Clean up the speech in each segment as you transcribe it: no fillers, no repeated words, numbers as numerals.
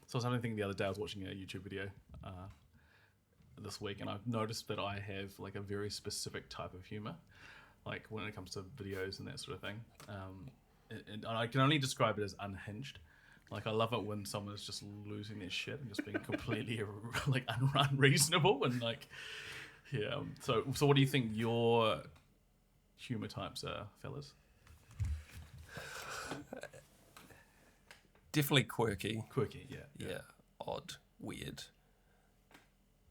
So I was having to think the other day, I was watching a YouTube video this week, and I've noticed that I have like a very specific type of humor, like when it comes to videos and that sort of thing. And I can only describe it as unhinged. Like I love it when someone is just losing their shit and just being completely like unreasonable and like, yeah. So what do you think your humor types are, fellas? Definitely quirky. Quirky, yeah. Yeah, odd, weird.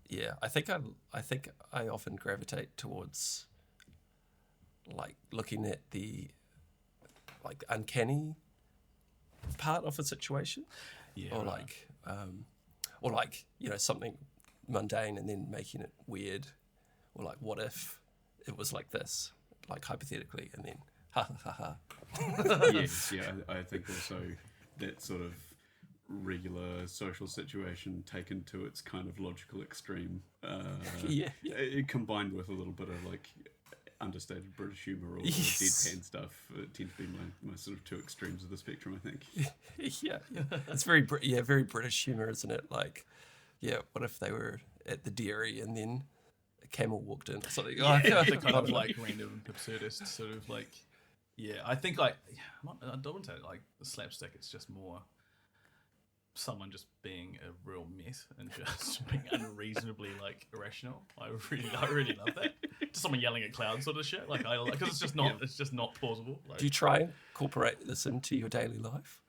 Yeah, I think I often gravitate towards like looking at the like uncanny part of a situation, Yeah, or right. like something mundane and then making it weird, or like what if it was like this, like hypothetically, and then ha ha ha ha. Yes, yeah, I think also that sort of regular social situation taken to its kind of logical extreme, combined with a little bit of like understated British humour or deadpan stuff, tend to be my sort of two extremes of the spectrum, I think. Yeah, it's very British humour, isn't it? Like, yeah, what if they were at the dairy and then a camel walked in or something? Yeah, the kind of like random absurdist sort of like, yeah, I think like, I don't say like the slapstick, it's just more someone just being a real mess and just being unreasonably like irrational. I really love that. Just someone yelling at clouds sort of shit. Like because it's just not plausible. Like, do you try and incorporate this into your daily life?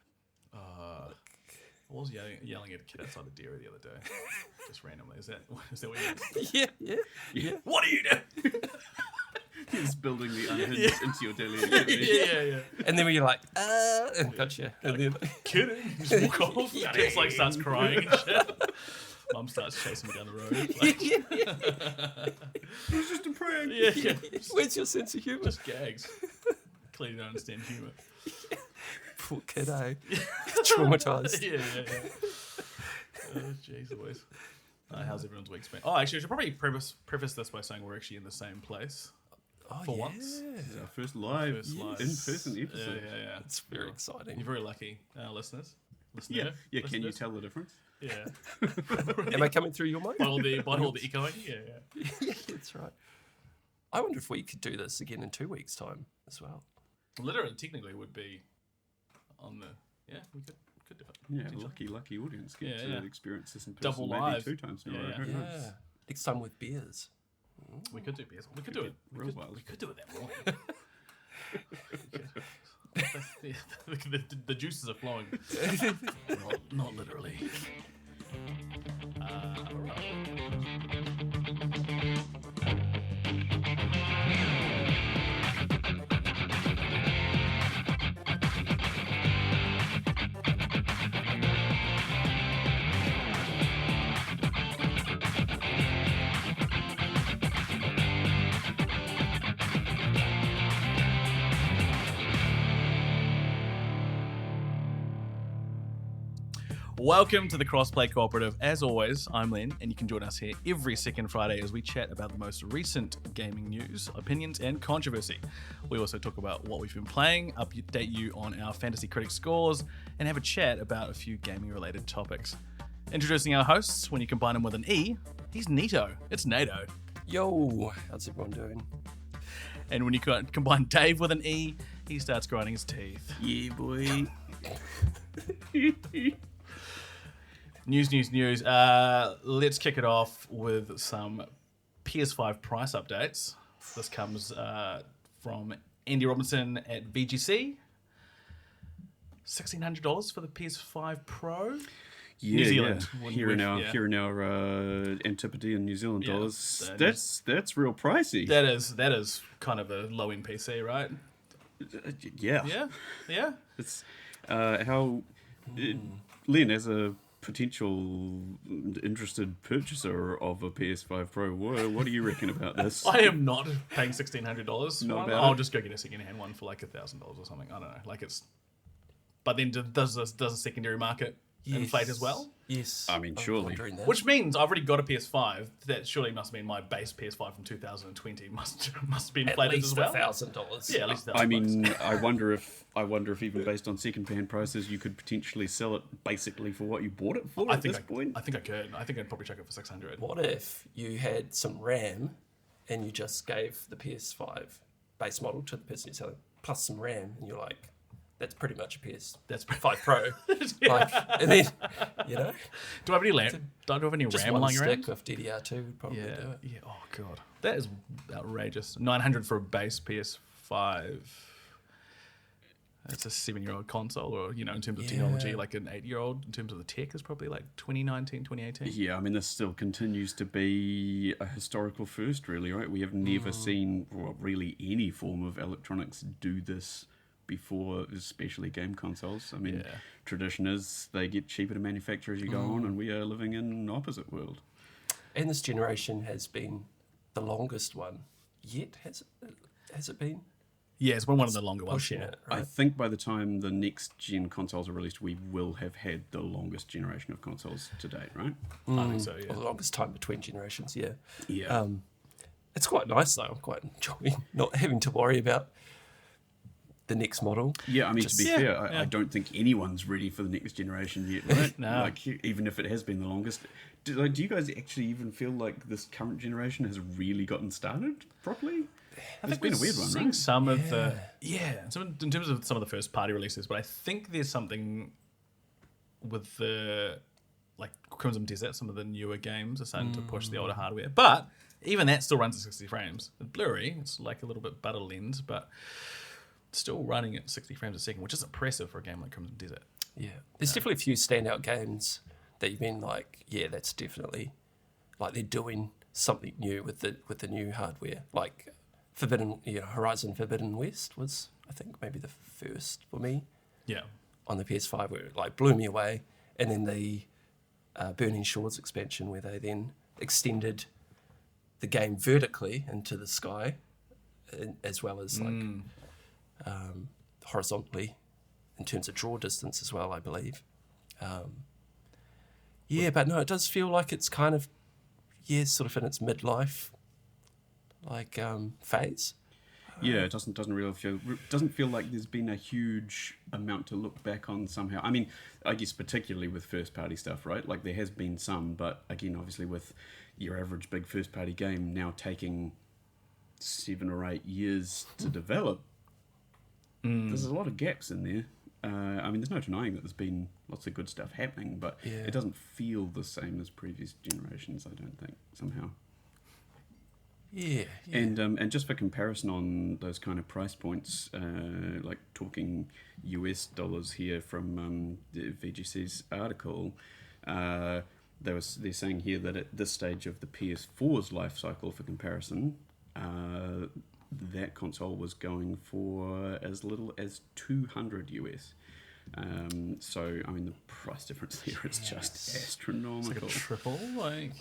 I was yelling at a kid outside the dairy the other day, just randomly. Is that what you did? Yeah. What are you doing? He's building the unhinged into your daily activity. Yeah. And then when you're like, gotcha. And then Kidding. Just walk off. Alex like starts crying and shit. Mum starts chasing me down the road. Like, It's just a prank. yeah. Where's your sense of humour? Just gags. Clearly don't understand humour. Poor kid, eh? Traumatised. Yeah. Oh, jeez, boys. How's everyone's week been? Oh, actually, I should probably preface this by saying we're actually in the same place. For once. This is our first live in-person episode. Yeah. It's very exciting. You're very lucky, listeners. Yeah. Can you tell the difference? Yeah. Am I coming through your mic? By all the echoing? Yeah. That's right. I wonder if we could do this again in 2 weeks' time as well. Literally, technically, would be on the... Yeah, we could do it. Yeah, lucky audience get to experience this in person Double maybe live. 2 times in a row. Who knows? Yeah. Next time with beers. We could do beers. We could do it. Real wild. We could do it that morning. The juices are flowing. Not literally. Welcome to the Crossplay Cooperative. As always, I'm Len, and you can join us here every second Friday as we chat about the most recent gaming news, opinions, and controversy. We also talk about what we've been playing, update you on our Fantasy Critic scores, and have a chat about a few gaming-related topics. Introducing our hosts, when you combine them with an E, he's Neato. It's NATO. Yo, how's everyone doing? And when you combine Dave with an E, he starts grinding his teeth. Yeah, boy. News. Let's kick it off with some PS5 price updates. This comes from Andy Robinson at VGC. $1,600 for the PS5 Pro. Yeah, New Zealand. Here in our Antipodean New Zealand dollars, that's real pricey. That is kind of a low end PC, right? Yeah. It's Len, as a potential interested purchaser of a PS5 Pro, what do you reckon about this? I am not paying $1,600. Not about I'll it? just go get a second-hand one for like $1,000 or something. I don't know. But then does a secondary market inflate as well? Yes. I mean, I'm surely. wondering that. Which means I've already got a PS5. That surely must mean my base PS5 from 2020 must be at inflated least as well. $1,000. Yeah, at least I $1,000. mean, I wonder if even based on second-hand prices, you could potentially sell it basically for what you bought it for at this point. I think I could. I think I'd probably chuck it for 600. What if you had some RAM and you just gave the PS5 base model to the person you're selling, plus some RAM, and you're like, that's pretty much a PS5 That's Pro. Yeah. Like, and then, you know, Do I have any RAM? Don't have any just RAM one lying around? stick of DDR2 would probably do it. Yeah. Oh god, that is outrageous. 900 for a base PS5. That's a 7-year-old console, or in terms of technology, like an 8-year-old. In terms of the tech, is probably like 2019, 2018. Yeah, I mean, this still continues to be a historical first, really, right? We have never seen, really any form of electronics do this before, especially game consoles. I mean, tradition is they get cheaper to manufacture as you go on, and we are living in an opposite world. And this generation has been the longest one yet, has it been? Yeah, it's been one of the longer ones. Pushing Yeah. it, right? I think by the time the next gen consoles are released, we will have had the longest generation of consoles to date, right? I think so. Or Yeah. the longest time between generations, yeah. Yeah. It's quite nice, though. I'm quite enjoying not having to worry about the next model. Yeah, I mean, to be Yeah, fair, yeah. I don't think anyone's ready for the next generation yet, right? No. Like, even if it has been the longest. Do you guys actually even feel like this current generation has really gotten started properly? It's been a weird one, Seeing right? some of the in terms of some of the first party releases, but I think there's something with the like Crimson Desert. Some of the newer games are starting to push the older hardware, but even that still runs at 60 frames. It's blurry. It's like a little bit butter lens, but still running at 60 frames a second, which is impressive for a game like Crimson Desert. Yeah. There's definitely a few standout games that you've been like, yeah, that's definitely like they're doing something new with the new hardware. Like Horizon Forbidden West was, I think, maybe the first for me Yeah. on the PS5 where it like blew me away. And then the Burning Shores expansion where they then extended the game vertically into the sky as well as like horizontally in terms of draw distance as well, I believe. But no, it does feel like it's kind of, sort of in its midlife phase. Yeah, it doesn't feel like there's been a huge amount to look back on somehow. I mean, I guess particularly with first party stuff, right? Like there has been some, but again, obviously with your average big first party game now taking 7 or 8 years to develop, there's a lot of gaps in there. I mean, there's no denying that there's been lots of good stuff happening, but it doesn't feel the same as previous generations, I don't think, somehow. Yeah. And just for comparison on those kind of price points, like talking US dollars here from the VGC's article, they're saying here that at this stage of the PS4's life cycle, for comparison, that console was going for as little as 200 US. So I mean the price difference there is just astronomical. It's like a triple,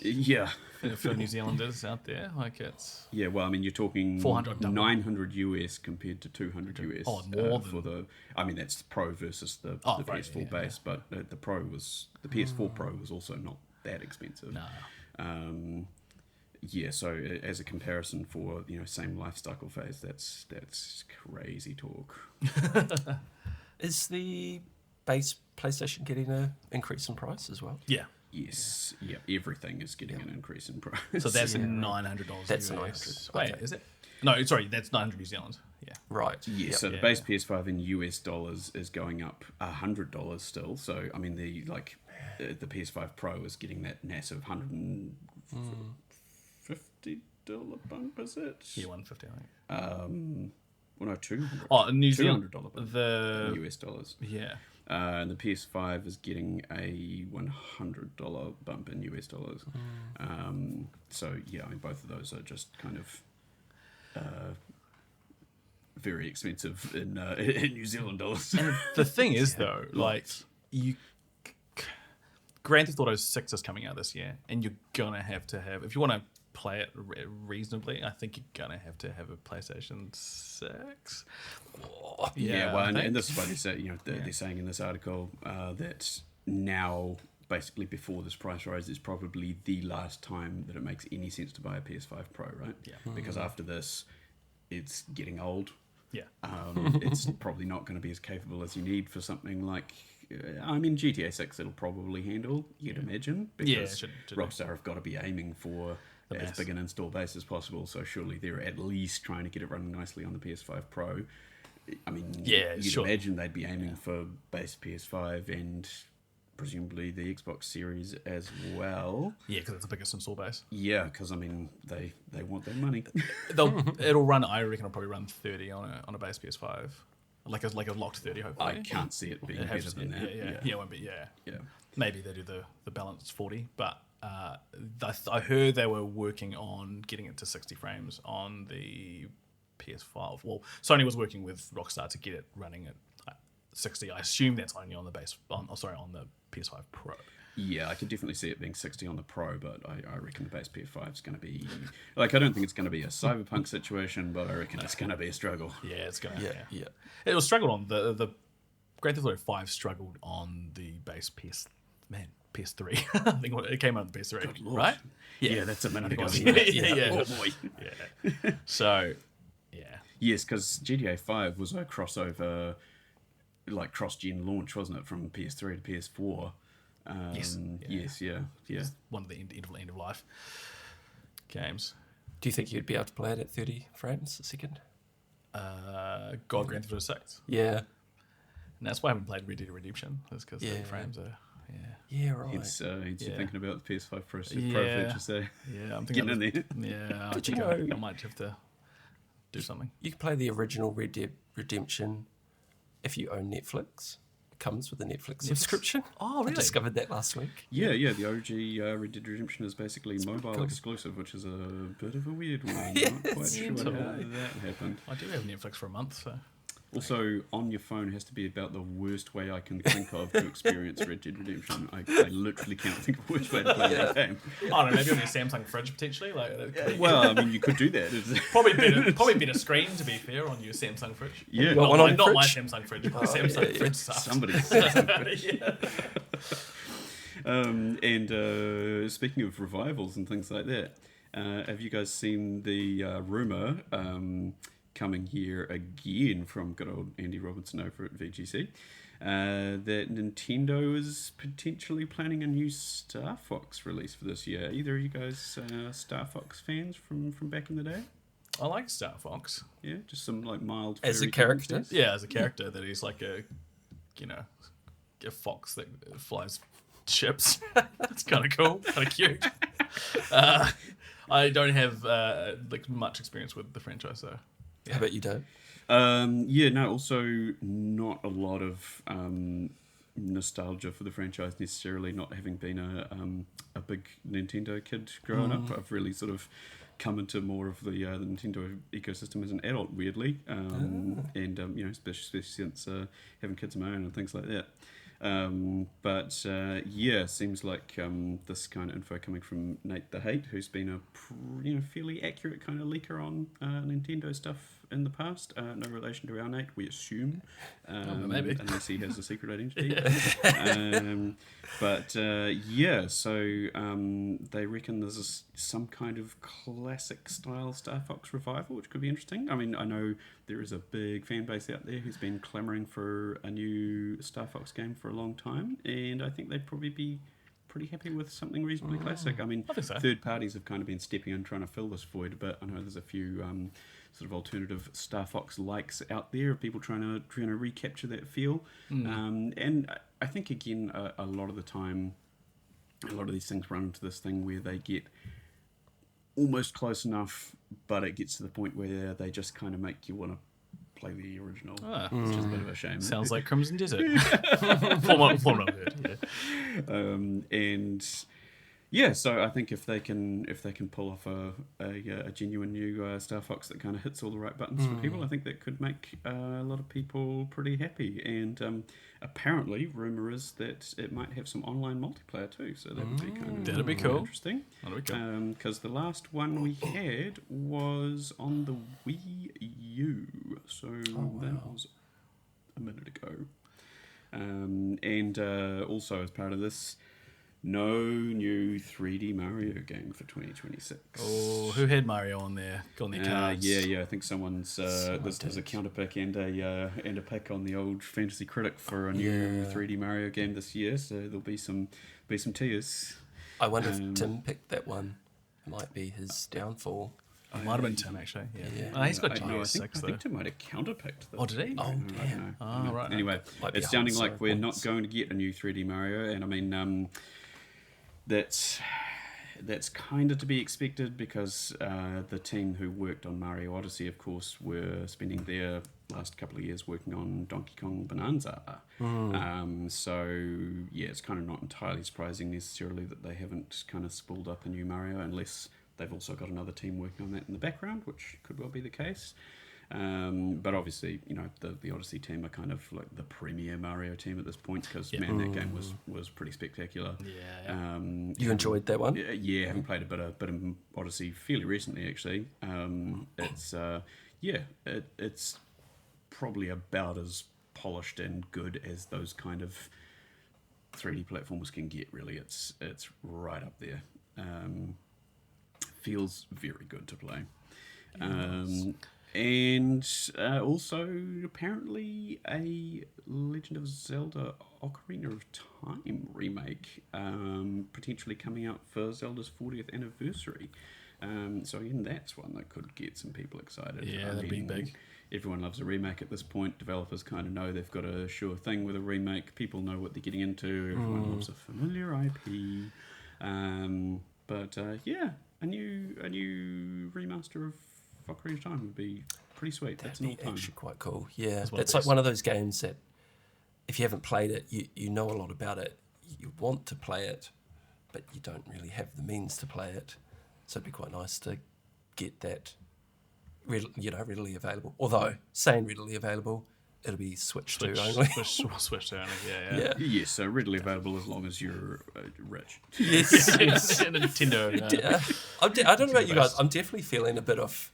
Yeah. for New Zealanders out there, like it's Yeah, well, I mean, you're talking 400 double. 900 US compared to 200 US. Oh, more for the. I mean, that's the Pro versus the right, PS4 base, but the PS4 Pro was also not that expensive. no. Yeah, so as a comparison for same life cycle phase, that's crazy talk. Is the base PlayStation getting an increase in price as well? Yeah. Yes, yeah, everything is getting an increase in price. So that's $900. That's US. $900. Wait, Okay. is it? No, sorry, that's 900 New Zealand. Yeah. Right. Yeah, Yep. so the base PS5 in US dollars is going up $100 still. So I mean the PS5 Pro is getting that massive $150 bump, is it? Yeah, 150, I think. Well, no, $200. Oh, New Zealand. $200 bump The in US dollars. yeah. And the PS5 is getting a $100 bump in US dollars. So yeah, I mean both of those are just kind of very expensive in New Zealand dollars. And the thing is, though, like Grand Theft Auto 6 is coming out this year, and you're gonna have to have, if you want to play it reasonably, I think you're gonna have to have a PlayStation 6. Yeah, well, I think. and this is why they say, they're saying in this article that now, basically before this price rise, is probably the last time that it makes any sense to buy a PS5 Pro, right? Yeah. Because after this, it's getting old. Yeah. It's probably not going to be as capable as you need for something like, GTA 6 it'll probably handle, you'd imagine, because Yeah, it should Rockstar have got to be aiming for The as mass. big an install base as possible, so surely they're at least trying to get it running nicely on the PS5 Pro. I mean, Yeah, you'd sure. imagine they'd be aiming for base PS5 and presumably the Xbox Series as well. Yeah, because it's the biggest install base. Yeah, because I mean they want their money. It'll run. I reckon it'll probably run 30 on a base PS5, like a locked 30. Hopefully, I can't see it being It better has- than that. Yeah, it won't be. Yeah, Yeah. maybe they do the balance 40, but I heard they were working on getting it to 60 frames on the PS5. Well, Sony was working with Rockstar to get it running at 60. I assume that's only on the on the PS5 Pro. Yeah, I could definitely see it being 60 on the Pro, but I reckon the base PS5 is going to be... I don't think it's going to be a cyberpunk situation, but I reckon it's going to be a struggle. Yeah, it's gonna. Yeah. It was struggled on the Grand Theft Auto 5 struggled on the base PS3. I think it came out on the PS3, Lord. right? Yeah, that's a minute ago. Yeah. Oh, boy. Yeah. So, yeah. Yes, because GTA 5 was a crossover, like cross-gen launch, wasn't it, from PS3 to PS4? Yes. Yes, yeah. One of the end of life games. Do you think you'd be able to play it at 30 frames a second? Grand Theft Auto 6. Yeah. And that's why I haven't played Red Dead Redemption. That's because the Yeah. frames are. Yeah, right. It's Yeah. thinking about the PS5 Pro Yeah. purchase there. Yeah, I'm thinking. Getting in there. Yeah, I Did you think know- I might have to do something. You can play the original Red Dead Redemption if you own Netflix. It comes with a Netflix subscription. Oh, I really? discovered that last week. Yeah, the OG Red Dead Redemption is basically mobile cool. exclusive, which is a bit of a weird one. Not quite it's sure mental. how that happened. I do have Netflix for a month, so. Also, on your phone has to be about the worst way I can think of to experience Red Dead Redemption. I literally can't think of which way to play that game. I don't know, maybe on your Samsung fridge potentially. Well, I mean, you could do that. It's- Probably better screen to be fair on your Samsung fridge. Yeah. got Not, one my, on your not my fridge? Samsung fridge. My Samsung yeah. fridge sucks. Somebody's. Yeah. Speaking of revivals and things like that, have you guys seen the rumour coming here again from good old Andy Robinson over at VGC that Nintendo is potentially planning a new Star Fox release for this year? Either of you guys Star Fox fans from back in the day? I like Starfox. Yeah, just some like mild As a furry character? characters. Yeah, as a character that he's like a fox that flies ships. That's kind of cool, kind of cute. I don't have much experience with the franchise, so How about you don't? Also not a lot of nostalgia for the franchise necessarily, not having been a big Nintendo kid growing up. I've really sort of come into more of the Nintendo ecosystem as an adult, weirdly, especially since having kids of my own and things like that. Seems like this kind of info coming from Nate the Hate, who's been a fairly accurate kind of leaker on Nintendo stuff in the past. No relation to our Nate, we assume, maybe. unless he has a secret identity. They reckon there's some kind of classic style Star Fox revival, which could be interesting. I mean, I know there is a big fan base out there who's been clamouring for a new Star Fox game for a long time, and I think they'd probably be pretty happy with something reasonably classic. I mean, I think so. third parties have kind of been stepping in trying to fill this void, but I know there's a few sort of alternative Star Fox likes out there of people trying to recapture that feel. And I think again a lot of the time, a lot of these things run into this thing where they get almost close enough, but it gets to the point where they just kind of make you want to play the original, which is a bit of a shame. Sounds like Crimson Desert. Form of it. Yeah. So I think if they can pull off a genuine new Star Fox that kind of hits all the right buttons for people, I think that could make a lot of people pretty happy. And apparently, rumor is that it might have some online multiplayer too. So that would be kind of That'd be cool. interesting. That'd be cool. Because the last one we had was on the Wii U, so that was a minute ago. And also as part of this, no new 3D Mario game for 2026. Oh, who had Mario on their cards? Yeah. I think someone's there's a counter pick and a pick on the old Fantasy Critic for a new 3D Mario game this year. So there'll be some tears. I wonder if Tim picked that one. Might be his downfall. It might have been Tim, actually. Yeah. Yeah. He's got I GS6, though. think Tim might have counterpicked. Oh, did he? Oh, damn. Oh, right. Anyway, Might be it's sounding hard, like so we're points. not going to get a new 3D Mario, and I mean, that's kind of to be expected because the team who worked on Mario Odyssey, of course, were spending their last couple of years working on Donkey Kong Bonanza. So yeah, it's kind of not entirely surprising necessarily that they haven't kind of spooled up a new Mario, unless they've also got another team working on that in the background, which could well be the case. But obviously, you know, the Odyssey team are kind of like the premier Mario team at this point because man, that game was pretty spectacular. Yeah. You enjoyed that one? Yeah, having played a bit of Odyssey fairly recently, actually. It's probably about as polished and good as those kind of 3D platformers can get. Really, it's right up there. Feels very good to play. And also, apparently, a Legend of Zelda Ocarina of Time remake potentially coming out for Zelda's 40th anniversary. So again, that's one that could get some people excited. Yeah, that'd be big. Everyone loves a remake at this point. Developers kind of know they've got a sure thing with a remake. People know what they're getting into. Everyone loves a familiar IP. But a new remaster of Ocarina of Time would be pretty sweet. That's an That'd be all-time. actually quite cool. Yeah, That's what it's it like is. one of those games that if you haven't played it, you know a lot about it. You want to play it, but you don't really have the means to play it. So it'd be quite nice to get that, readily available. Although saying readily available, it'll be Switch 2 only. Switch to only. Yeah. Yes, so readily available as long as you're rich. Yes. And a Nintendo. I don't know about you guys. I'm definitely feeling a bit of.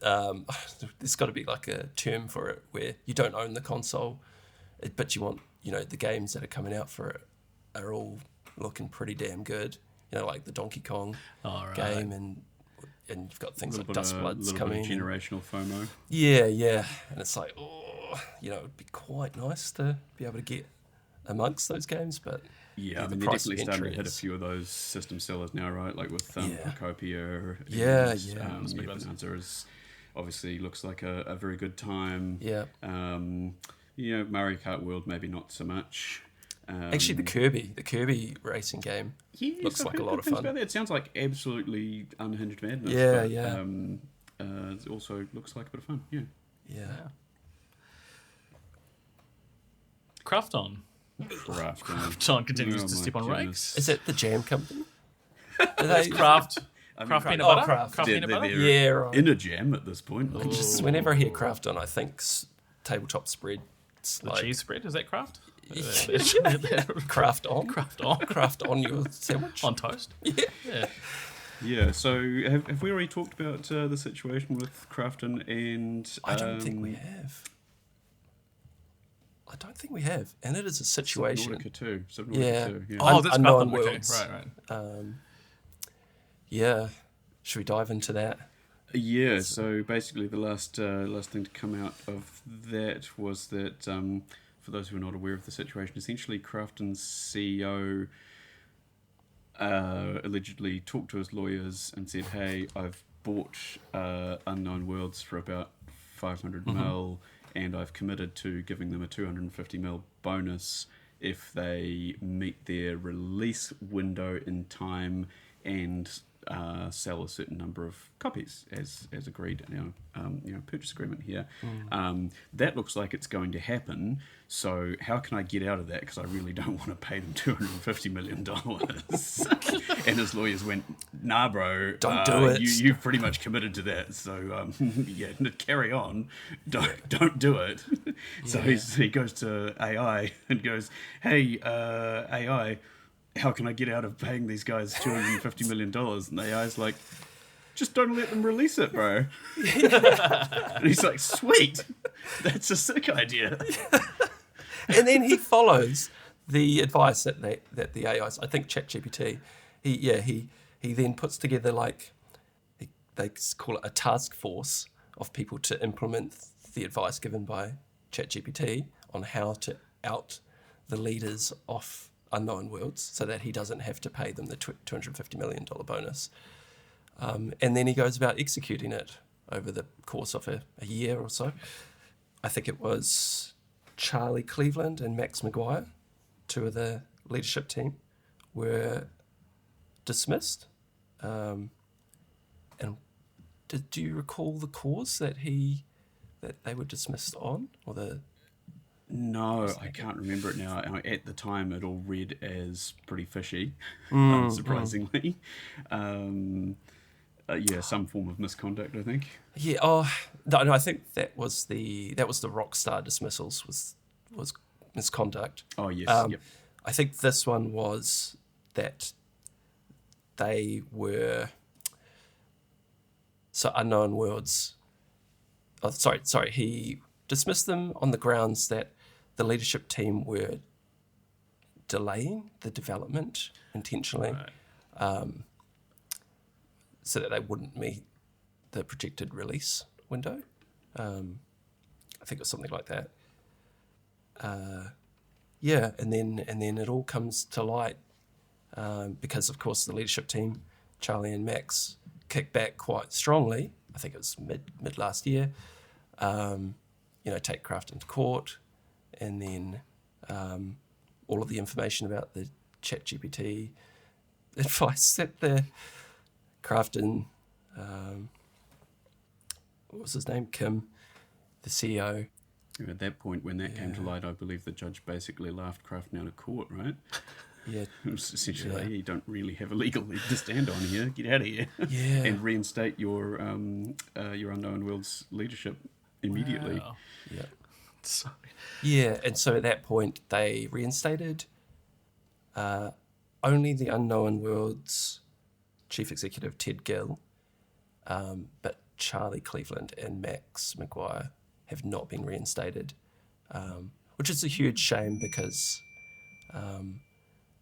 There's got to be like a term for it where you don't own the console, but you want the games that are coming out for it are all looking pretty damn good. Like the Donkey Kong game, and you've got things like Dust Bloods coming. Bit of generational FOMO. Yeah, and it's like, it'd be quite nice to be able to get amongst those games, but Yeah, I the mean, they're price definitely of starting to entry hit a is- few of those system sellers now, right? Like with Copia. Yeah. Bonanza is obviously looks like a very good time. Yeah. Mario Kart World maybe not so much. Actually, the Kirby racing game looks I've like a heard lot good of things fun. about that. It sounds like absolutely unhinged madness. Yeah, but, it also looks like a bit of fun. Yeah. Yeah. Krafton. Krafton continues to step on rakes. Is it the jam company? Are they Kraft peanut Oh, butter. Kraft. Kraft peanut butter. Yeah, right. in a jam at this point. Just whenever I hear Krafton, I think tabletop spread. It's The like cheese spread, is that Kraft? Kraft on, Kraft Kraft on your sandwich. on toast. Yeah. Yeah, so have we already talked about the situation with Krafton and... I don't think we have. And it is a situation. Subnautica 2. Yeah. 2, yeah. Oh, that's Unknown Kraft. Okay, Worlds. right. Yeah. Should we dive into that? Yeah, so basically the last thing to come out of that was that, for those who are not aware of the situation, essentially Krafton's CEO allegedly talked to his lawyers and said, hey, I've bought Unknown Worlds for about 500 mil, and I've committed to giving them a 250 mil bonus if they meet their release window in time and sell a certain number of copies as agreed in our purchase agreement here. That looks like it's going to happen. So how can I get out of that? Because I really don't want to pay them $250 million. And his lawyers went, nah, bro. Don't do it. You've pretty much committed to that. So carry on. Don't do it. So he goes to AI and goes, hey, AI, how can I get out of paying these guys $250 million? And the AI's like, just don't let them release it, bro. And he's like, sweet, that's a sick idea. And then he follows the advice that the AIs, I think ChatGPT, he then puts together they call it a task force of people to implement the advice given by ChatGPT on how to out the leaders of Unknown Worlds so that he doesn't have to pay them the $250 million bonus. And then he goes about executing it over the course of a year or so. I think it was Charlie Cleveland and Max Maguire, two of the leadership team, were dismissed. And do you recall the cause that they were dismissed on, or the? No, I can't remember it now. At the time, it all read as pretty fishy, unsurprisingly. Some form of misconduct, I think. Yeah. Oh no, I think that was the Rockstar dismissals was misconduct. Oh yes. Yep. I think this one was that they were. So Unknown Worlds. Oh, sorry. He dismissed them on the grounds that the leadership team were delaying the development intentionally, so that they wouldn't meet the projected release window. I think it was something like that. And then it all comes to light because, of course, the leadership team, Charlie and Max, kicked back quite strongly. I think it was mid last year. Take Krafton to court, and then all of the information about the ChatGPT advice that the Krafton, what was his name? Kim, the CEO. At that point, when that came to light, I believe the judge basically laughed Krafton out of court, right? Yeah. It was essentially, you don't really have a legal leg to stand on here. Get out of here. Yeah. And reinstate your Unknown Worlds leadership immediately. Wow. Yeah. Sorry. Yeah, and so at that point they reinstated only the Unknown Worlds chief executive Ted Gill, but Charlie Cleveland and Max Maguire have not been reinstated, which is a huge shame because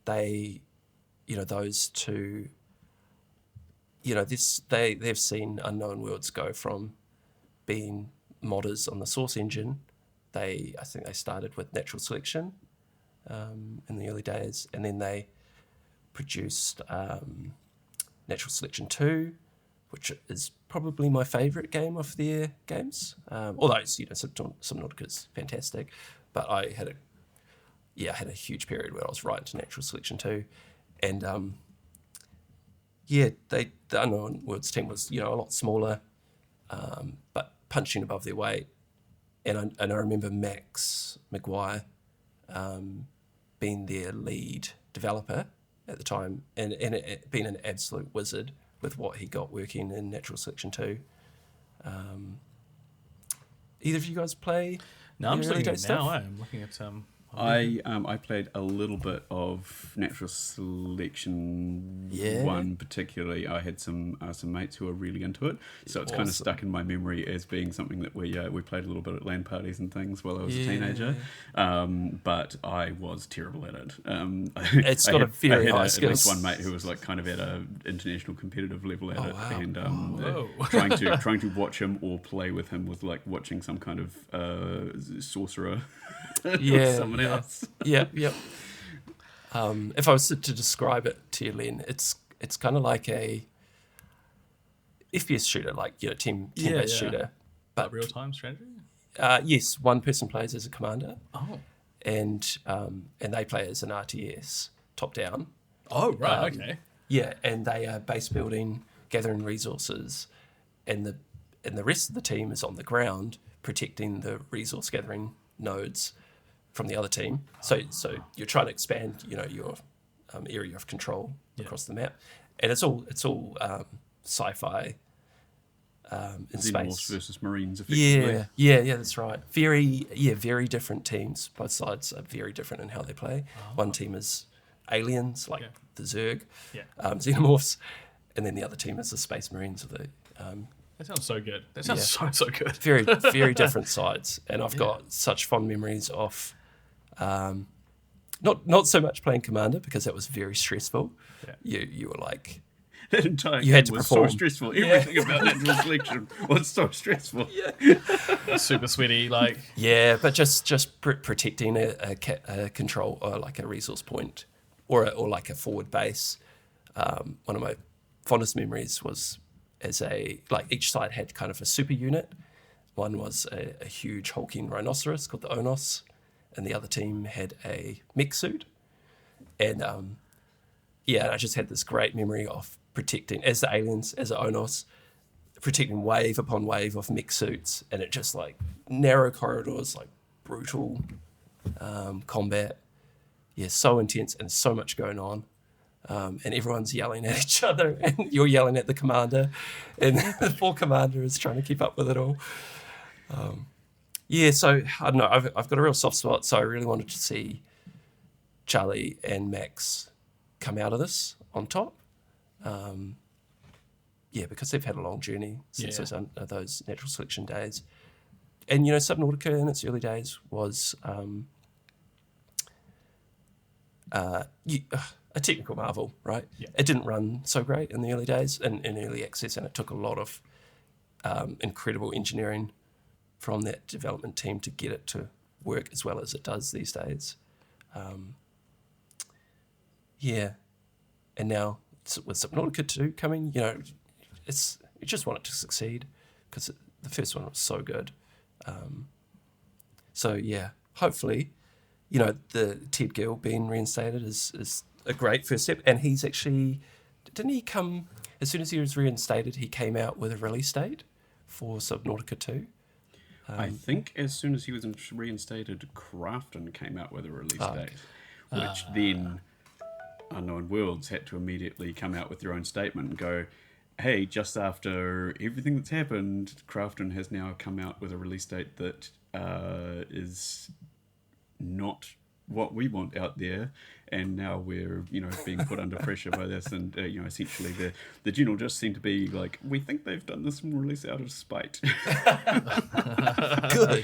those two, they've seen Unknown Worlds go from being modders on the Source engine. I think they started with natural selection in the early days, and then they produced Natural Selection 2, which is probably my favourite game of their games. Although Subnautica's fantastic, but I had a huge period where I was right into Natural Selection 2, and the Unknown Worlds team was a lot smaller, but punching above their weight. And I remember Max Maguire being their lead developer at the time, and being an absolute wizard with what he got working in Natural Selection 2. Either of you guys play? No, I'm just early looking day at stuff? now. I'm looking at I played a little bit of Natural Selection 1 particularly. I had some mates who were really into it, so it's kind of stuck in my memory as being something that we played a little bit at LAN parties and things while I was a teenager. But I was terrible at it. It's got a very high at skills. least one mate who was kind of at a international competitive level at it, wow. and trying to watch him or play with him was like watching some kind of sorcerer. Someone else. Yeah. If I was to describe it to you, Len, it's kind of like a FPS shooter, like team-based shooter, but real-time strategy. Yes, one person plays as a commander. Oh. And they play as an RTS, top-down. Oh right, okay. Yeah, and they are base building, gathering resources, and the rest of the team is on the ground protecting the resource gathering nodes from the other team. So you're trying to expand, your area of control across the map, and it's all sci-fi in Xenomorphs space versus Marines, effectively. Yeah, that's right. Very different teams. Both sides are very different in how they play. One team is aliens, like the Zerg, Xenomorphs, and then the other team is the Space Marines. That sounds so good. That sounds so good. Very, very different sides. And I've got such fond memories of Not so much playing Commander because that was very stressful. Yeah. You were like, That entire You had game to was perform. so stressful. Everything about Natural Selection was so stressful. Super sweaty, like yeah, but just protecting a control or like a resource point or like a forward base. One of my fondest memories was like each side had kind of a super unit. One was a huge hulking rhinoceros called the Onos, and the other team had a mech suit. And I just had this great memory of protecting, as the aliens, as the Onos, protecting wave upon wave of mech suits, and it just like narrow corridors, like brutal combat. Yeah, so intense and so much going on. And everyone's yelling at each other, and you're yelling at the commander, and the poor commander is trying to keep up with it all. So I don't know. I've got a real soft spot, so I really wanted to see Charlie and Max come out of this on top. Because they've had a long journey since those Natural Selection days. And, Subnautica in its early days was a technical marvel, right? Yeah. It didn't run so great in the early days in early access, and it took a lot of incredible engineering from that development team to get it to work as well as it does these days. And now with Subnautica 2 coming, you just want it to succeed because the first one was so good. Hopefully, the Ted Gill being reinstated is a great first step. And he's actually, didn't he come, as soon as he was reinstated, he came out with a release date for Subnautica 2? I think as soon as he was reinstated, Krafton came out with a release date, which then Unknown Worlds had to immediately come out with their own statement and go, hey, just after everything that's happened, Krafton has now come out with a release date that is not what we want out there, and now we're being put under pressure by this, and essentially the general just seemed to be like, we think they've done this release out of spite. Good.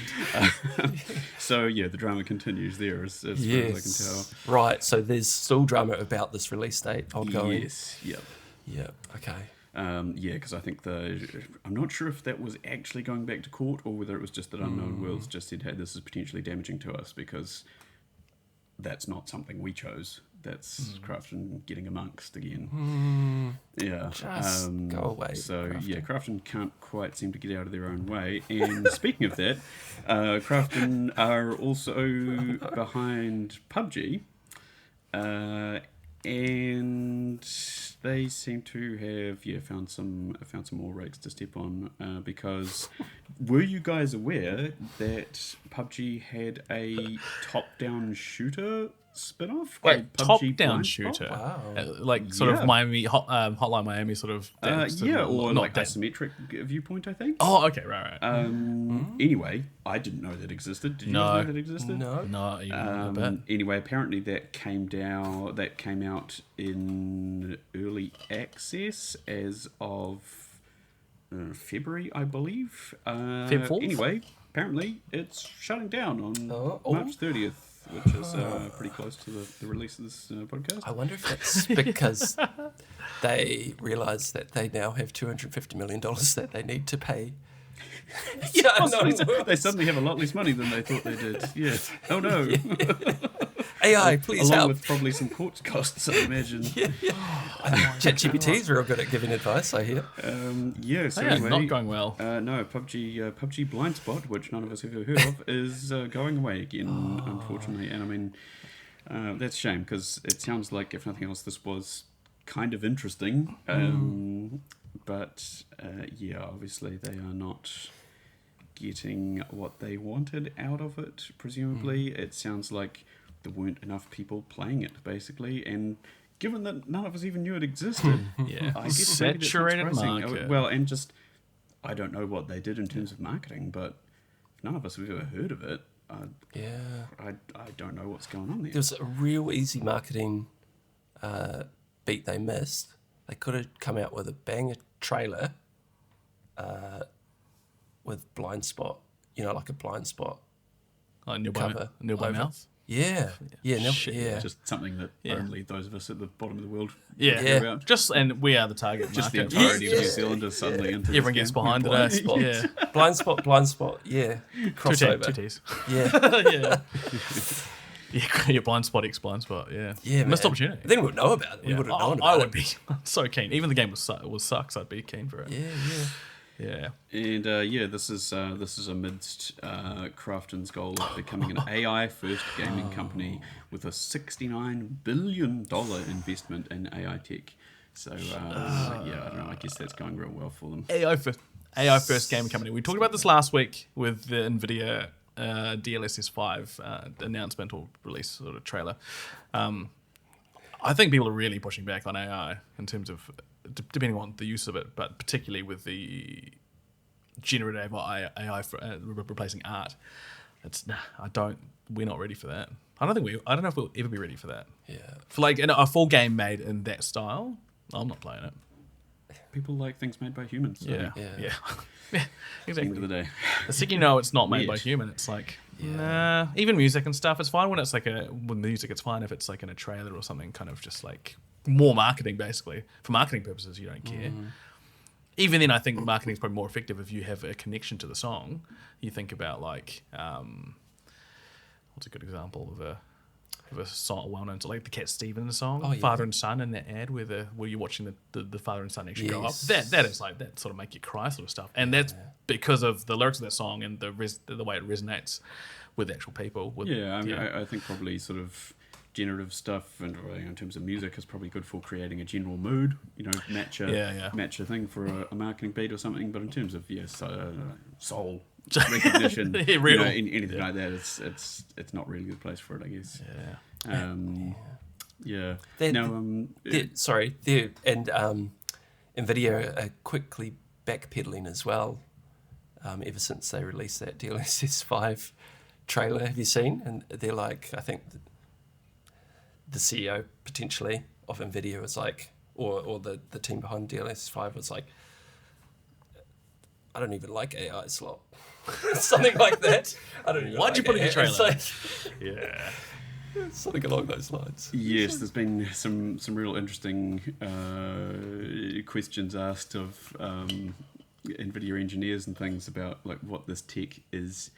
So the drama continues there as far as I can tell. Right, so there's still drama about this release date ongoing. Yes. Yep. Yeah. Okay. Because I think I'm not sure if that was actually going back to court or whether it was just that Unknown Worlds just said, hey, this is potentially damaging to us because that's not something we chose. That's Krafton getting amongst again. Yeah. Just go away. So, Krafton. Krafton can't quite seem to get out of their own way. And speaking of that, Krafton are also behind PUBG. And they seem to have found some more rakes to step on because were you guys aware that PUBG had a top-down shooter spin-off? Wait, called PUBG top-down Blindspot? shooter, Wow. Sort of Miami Hotline Miami sort of. Or not like that. isometric viewpoint, I think. Oh, okay, right. Anyway, I didn't know that existed. Did you know that existed? No. No, even a bit. Anyway, apparently that came out in early access as of February, I believe. Feb 4th? Anyway, apparently it's shutting down on Oh. March 30th, which is pretty close to the release of this podcast. I wonder if that's because they realise that they now have $250 million that they need to pay. They suddenly have a lot less money than they thought they did. Yes. Oh no. AI, please Along help. with probably some court costs, I imagine. ChatGPT is real good at giving advice, I hear. So Yeah, anyway, not going well. No, PUBG Blindspot, which none of us have ever heard of, is going away again, unfortunately. And I mean, that's a shame because it sounds like, if nothing else, this was kind of interesting. But obviously they are not getting what they wanted out of it, presumably. It sounds like there weren't enough people playing it, basically, and given that none of us even knew it existed, Yeah, I guess maybe that's not saturated surprising. market. Well, and just, I don't know what they did in terms of marketing, but if none of us have ever heard of it, I don't know what's going on there. There was a real easy marketing beat they missed. They could have come out with a banger trailer with Blindspot, like a Blindspot Like Neil cover. by over. Mouth. Yeah. Yeah. Shit, Yeah. Just something that only those of us at the bottom of the world Yeah. care about. And we are the target Just the market. entirety of New Zealand is suddenly into Everyone this gets game. behind it. Blindspot. Yeah. Blindspot. Yeah. Crossover. Two T's. Yeah. Yeah. Your Blindspot X Blindspot. Yeah. Yeah. Missed man. opportunity. Then we'd know about it. We would have known about I it. would be so keen. Even the game was sucks. I'd be keen for it. Yeah. Yeah. And this is amidst Krafton's goal of becoming an AI first gaming company with a $69 billion investment in AI tech. So I don't know. I guess that's going real well for them. AI first gaming company. We talked about this last week with the Nvidia DLSS5 announcement or release sort of trailer. I think people are really pushing back on AI in terms of depending on the use of it, but particularly with the generative AI for, replacing art. We're not ready for that. I don't know if we'll ever be ready for that. Yeah. For like a full game made in that style, I'm not playing it. People like things made by humans. So Yeah. Yeah. Yeah, At the end exactly. of the day. The second you know it's not made by Weird. human, it's like, nah. Even music and stuff, it's fine when it's like with music, it's fine if it's like in a trailer or something, kind of just like more marketing, basically. For marketing purposes, you don't care. Even then, I think marketing is probably more effective if you have a connection to the song. You think about like, what's a good example of a song, well-known, like the Cat Stevens song, Oh, yeah. Father and Son, in that ad where you're watching the father and son actually grow up. Yes. That is like, that sort of make you cry sort of stuff, and that's because of the lyrics of that song and the way it resonates with actual people. I think probably sort of generative stuff and in terms of music is probably good for creating a general mood. Match a thing for a marketing beat or something. But in terms of soul recognition, anything like that, it's not really a good place for it, I guess. Nvidia are quickly backpedaling as well. Ever since they released that DLSS5 trailer, have you seen? And they're like, I think the CEO potentially of Nvidia was like, or the team behind DLSS5 was like, I don't even like AI slot. Something like that. I don't even Why'd you put it in your trailer? It's like, Yeah. something along those lines. Yes, there's been some real interesting questions asked of Nvidia engineers and things about like what this tech is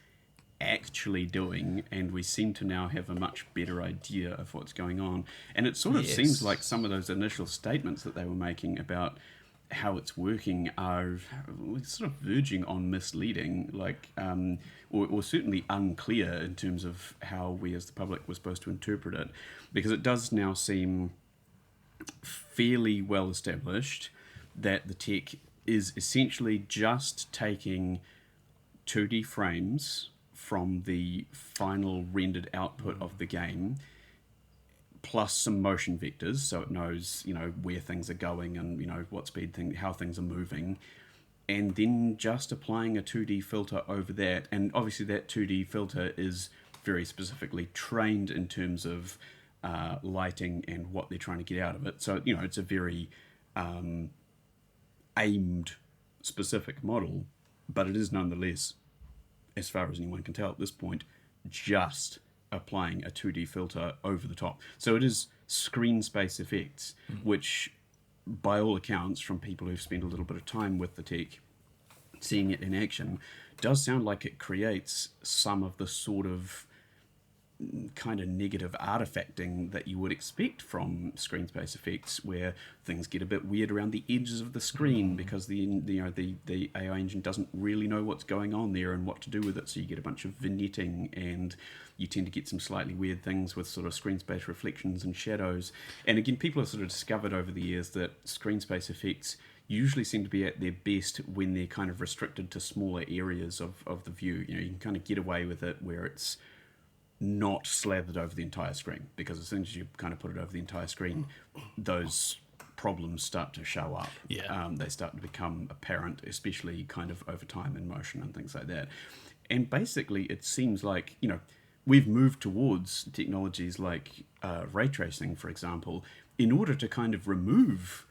actually doing, and we seem to now have a much better idea of what's going on. And it sort of seems like some of those initial statements that they were making about how it's working are sort of verging on misleading, like or certainly unclear in terms of how we as the public were supposed to interpret it, because it does now seem fairly well established that the tech is essentially just taking 2D frames from the final rendered output of the game, plus some motion vectors, so it knows, where things are going and, what speed how things are moving, and then just applying a 2D filter over that. And obviously that 2D filter is very specifically trained in terms of lighting and what they're trying to get out of it. So, it's a very aimed, specific model, but it is nonetheless, as far as anyone can tell at this point, just applying a 2D filter over the top. So it is screen space effects, which by all accounts, from people who've spent a little bit of time with the tech, seeing it in action, does sound like it creates some of the sort of kind of negative artifacting that you would expect from screen space effects, where things get a bit weird around the edges of the screen because the AI engine doesn't really know what's going on there and what to do with it. So you get a bunch of vignetting, and you tend to get some slightly weird things with sort of screen space reflections and shadows. And again, people have sort of discovered over the years that screen space effects usually seem to be at their best when they're kind of restricted to smaller areas of the view. You can kind of get away with it where it's not slathered over the entire screen, because as soon as you kind of put it over the entire screen, those problems start to show up. They start to become apparent, especially kind of over time in motion and things like that. And basically it seems like, we've moved towards technologies like ray tracing, for example, in order to kind of remove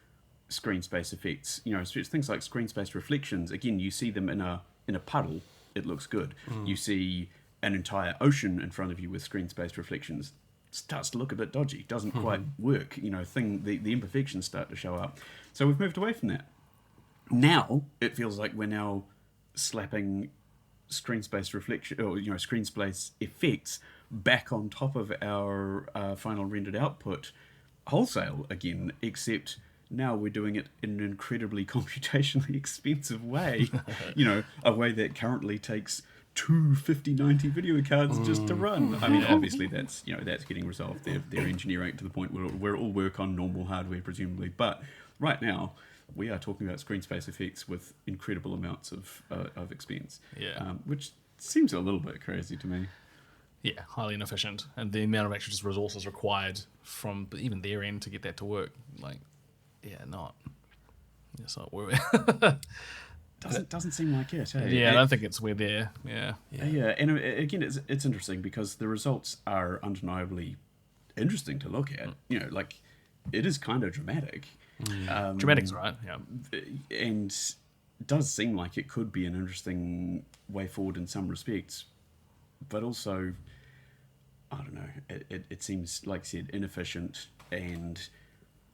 screen space effects. Things like screen space reflections, again, you see them in a puddle, it looks good. You see an entire ocean in front of you with screen-spaced reflections starts to look a bit dodgy, doesn't quite work. The imperfections start to show up. So we've moved away from that. Now it feels like we're now slapping screen-spaced reflection, or screen-spaced effects back on top of our final rendered output wholesale again, except now we're doing it in an incredibly computationally expensive way. A way that currently takes 2 5090 video cards just to run. I mean, obviously that's getting resolved. They're engineering it to the point where it will work on normal hardware, presumably. But right now, we are talking about screen space effects with incredible amounts of expense. Yeah. Which seems a little bit crazy to me. Yeah, highly inefficient, and the amount of actual just resources required from even their end to get that to work, it's not where Doesn't seem like it. Hey? Yeah, I don't think we're there. Yeah. And again, it's interesting because the results are undeniably interesting to look at. It is kind of dramatic. Dramatic's right. Yeah, and does seem like it could be an interesting way forward in some respects, but also, I don't know. It seems, like I said, inefficient, and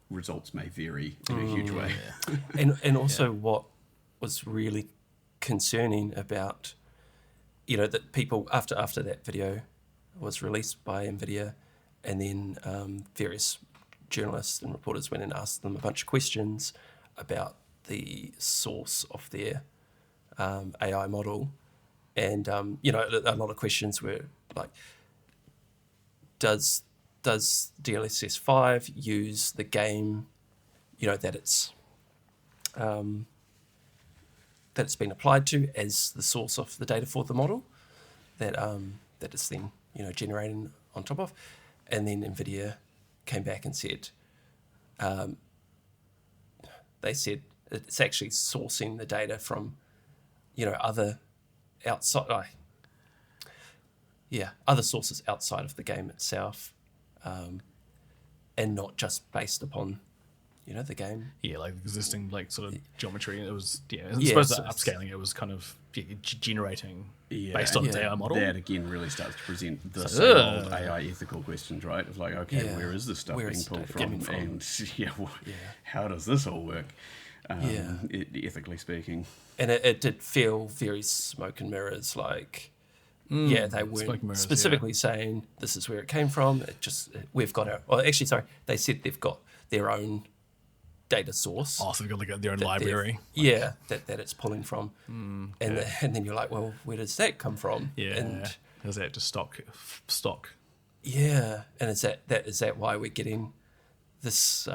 results may vary in a huge way. And also what was really concerning about, that people after that video was released by Nvidia, and then various journalists and reporters went and asked them a bunch of questions about the source of their AI model, and a lot of questions were like, does DLSS5 use the game, that it's been applied to as the source of the data for the model that it's then generating on top of? And then Nvidia came back and said, they said it's actually sourcing the data from other other sources outside of the game itself, and not just based upon the game. Yeah, like existing sort of geometry. It was I Yeah, suppose so upscaling it was kind of generating Yeah, based on the AI model. That again really starts to present the same old AI ethical questions, right? Of like, okay, Yeah. where is this stuff Where being is the pulled data from? coming from? And how does this all work? Ethically speaking. And it did feel very smoke and mirrors, like, they smoke and weren't mirrors, specifically saying this is where it came from. It just, we've got our, well, actually, sorry, they said they've got their own data source. Oh, so they've got their own that library. that it's pulling from. And then you're like, well, where does that come from? Yeah. And Is that just stock? yeah, and is that why we're getting this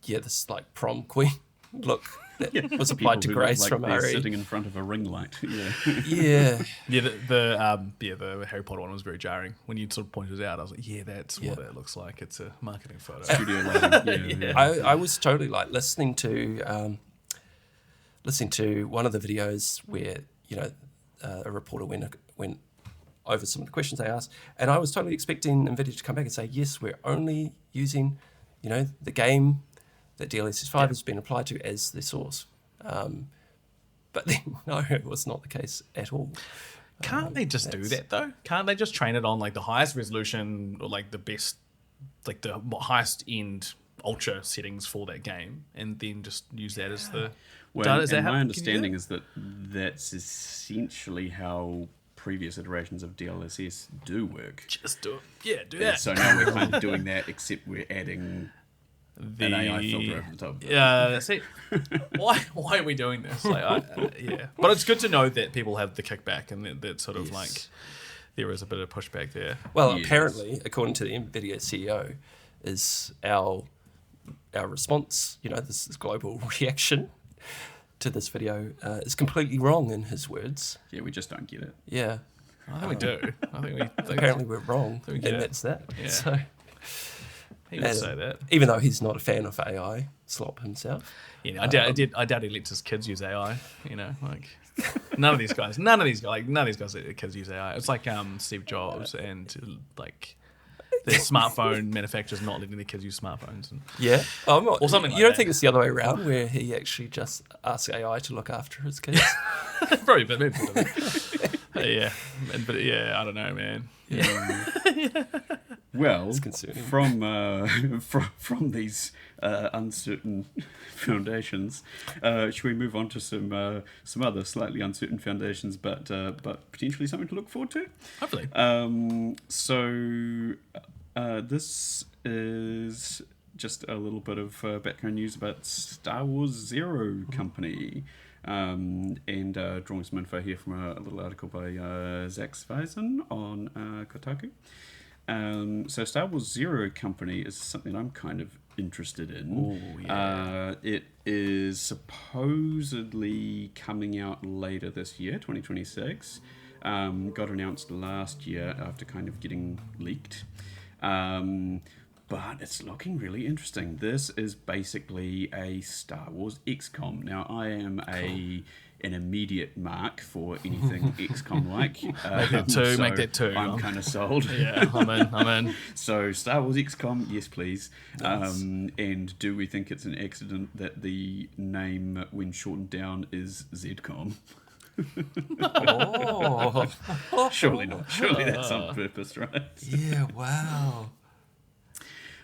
this like prom queen look that was applied to People who Grace look from like they're Ari? sitting in front of a ring light. Yeah. Yeah, the Harry Potter one was very jarring. When you sort of pointed it out, I was like, yeah, that's what it looks like. It's a marketing photo. Studio lighting. I was totally like listening to one of the videos where a reporter went over some of the questions they asked, and I was totally expecting Nvidia to come back and say, yes, we're only using the game that DLSS5 has been applied to as the source, but then no, it was not the case at all. Can't they just do that though? Can't they just train it on like the highest resolution or like the best, like the highest end ultra settings for that game, and then just use that as the? Well, Is that and how- my can you do understanding that? is that that's essentially how previous iterations of DLSS do work. Just do it. Yeah, do that. So now we're kind of doing that, except we're adding an AI filter over the top. Yeah, see, why are we doing this? But it's good to know that people have the kickback, and that sort of like there is a bit of pushback there. Well, Yes. apparently, according to the Nvidia CEO, is our response, this global reaction to this video is completely wrong in his words. Yeah, we just don't get it. Yeah. I think we do. I think we Apparently we're wrong, we and get it. that's that. Yeah. So, he would say that. even though he's not a fan of AI slop himself. Yeah, I doubt he lets his kids use AI. None of these guys kids use AI. It's like Steve Jobs and like there's smartphone manufacturers not letting their kids use smartphones. And Yeah. I'm not, Or something like you don't that. think it's the other way around, where he actually just asks AI to look after his kids? probably a bit of it. Yeah, but yeah, I don't know, man. Well, It's concerning. from these uncertain foundations, should we move on to some other slightly uncertain foundations, but potentially something to look forward to? Hopefully. This is just a little bit of background news about Star Wars Zero Company. And drawing some info here from a little article by Zach Svison on Kotaku. So Star Wars Zero Company is something I'm kind of interested in. Ooh, yeah. It is supposedly coming out later this year, 2026. Got announced last year after kind of getting leaked. But it's looking really interesting. This is basically a Star Wars XCOM. Now, I am an immediate mark for anything XCOM-like. Make that two. I'm kind of sold. Yeah, I'm in. So, Star Wars XCOM, yes, please. Nice. And do we think it's an accident that the name, when shortened down, is ZCOM? Oh. Surely not. Surely that's on purpose, right? Yeah, wow.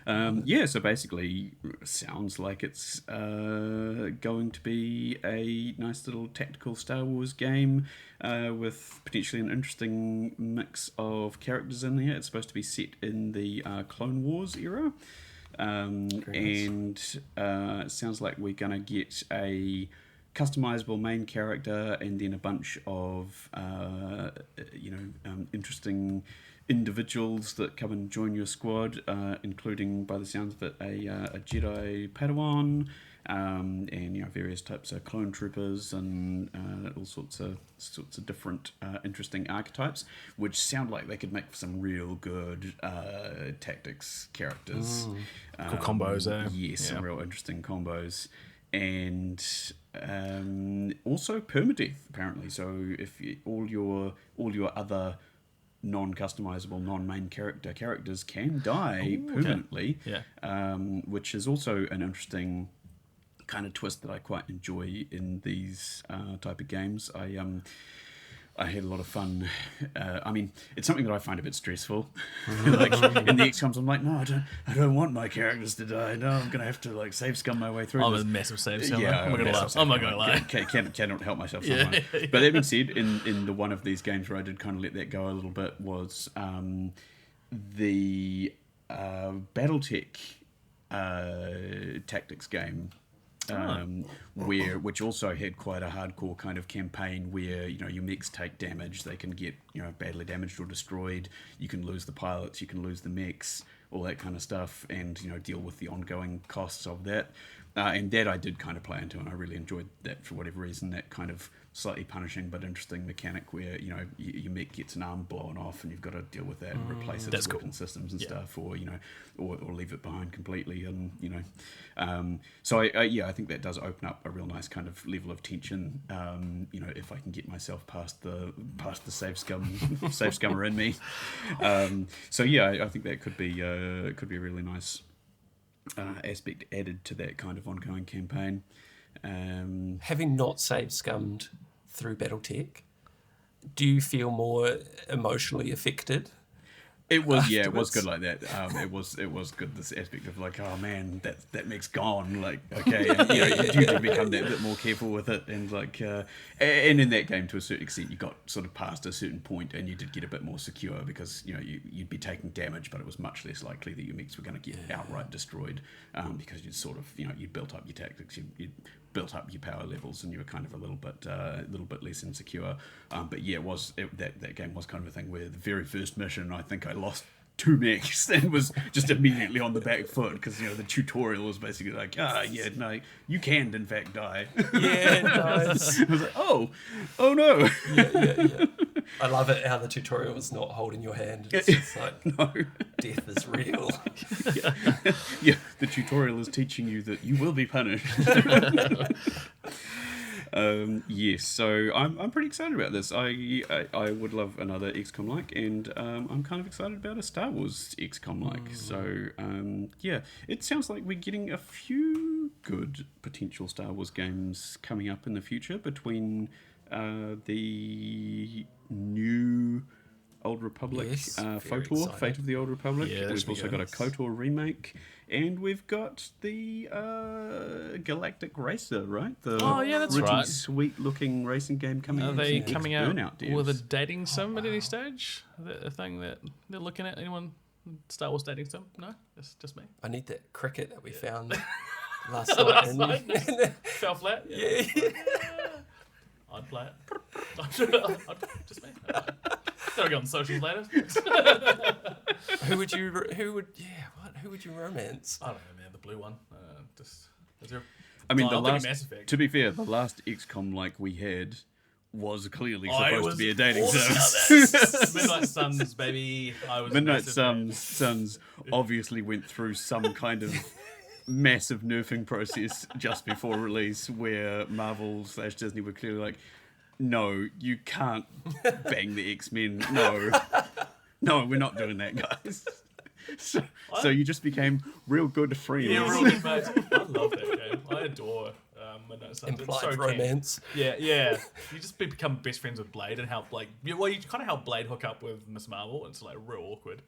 So basically, sounds like it's going to be a nice little tactical Star Wars game with potentially an interesting mix of characters in there. It's supposed to be set in the Clone Wars era. It sounds like we're going to get a customizable main character and then a bunch of, interesting individuals that come and join your squad, including, by the sounds of it, a Jedi Padawan, and various types of clone troopers and all sorts of different interesting archetypes, which sound like they could make for some real good tactics characters. Cool combos, eh? Yes, some real interesting combos. And also permadeath, apparently. So if all your other non-customizable, non-main characters can die permanently, which is also an interesting kind of twist that I quite enjoy in these type of games. I had a lot of fun. It's something that I find a bit stressful. Like in the XCOMs, I'm like, no, I don't want my characters to die. No, I'm gonna have to like save scum my way through. I'm this. a massive save scum. Yeah, I'm not gonna lie. Cannot help myself. Sometimes. But that being said, in the one of these games where I did kind of let that go a little bit was the BattleTech tactics game. Which also had quite a hardcore kind of campaign where your mechs take damage, they can get badly damaged or destroyed, you can lose the pilots, you can lose the mechs, all that kind of stuff, and deal with the ongoing costs of that. And that I did kind of play into, and I really enjoyed that for whatever reason. That kind of slightly punishing but interesting mechanic where your mech gets an arm blown off and you've got to deal with that and replace it with weapon systems and stuff, or or leave it behind completely, and so I think that does open up a real nice kind of level of tension. If I can get myself past the save scummer in me. I think that could be a really nice aspect added to that kind of ongoing campaign. Having not save scummed through BattleTech, do you feel more emotionally affected? It was it was good like that. It was good, this aspect of like, oh man, that mech's gone. Like, okay, and, you do become that bit more careful with it, and like, and in that game to a certain extent, you got sort of past a certain point, and you did get a bit more secure because you'd be taking damage, but it was much less likely that your mechs were going to get outright destroyed, because you'd sort of you'd built up your tactics, you'd built up your power levels, and you were kind of a little bit less insecure. But yeah, that game was kind of a thing where the very first mission, I think I lost 2 mechs and was just immediately on the back foot because the tutorial was basically like, you can in fact die. Yeah, nice. I was like, oh no. Yeah. I love it how the tutorial is not holding your hand. It's just like, no. Death is real. Yeah, the tutorial is teaching you that you will be punished. Yes, so I'm pretty excited about this. I would love another XCOM like, and I'm kind of excited about a Star Wars XCOM like. So yeah, it sounds like we're getting a few good potential Star Wars games coming up in the future between the new Old Republic Yes, very FOTOR, excited. Fate of the Old Republic. Yeah, that We've should be also good. got a KOTOR remake, and we've got the Galactic Racer, right? The Oh, yeah, that's pretty right. sweet-looking racing game coming Are out. they from coming out ex-Burnout devs. with a dating sim at any stage? Is that a thing that they're looking at? Anyone Star Wars dating sim? No, it's just me. I need that cricket that we found last night. night? Fell flat. Yeah. I'd play it. Just me. Gotta go on socials later. Who would you romance? I don't know, man. The blue one. Is there? I mean, I'll think of Mass Effect. to be fair, the last XCOM like we had was clearly It supposed was to be a dating all service. about that. Midnight Suns, baby. I was a Midnight massive fan. Suns obviously went through some kind of massive nerfing process just before release where Marvel/Disney were clearly like, no, you can't bang the X-Men. No, we're not doing that, guys. So you just became real good friends. Yeah, we're all good mates. I love that game. I adore Midnight Suns. It's Implied so romance. Yeah. You just become best friends with Blade and help you kind of help Blade hook up with Miss Marvel. And it's like real awkward.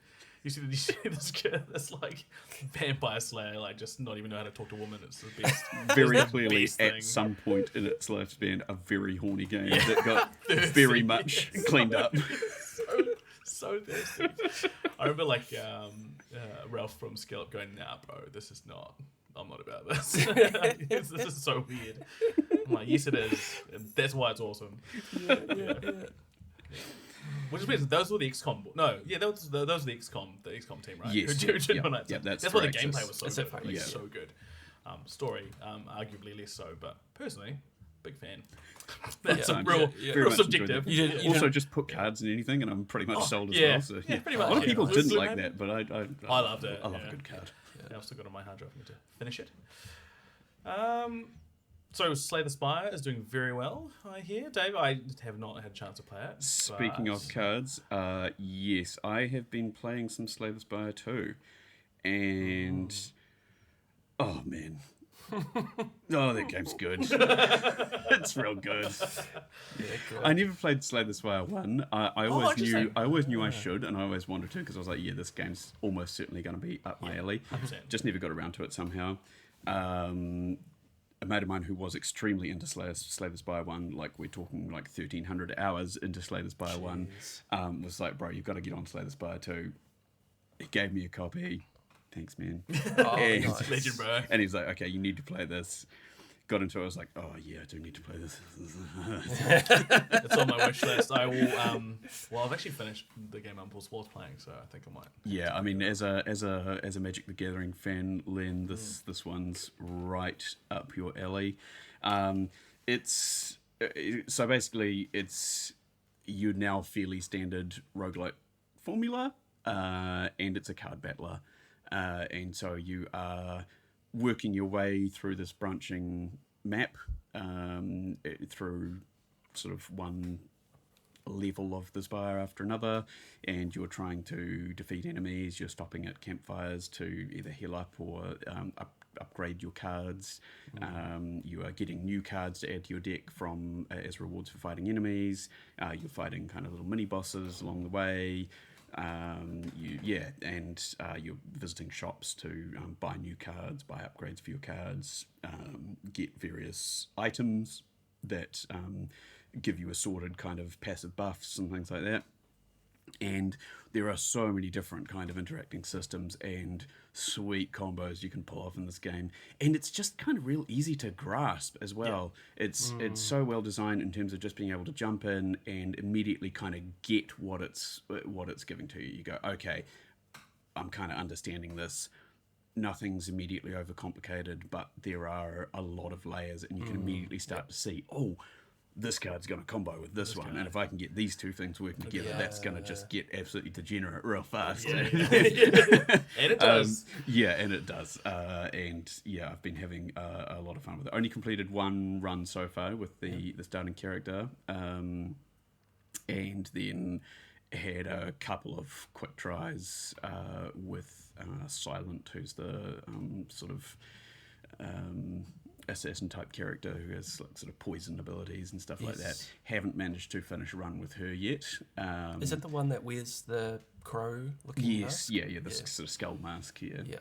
You see this kid, this like vampire slayer, like just not even know how to talk to women. It's the best. Very it's the clearly, best at thing. some point in its lifespan, a very horny game that got very much cleaned up. So thirsty. I remember Ralph from Scallop going, "Nah, bro, this is not. I'm not about this. This is so weird." I'm like, "Yes, it is. That's why it's awesome." Yeah. Which is weird. Those were the XCOM. No, yeah, those were the XCOM team, right? Yes. Who did Yeah, Midnight yeah, Suns. that's why the correct. gameplay was so That's good. a fact. Like, Yeah. so good. Story, arguably less so, but personally, big fan. That's Yeah. a real, Yeah. Very real much subjective. enjoyed You it. didn't- Also, just put cards in anything, and I'm pretty much sold as yeah. well. So, Yeah, pretty A much, lot of yeah. people Blue didn't Blue like Man? that, but I loved it. I love yeah. a good card. Yeah, I've still got it on my hard drive. I need to finish it. So Slay the Spire is doing very well, I hear. Dave, I have not had a chance to play it. Speaking but- of cards, yes, I have been playing some Slay the Spire II, and oh man, oh that game's good. It's real good. Yeah, good. I never played Slay the Spire 1. I always interesting. knew I should, and I always wanted to because I was like, yeah, this game's almost certainly going to be up my alley. 100%. Just never got around to it somehow. A mate of mine who was extremely into Slay the Spire 1, like we're talking like 1,300 hours into Slay the Spire 1, was like, bro, you've got to get on Slay the Spire 2. He gave me a copy. Thanks, man. Oh, and, nice. Legend, bro. and he's like, okay, you need to play this. Got into it, I was like, oh yeah, I do need to play this. It's on my wish list. I will. I've actually finished the game I was playing, so I think I might. Yeah, I mean, as a Magic the Gathering fan, Len, this one's right up your alley. It's so basically it's your now fairly standard roguelike formula, and it's a card battler, and so you are working your way through this branching map through sort of one level of the spire after another, and you're trying to defeat enemies. You're stopping at campfires to either heal up or upgrade your cards. You are getting new cards to add to your deck from as rewards for fighting enemies. You're fighting kind of little mini bosses along the way. You're visiting shops to buy new cards, buy upgrades for your cards, get various items that give you assorted kind of passive buffs and things like that. And there are so many different kind of interacting systems and sweet combos you can pull off in this game, and it's just kind of real easy to grasp as well. It's so well designed in terms of just being able to jump in and immediately kind of get what it's giving to you. You go, okay, I'm kind of understanding this. Nothing's immediately overcomplicated, but there are a lot of layers, and you can immediately start to see, oh, this card's going to combo with this one, and if I can get these two things working together, that's going to just get absolutely degenerate real fast. And it does. And it does. I've been having a lot of fun with it. Only completed one run so far with the starting character, and then had a couple of quick tries with Silent, who's the sort of assassin type character who has like sort of poison abilities and stuff like that. Haven't managed to finish a run with her yet. Is it the one that wears the crow looking mask? The sort of skull mask. Yeah.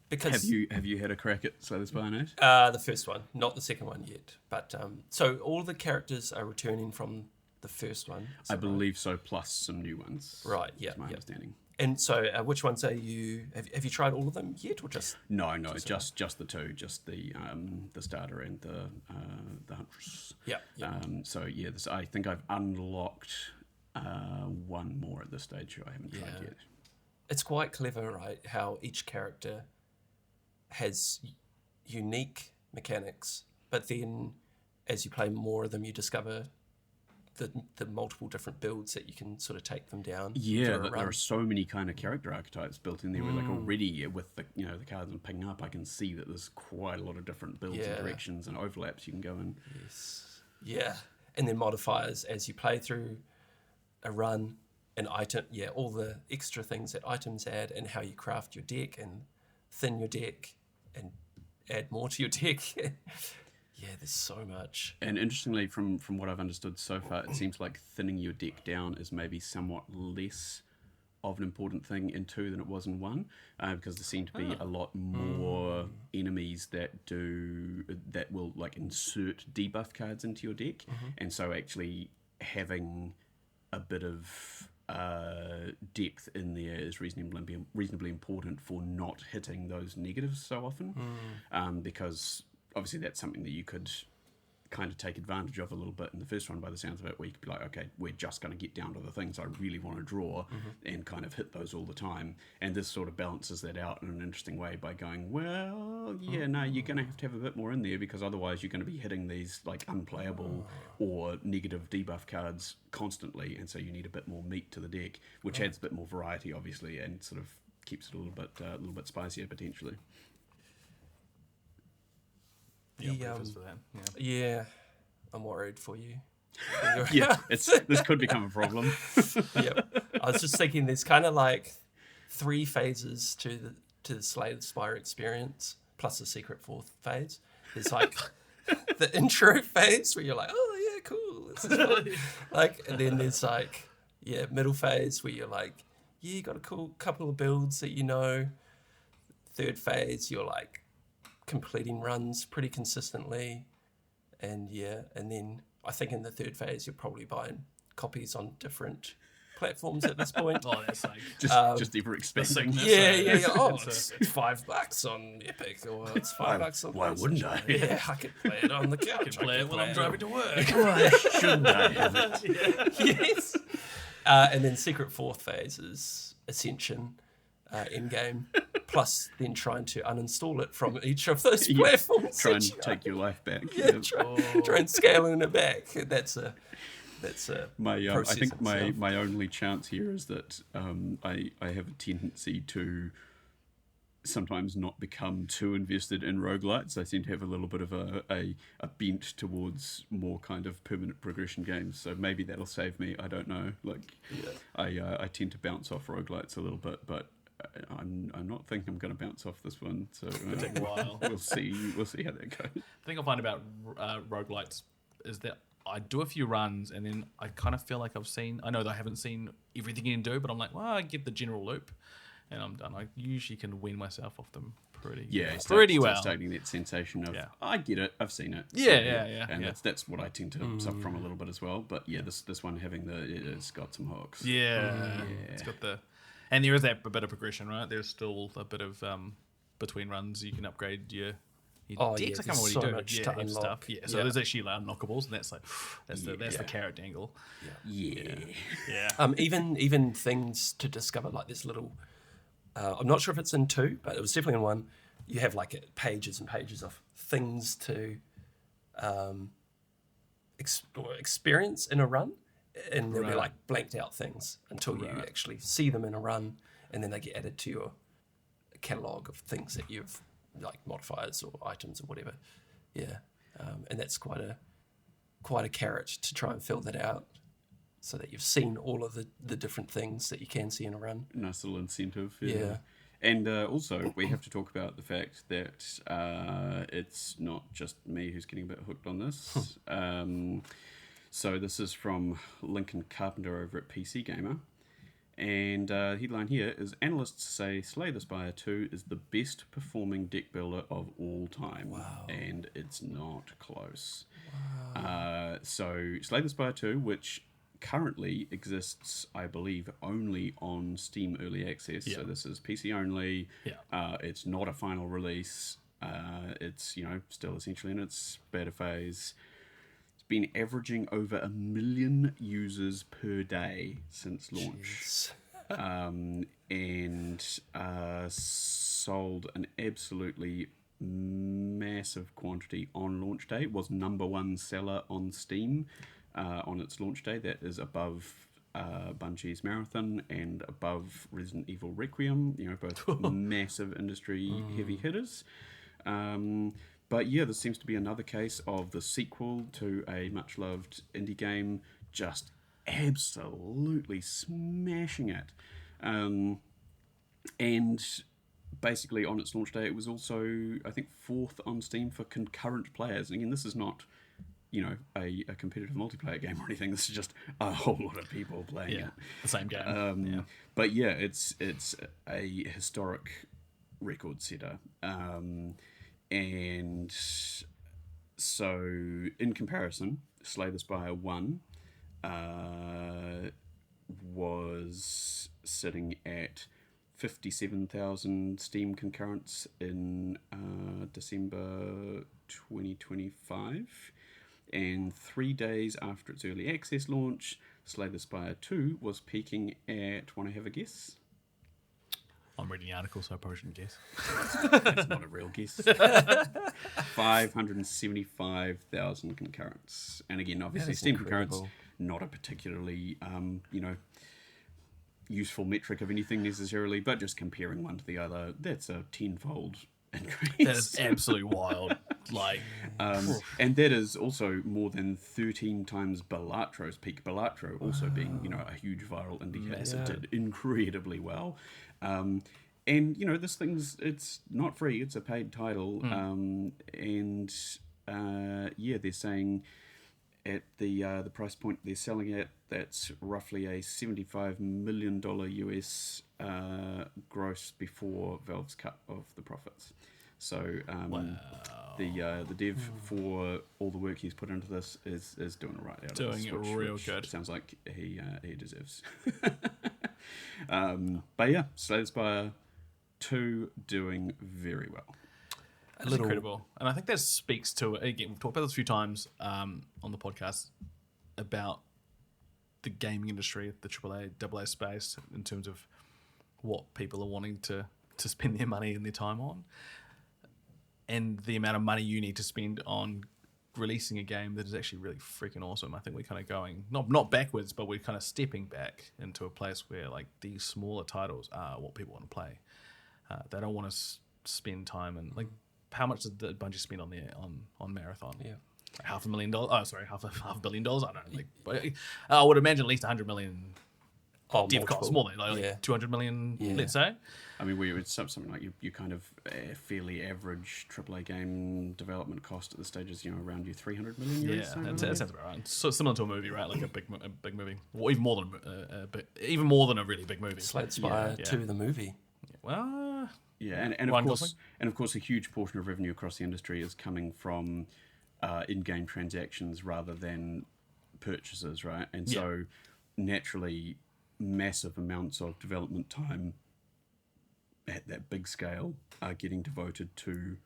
Because have you had a crack at Slay the Spire II? The first one, not the second one yet. But so all the characters are returning from the first one. I believe so, plus some new ones. Right. Yeah. That's my understanding. And so, which ones are you? Have you tried all of them yet, or just? No, just the two, just the starter and the Huntress. Yeah. I think I've unlocked one more at this stage who I haven't tried yet. It's quite clever, right? How each character has unique mechanics, but then as you play more of them, you discover the multiple different builds that you can sort of take them down. Yeah, there are so many kind of character archetypes built in there. Where like already with the the cards I'm picking up, I can see that there's quite a lot of different builds and directions and overlaps you can go in. Yes. Yeah, and then modifiers as you play through a run, an item. Yeah, all the extra things that items add, and how you craft your deck and thin your deck and add more to your deck. Yeah, there's so much. And interestingly, from what I've understood so far, it seems like thinning your deck down is maybe somewhat less of an important thing in 2 than it was in 1, because there seem to be a lot more enemies that will like insert debuff cards into your deck, and so actually having a bit of depth in there is reasonably important for not hitting those negatives so often, because obviously that's something that you could kind of take advantage of a little bit in the first one by the sounds of it, where you could be like, okay, we're just going to get down to the things I really want to draw and kind of hit those all the time. And this sort of balances that out in an interesting way by going, well, you're going to have a bit more in there, because otherwise you're going to be hitting these like unplayable or negative debuff cards constantly, and so you need a bit more meat to the deck, which adds a bit more variety, obviously, and sort of keeps it a little bit spicier potentially. For that. I'm worried for you. This could become a problem. I was just thinking there's kind of like 3 phases to the Slay the Spire experience, plus the secret 4th phase. There's like the intro phase where you're like, oh yeah, cool, this is fun. Like, and then there's like middle phase where you're like, you got a cool couple of builds that you know. 3rd phase, you're like completing runs pretty consistently, and then I think in the 3rd phase you're probably buying copies on different platforms at this point. Oh, that's like just ever expanding. Oh, it's $5 on Epic, or it's $5 on. Why wouldn't I? Yeah, I could play it on the couch. I could play it when I'm driving to work. Why shouldn't I have it? Yes. And then secret 4th phase is Ascension. In-game, plus then trying to uninstall it from each of those platforms. Try and take your life back. Try and scaling it back. That's a I think my only chance here is that I have a tendency to sometimes not become too invested in roguelites. I seem to have a little bit of a bent towards more kind of permanent progression games, so maybe that'll save me. I don't know. I tend to bounce off roguelites a little bit, but I'm not thinking I'm going to bounce off this one, so it'll take a while. We'll see how that goes. The thing I find about roguelites is that I do a few runs and then I kind of feel like I know that I haven't seen everything you can do, but I'm like, well, I get the general loop and I'm done. I usually can wean myself off them pretty well. Starting that sensation of, I get it, I've seen it. And that's what I tend to suffer from a little bit as well. But this one it's got some hooks. It's got and there is that bit of progression, right? There's still a bit of between runs you can upgrade your decks. I can't remember what you do. To unlock. Stuff. So there's actually unlockables, and that's like that's the carrot dangle. Even things to discover, like this little. I'm not sure if it's in 2, but it was definitely in 1. You have like pages and pages of things to experience in a run, and there'll be Right. like blanked out things until you actually see them in a run, and then they get added to your catalog of things that you've like modifiers or items or whatever. Yeah, and that's quite a carrot to try and fill that out, so that you've seen all of the different things that you can see in a run. Nice little incentive. Yeah. And also, we have to talk about the fact that it's not just me who's getting a bit hooked on this. So this is from Lincoln Carpenter over at PC Gamer. And the headline here is, analysts say Slay the Spire II is the best performing deck builder of all time. Wow. And it's not close. So Slay the Spire II, which currently exists, I believe, only on Steam Early Access. Yeah. So this is PC only. Yeah. It's not a final release. It's, still essentially in its beta phase. It's been averaging over 1 million users per day since launch. Jeez. And sold an absolutely massive quantity on launch day. It was #1 seller on Steam on its launch day. That is above Bungie's Marathon and above Resident Evil Requiem, both massive industry heavy hitters. But yeah, this seems to be another case of the sequel to a much loved indie game just absolutely smashing it. And basically on its launch day, it was also, I think, 4th on Steam for concurrent players. And again, this is not, a competitive multiplayer game or anything. This is just a whole lot of people playing it. The same game. But yeah, it's a historic record setter. And so in comparison, Slay the Spire I was sitting at 57,000 Steam concurrents in December 2025. And 3 days after its early access launch, Slay the Spire II was peaking at, want to have a guess? I'm reading the article, so I probably shouldn't guess. That's not a real guess. 575,000 concurrents. And again, obviously, is Steam incredible. concurrents, not a particularly, useful metric of anything necessarily, but just comparing one to the other, that's a tenfold increase. That is absolutely wild. And that is also more than 13 times Balattro's peak. Balatro also being, a huge viral indie hit. So it did incredibly well. And, this it's not free. It's a paid title. And, they're saying at the price point they're selling at, that's roughly a $75 million US gross before Valve's cut of the profits. So the dev for all the work he's put into this is doing it right out Doing of this, it real good. Sounds like he deserves. But yeah, Slay the Spire 2 doing very well. It's incredible. And I think that speaks to, again, we've talked about this a few times on the podcast, about the gaming industry, the AAA, AA space, in terms of what people are wanting to spend their money and their time on. And the amount of money you need to spend on releasing a game that is actually really freaking awesome. I think we're kind of going, not backwards, but we're kind of stepping back into a place where like these smaller titles are what people want to play. They don't want to spend time and like, how much did Bungie spend on Marathon? Yeah. $500,000. Oh, sorry, half a billion dollars. I don't know. Like, I would imagine at least 100 million. Dev costs more than like 200 million. Let's say. I mean, it's something like you kind of a fairly average AAA game development cost at the stage is around your 300 million. Yeah, that sounds about right. So similar to a movie, right? Like a big movie, or even more than a really big movie. Slay the Spire 2, the movie. Well. Yeah, and of course, a huge portion of revenue across the industry is coming from in-game transactions rather than purchases, right? And so naturally, massive amounts of development time at that big scale are getting devoted to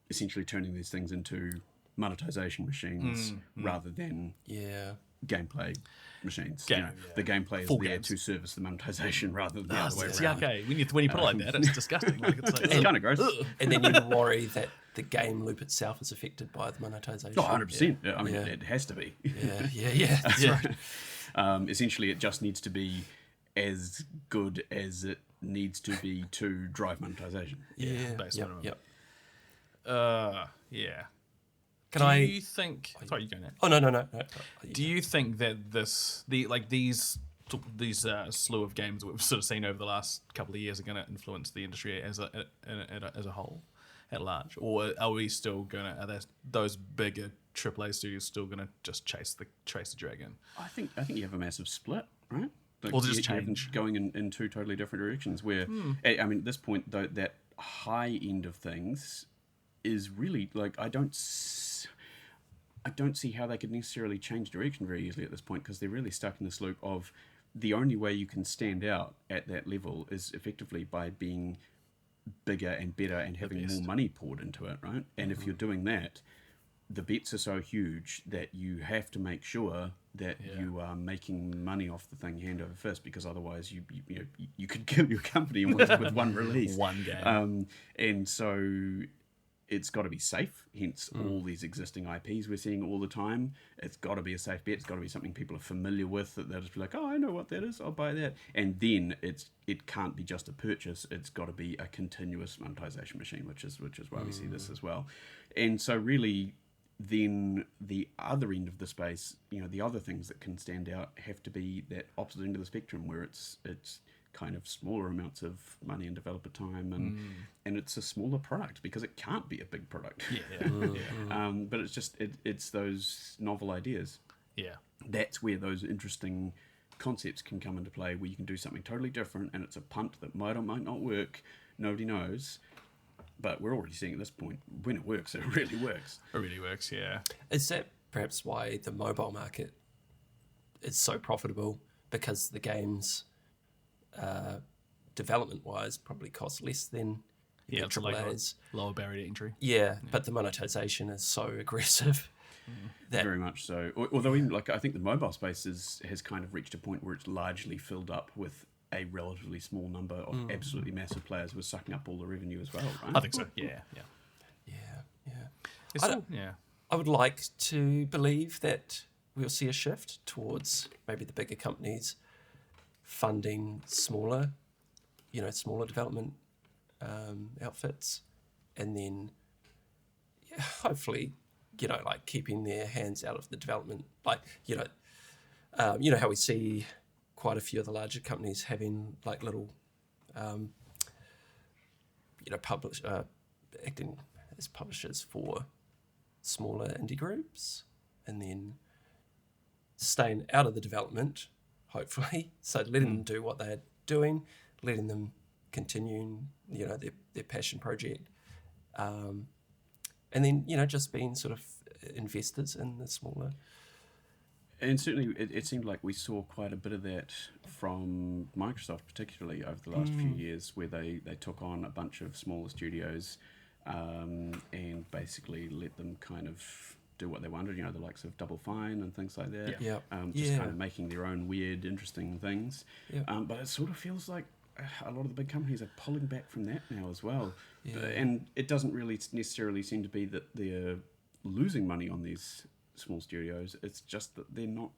essentially turning these things into monetization machines rather than gameplay machines. The gameplay is Full there games. to service the monetization rather than the other way It's around. yucky. When you put it like that, it's disgusting. Like, it's It's kind of gross. And then you worry that the game loop itself is affected by the monetization. Oh, 100%. I mean, Yeah. it has to be. Yeah. That's right. Essentially, it just needs to be as good as it needs to be to drive monetization. Base minimum. Yep. Yeah. Can Do you think? Sorry, you go now. Oh no. Do you think that these slew of games that we've sort of seen over the last couple of years are going to influence the industry as a whole, at large, or are we still those bigger AAA studios still going to just chase the dragon? I think you have a massive split, right? Or just you have them change. going in two totally different directions. Where I mean, at this point, though, that high end of things is really like I don't see how they could necessarily change direction very easily at this point, because they're really stuck in this loop of the only way you can stand out at that level is effectively by being bigger and better and having more money poured into it, right? And if you're doing that, the bets are so huge that you have to make sure that you are making money off the thing hand over fist, because otherwise you could kill your company with one release, one game. And so it's got to be safe, hence all these existing IPs we're seeing all the time. It's got to be a safe bet. It's got to be something people are familiar with, that they'll just be like, oh, I know what that is, I'll buy that. And then it can't be just a purchase. It's got to be a continuous monetization machine, which is why we see this as well. And so really, then the other end of the space, the other things that can stand out have to be that opposite end of the spectrum, where it's kind of smaller amounts of money and developer time, and it's a smaller product because it can't be a big product. But it's just it's those novel ideas. That's where those interesting concepts can come into play, where you can do something totally different, and it's a punt that might or might not work, nobody knows, but we're already seeing at this point, when it works, it really works. Is that perhaps why the mobile market is so profitable? Because the games, development-wise, probably cost less than It's like AAAs. lower barrier to entry. But the monetization is so aggressive. Very much so. Although even I think the mobile space has kind of reached a point where it's largely filled up with a relatively small number of absolutely massive players who are sucking up all the revenue as well, right? I think so. Yeah. I would like to believe that we'll see a shift towards maybe the bigger companies funding smaller development outfits, and then hopefully, keeping their hands out of the development. How we see quite a few of the larger companies having little, acting as publishers for smaller indie groups, and then staying out of the development, hopefully. So letting them do what they're doing, letting them continue, their passion project, and then just being sort of investors in the smaller. And certainly, it seemed like we saw quite a bit of that from Microsoft, particularly over the last few years, where they took on a bunch of smaller studios and basically let them kind of do what they wanted, the likes of Double Fine and things like that. Kind of making their own weird, interesting things. But it sort of feels like a lot of the big companies are pulling back from that now as well. And it doesn't really necessarily seem to be that they're losing money on these small studios. It's just that they're not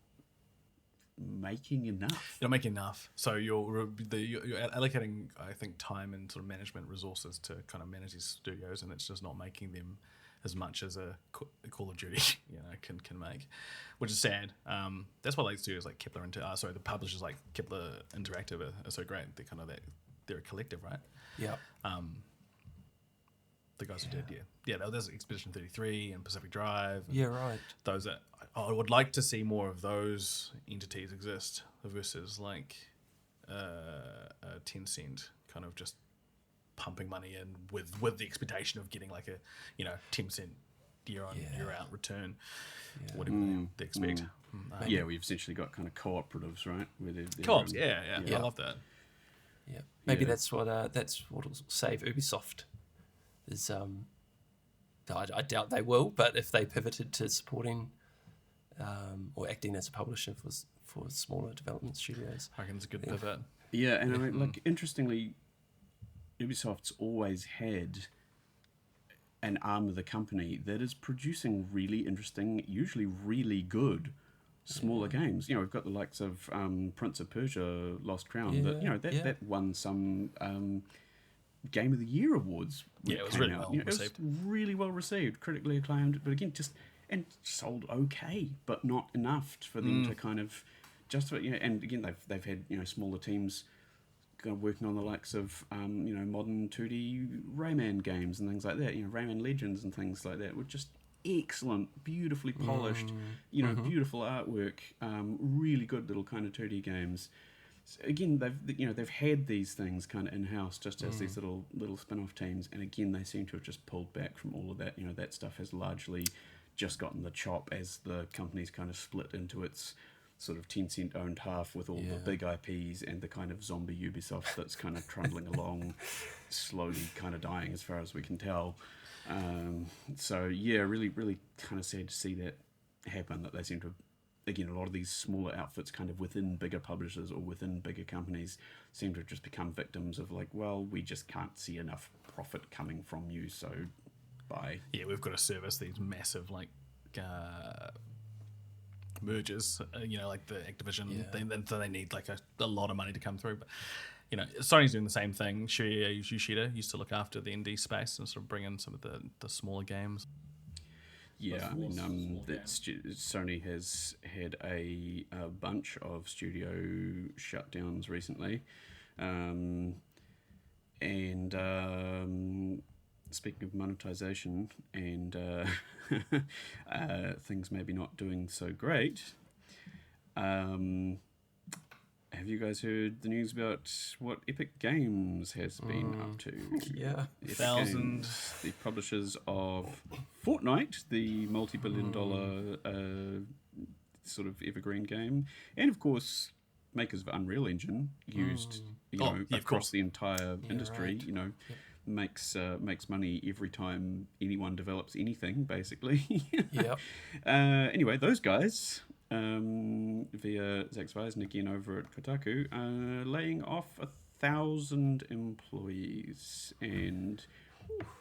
making enough. You're not making enough. So you're allocating, I think, time and sort of management resources to kind of manage these studios, and it's just not making them as much as a Call of Duty can make, which is sad. That's why studios like Kepler the publishers like Kepler Interactive are so great. They're kind of they're a collective, right? The guys who did, there's Expedition 33 and Pacific Drive. Right. Those that I would like to see more of those entities exist versus Tencent kind of just pumping money in with the expectation of getting like a 10% year on year out return, whatever they expect. We've essentially got kind of cooperatives, right? Where they're co-ops, I love that. Maybe that's what'll save Ubisoft. Is I doubt they will, but if they pivoted to supporting or acting as a publisher for smaller development studios, I reckon it's a good pivot. Yeah, and I mean, interestingly, Ubisoft's always had an arm of the company that is producing really interesting, usually really good smaller games. You know, we've got the likes of Prince of Persia: Lost Crown that that won some Game of the Year awards. Yeah, it was really well received. It was really well received, critically acclaimed, but again, just and sold okay, but not enough for them to kind of justify. You know, and again, they've had smaller teams working on the likes of modern 2D Rayman games and things like that. Rayman Legends and things like that were just excellent, beautifully polished, beautiful artwork, really good little kind of 2D games. So again, they've had these things kind of in house, just as these little spin-off teams, and again, they seem to have just pulled back from all of that. That stuff has largely just gotten the chop as the company's kind of split into its sort of Tencent owned half with all the big IPs and the kind of zombie Ubisoft that's kind of trundling along, slowly kind of dying as far as we can tell. So yeah, really, really kind of sad to see that happen. That they seem to, again, a lot of these smaller outfits kind of within bigger publishers or within bigger companies seem to have just become victims of like, well, we just can't see enough profit coming from you, so bye. Yeah, we've got to service these massive mergers, like the Activision thing, so they need like a lot of money to come through. But Sony's doing the same thing. Shueisha Yoshida used to look after the indie space and sort of bring in some of the smaller games. Yeah, I mean, Sony has had a bunch of studio shutdowns recently, and speaking of monetization and things maybe not doing so great, have you guys heard the news about what Epic Games has been up to? Yeah. Epic Games, the publishers of Fortnite, the multi-billion-dollar sort of evergreen game, and of course, makers of Unreal Engine, used across the entire industry. Right. Makes money every time anyone develops anything, basically. Yep. Anyway, those guys, via Zach Zweisen again over at Kotaku, laying off 1,000 employees, and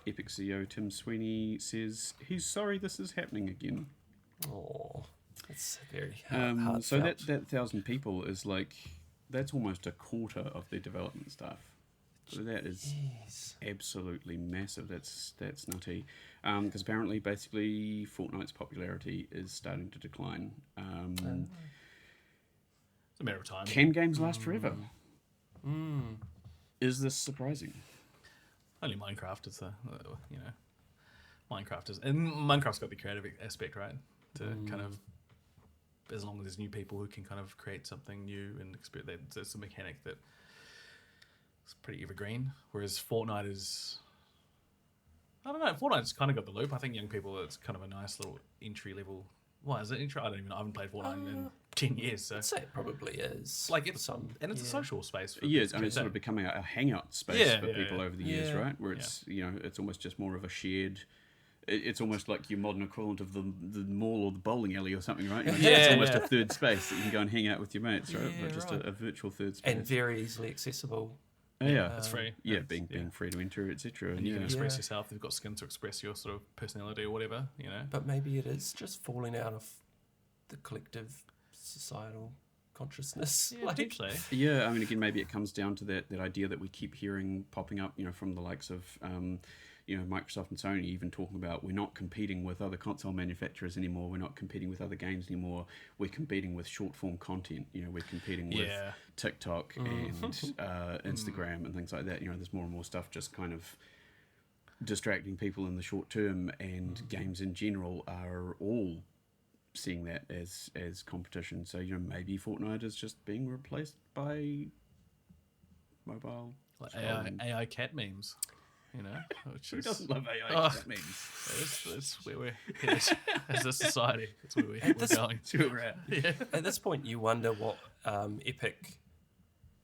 Epic CEO Tim Sweeney says he's sorry this is happening again. Oh, that's very hard. So that 1,000 people is like, that's almost a quarter of their development staff. So that is absolutely massive. That's nutty. Because apparently, basically, Fortnite's popularity is starting to decline. It's a matter of time. Can games last forever? Is this surprising? Only Minecraft is Minecraft is, and Minecraft's got the creative aspect, right? To kind of, as long as there's new people who can kind of create something new and experience, it's a mechanic that it's pretty evergreen, whereas Fortnite is, I don't know, Fortnite's kind of got the loop. I think young people, it's kind of a nice little entry level. Why is it entry? I don't even know. I haven't played Fortnite in 10 years. So I'd say it probably is. Like it's a social space. For it's sort of becoming a hangout space for people over the years, right? Where it's it's almost just more of a shared. It's almost like your modern equivalent of the mall or the bowling alley or something, right? It's almost a third space that you can go and hang out with your mates, right? But just a virtual third space. And very easily accessible. It's free. Yeah, being free to enter, etc. And you can express yourself. They've got skins to express your sort of personality or whatever, But maybe it is just falling out of the collective societal consciousness. Yeah, potentially. Yeah, I mean, again, maybe it comes down to that idea that we keep hearing popping up, from the likes of, Microsoft and Sony even talking about we're not competing with other console manufacturers anymore. We're not competing with other games anymore. We're competing with short form content. We're competing with TikTok and Instagram and things like that. There's more and more stuff just kind of distracting people in the short term, and games in general are all seeing that as competition. So maybe Fortnite is just being replaced by mobile AI cat memes. Who doesn't love AI cat memes? That's where we're headed as a society. That's where we're going. That's where we're at. Yeah. At this point, you wonder what Epic,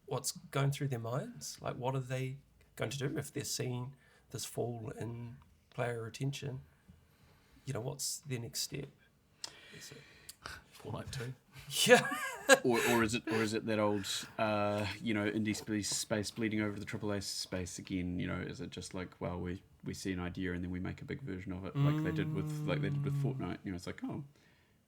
what's going through their minds. Like, what are they going to do if they're seeing this fall in player retention? What's their next step? Is it Fortnite 2? Yeah. or is it that old indie space bleeding over the AAA space again? Is it just like, well, we see an idea and then we make a big version of it, like they did with Fortnite. You know, it's like, oh,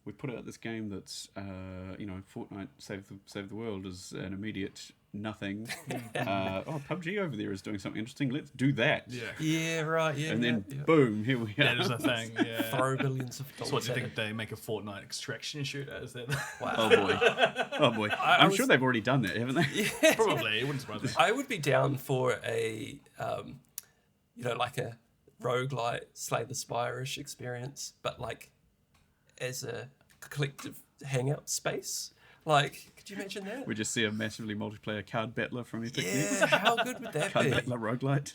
we put out this game that's Fortnite Save the World is an immediate nothing. PUBG over there is doing something interesting. Let's do that. Yeah, right. Yeah, and then boom, here we are. That is a thing. Yeah. Throw billions of dollars. So what do you think they make a Fortnite extraction shooter? Is that? Wow. Oh boy. I'm sure they've already done that, haven't they? Yeah. Probably. It wouldn't surprise me. I would be down for a, like a roguelite Slay the Spire-ish experience, but like as a collective hangout space. Like, could you imagine that? We just see a massively multiplayer card battler from Epic Yeah, Games. how good would that Card be? battler roguelite.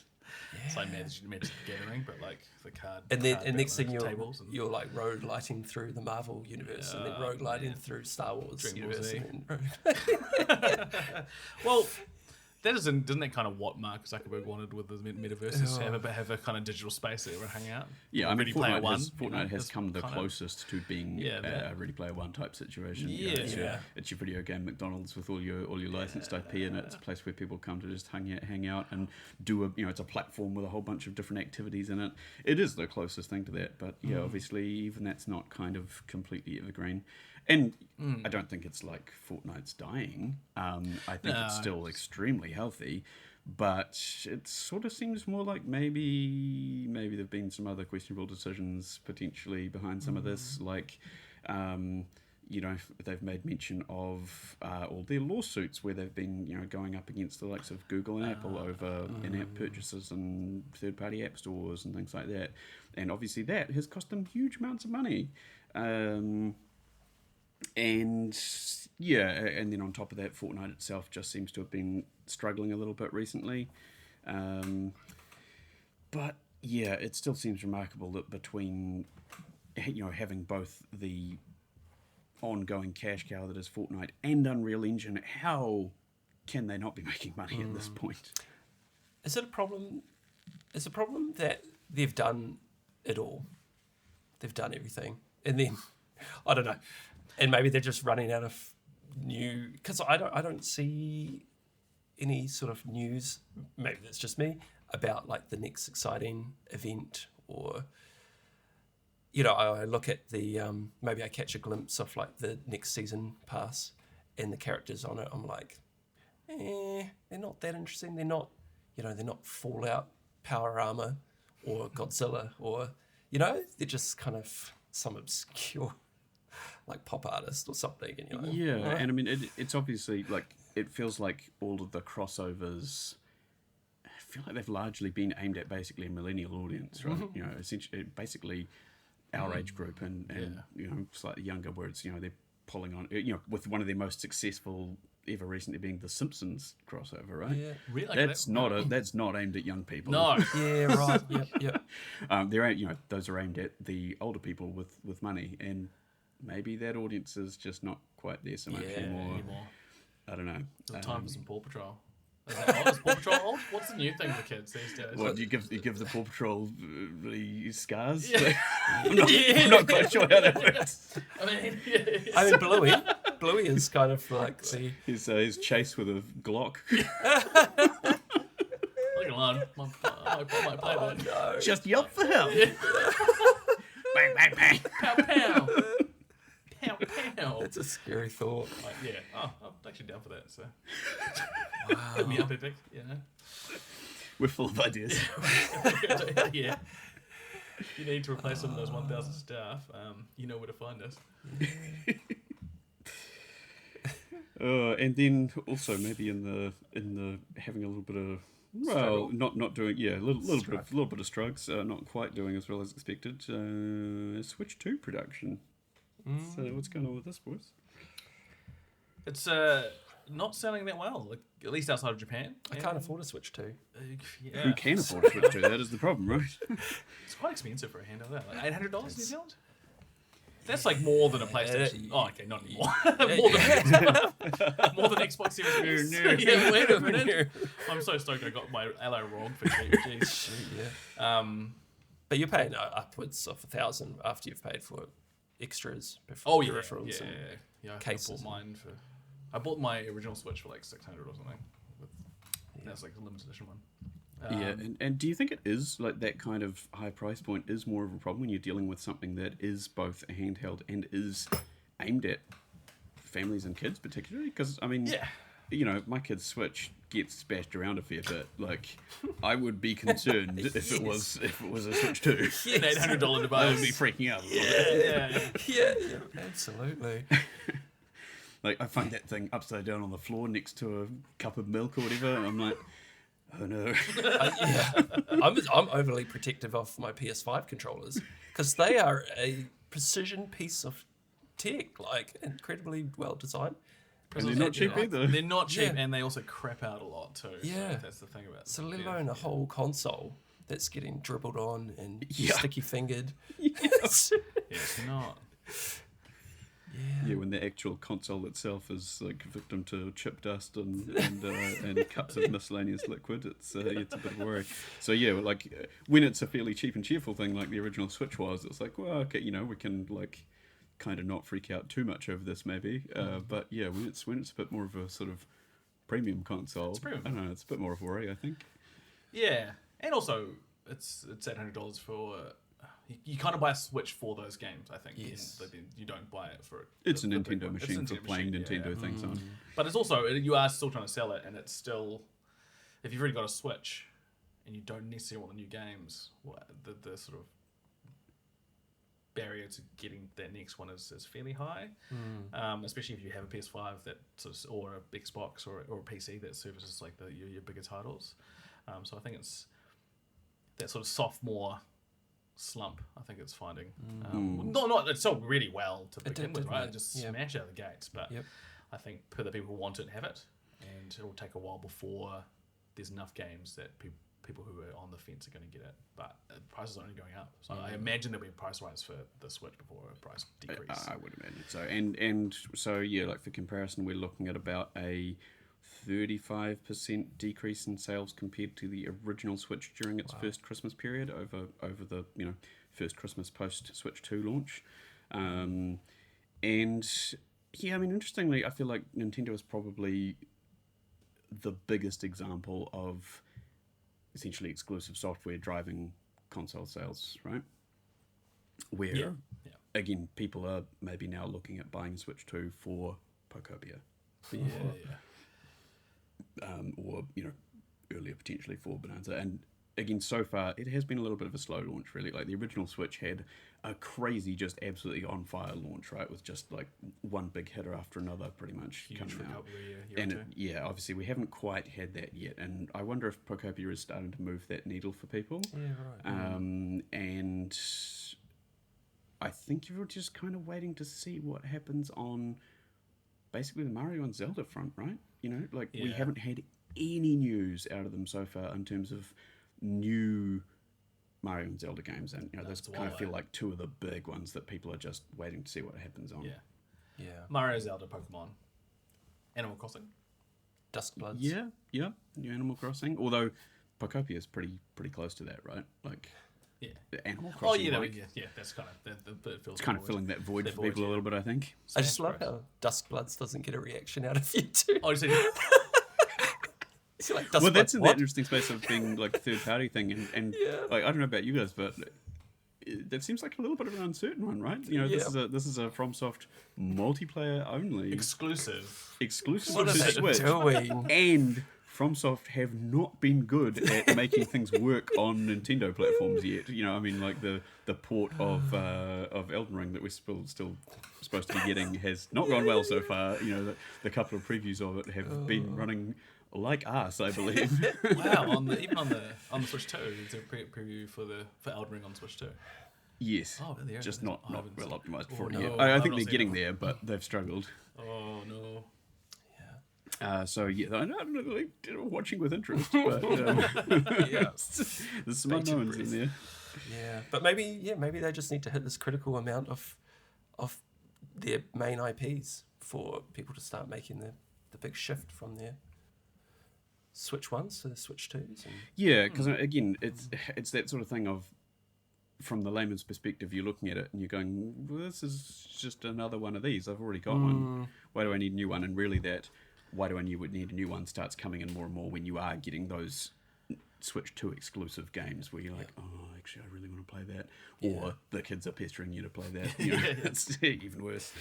It's like Magic the Gathering, but like the card. And then, card and next thing tables and you're like road lighting through the Marvel universe, and then road lighting through Star Wars Dragon Ball universe. Z. And then well, isn't that kind of what Mark Zuckerberg wanted with the metaverse? Is to have a kind of digital space that everyone hang out. Yeah, I mean, Ready Player One. Fortnite has come the kind closest to being a Ready Player One type situation. You know, it's your video game McDonald's with all your licensed IP in it. It's a place where people come to just hang out and do it's a platform with a whole bunch of different activities in it. It is the closest thing to that, but obviously even that's not kind of completely evergreen. And I don't think it's like Fortnite's dying. I think it's still extremely healthy, but it sort of seems more like maybe there've been some other questionable decisions potentially behind some of this, like they've made mention of all their lawsuits where they've been going up against the likes of Google and Apple over in-app purchases and third-party app stores and things like that, and obviously that has cost them huge amounts of money. And then on top of that, Fortnite itself just seems to have been struggling a little bit recently. But yeah, it still seems remarkable that between having both the ongoing cash cow that is Fortnite and Unreal Engine, how can they not be making money at this point? is it a problem? Is it a problem that they've done it all? They've done everything, and then I don't know. And maybe they're just running out of new, because I don't see any sort of news. Maybe that's just me about like the next exciting event, or I look at the maybe I catch a glimpse of like the next season pass and the characters on it. I'm like, they're not that interesting. They're not Fallout, Power Armor, or Godzilla, or they're just kind of some obscure like pop artist or something. And and I mean it's obviously like it feels like all of the crossovers I feel like they've largely been aimed at basically a millennial audience, right? Essentially basically our age group and slightly younger, where it's they're pulling on with one of their most successful ever recently being the Simpsons crossover, right? Yeah, really. That's not aimed at young people. No. Yeah, right. Yep. They're those are aimed at the older people with money, and maybe that audience is just not quite there so much anymore. I don't know. There's time for some Paw Patrol. Is Paw Patrol old? What's the new thing for kids these days? What, you give the Paw Patrol really scars? Yeah. I'm not quite sure how that works. I mean, Bluey is kind of like his chase with a Glock. Leave it alone. I might play that. No. Just yelp for help. Bang, bang, bang. Pow, pow. Pow, pow. That's a scary thought. I'm actually down for that. So, hit me up, Epic. We're full of ideas. Yeah. You need to replace some of those 1,000 staff. You know where to find us. And then also maybe in the having a little bit of not doing a little bit of struggles, not quite doing as well as expected. Switch 2 production. So what's going on with this, boys? It's not selling that well, like, at least outside of Japan. I can't afford a Switch 2. Who can afford a Switch 2? That is the problem, right? It's quite expensive for a handheld. Like $800 New Zealand. That's like more than a PlayStation. Okay, not anymore. More than Xbox Series X. Yeah, wait a minute. I'm so stoked I got my allo wrong for cheap. Jeez. Yeah. But you're paying upwards of $1,000 after you've paid for extras before peripherals and cases. I bought my original Switch for like $600 or something. That's like a limited edition one. And do you think it is like that kind of high price point is more of a problem when you're dealing with something that is both a handheld and is aimed at families and kids particularly? Because I mean, you know, my kid's Switch gets bashed around a fair bit. Like, I would be concerned if it was a Switch 2. An $800 device. I would be freaking out. Yeah, absolutely. Like, I find that thing upside down on the floor next to a cup of milk or whatever, and I'm like, oh no. I'm overly protective of my PS5 controllers because they are a precision piece of tech, like incredibly well designed. And they're not cheap either. They're not cheap, and they also crap out a lot too. Yeah, so that's the thing about. So let alone a whole console that's getting dribbled on and Yeah. sticky fingered. It's not. Yeah, when the actual console itself is like victim to chip dust and cups of miscellaneous liquid, it's a bit of a worry. So yeah, like when it's a fairly cheap and cheerful thing like the original Switch was, it's like, well, okay, you know, we can like kind of not freak out too much over this maybe. But yeah, when it's a bit more of a sort of premium console, I don't know, it's a bit more of a worry, I think. Yeah, and also it's $800 for. You kind of buy a Switch for those games, I think. Yes. You don't buy it for... It's a Nintendo machine for playing Nintendo things on. But it's also... You are still trying to sell it, and it's still... If you've already got a Switch, and you don't necessarily want the new games, the sort of barrier to getting that next one is fairly high. Especially if you have a PS5 that sort of, or a Xbox or a PC that services like your bigger titles. So I think it's that sort of sophomore... slump, I think it's finding. It's sold really well to begin with, right? Just smash out of the gates. But I think for the people who want it, have it, and it'll take a while before there's enough games that people who are on the fence are going to get it. But the price is only going up, so I imagine there'll be a price rise for the Switch before a price decrease. I would imagine so. And so yeah, like for comparison, we're looking at about a 35% decrease in sales compared to the original Switch during its first Christmas period over the first Christmas post Switch 2 launch. And yeah, I mean, interestingly, I feel like Nintendo is probably the biggest example of essentially exclusive software driving console sales, right? Where again, people are maybe now looking at buying Switch 2 for Pokopia. Or earlier potentially for Bonanza. And again, so far it has been a little bit of a slow launch, really. Like the original Switch had a crazy, just absolutely on fire launch, right, with just like one big hitter after another, pretty much coming out. Obviously we haven't quite had that yet, and I wonder if Pokopia is starting to move that needle for people. And I think you're just kind of waiting to see what happens on basically the Mario and Zelda front, right? We haven't had any news out of them so far in terms of new Mario and Zelda games, and those kind of feel like two of the big ones that people are just waiting to see what happens on. Mario, Zelda, Pokemon, Animal Crossing, Duskbloods. Yeah, new Animal Crossing. Although Pokopia is pretty close to that, right? Like, Animal Crossing. That's kind of it feels. It's kind of filling that void for people a little bit, I think. I just love how Duskbloods doesn't get a reaction out of you too. Oh, you see. Like, well, that's in that interesting space of being like a third party thing, and like I don't know about you guys, but that seems like a little bit of an uncertain one, right? This is a FromSoft multiplayer only exclusive what to Switch, doing? And FromSoft have not been good at making things work on Nintendo platforms yet. I mean, like the port of Elden Ring that we're still supposed to be getting has not gone well so far. The couple of previews of it have been running like us, I believe. Wow, even on the Switch 2, there's a preview for Elden Ring on Switch 2. Yes. Oh, really? Just not well optimized for it no. yet. I think they're getting there, but they've struggled. Oh no. So I don't know, like, watching with interest, but there's some unknowns in there. Yeah, but maybe they just need to hit this critical amount of their main IPs for people to start making the big shift from their Switch 1s to the Switch 2s. Yeah, because again, it's that sort of thing of, from the layman's perspective, you're looking at it and you're going, well, this is just another one of these. I've already got one. Why do I need a new one? And really that, why do I need a new one starts coming in more and more when you are getting those Switch 2 exclusive games where you're like, oh, actually, I really want to play that. Or the kids are pestering you to play that. You know, it's even worse.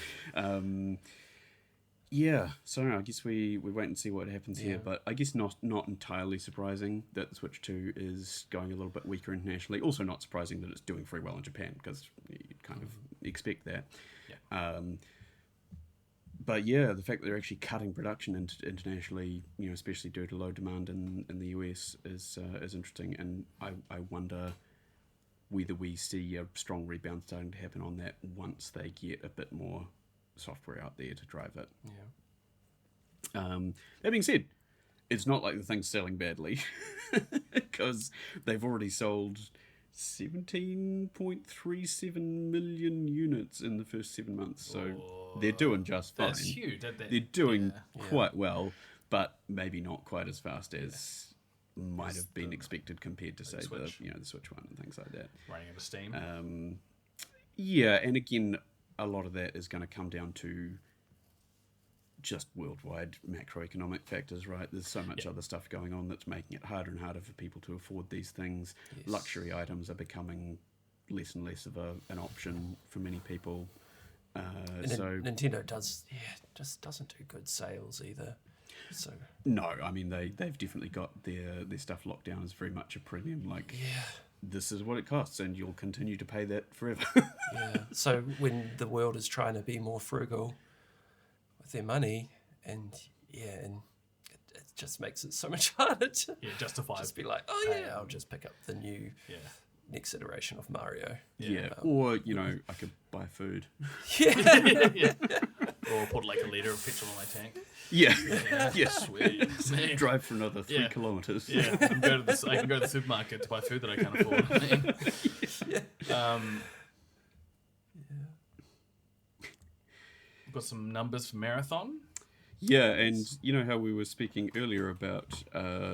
So I guess we wait and see what happens here. But I guess not entirely surprising that Switch 2 is going a little bit weaker internationally. Also not surprising that it's doing very well in Japan, because you'd kind of expect that. Yeah. But yeah, the fact that they're actually cutting production internationally, you know, especially due to low demand in the US, is interesting. And I wonder whether we see a strong rebound starting to happen on that once they get a bit more software out there to drive it. That being said, it's not like the thing's selling badly, because they've already sold 17.37 million units in the first 7 months, so they're doing just fine. That's huge. They're doing quite well, but maybe not quite as fast as might have been expected compared to, say, the Switch 1 and things like that. Running out of steam. And again, a lot of that is going to come down to just worldwide macroeconomic factors, right? There's so much other stuff going on that's making it harder and harder for people to afford these things. Yes. Luxury items are becoming less and less of an option for many people. So Nintendo just doesn't do good sales either. So no, I mean they've definitely got their stuff locked down as very much a premium. This is what it costs, and you'll continue to pay that forever. So when the world is trying to be more frugal with their money, and it just makes it so much harder to justify. Just be like, I'll just pick up the new next iteration of Mario. Or I could buy food. Or put like a litre of petrol in my tank. Sweet. Drive for another 3 kilometers. I can go to the supermarket to buy food that I can't afford. We've got some numbers for Marathon. Yeah, and you know how we were speaking earlier about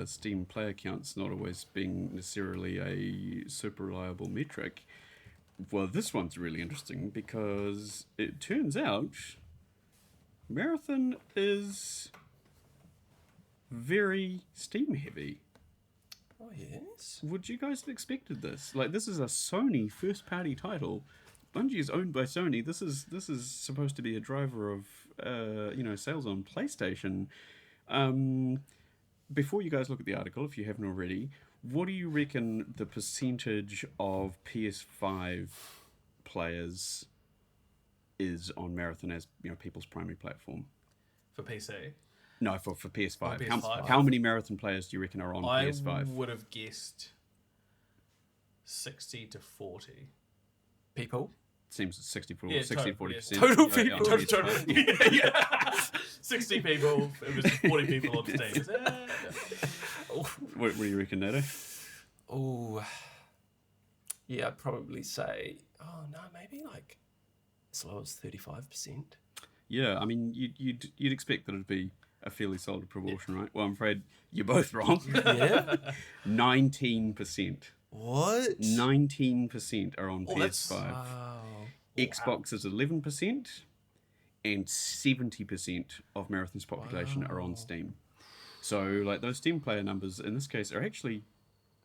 Steam player counts not always being necessarily a super reliable metric. Well, this one's really interesting because it turns out Marathon is very Steam heavy. Oh, yes. Would you guys have expected this? Like, this is a Sony first party title. Bungie is owned by Sony. This is supposed to be a driver of sales on PlayStation. Before you guys look at the article, if you haven't already, what do you reckon the percentage of PS5 players is on Marathon as people's primary platform? For PC? No, for PS5. Oh, PS5. How many Marathon players do you reckon are on PS5? I would have guessed 60 to 40. People? Seems 60-40%. Total people. Total. 60 people. It was 40 people on Steam. What do you reckon, Nato? Oh, yeah, I'd probably say, maybe like as low as 35%. Yeah, I mean, you'd expect that it'd be a fairly solid proportion, right? Well, I'm afraid you're both wrong. 19%. What? 19% are on PS5. Wow. Xbox is 11%, and 70% of Marathon's population are on Steam. So, like, those Steam player numbers in this case are actually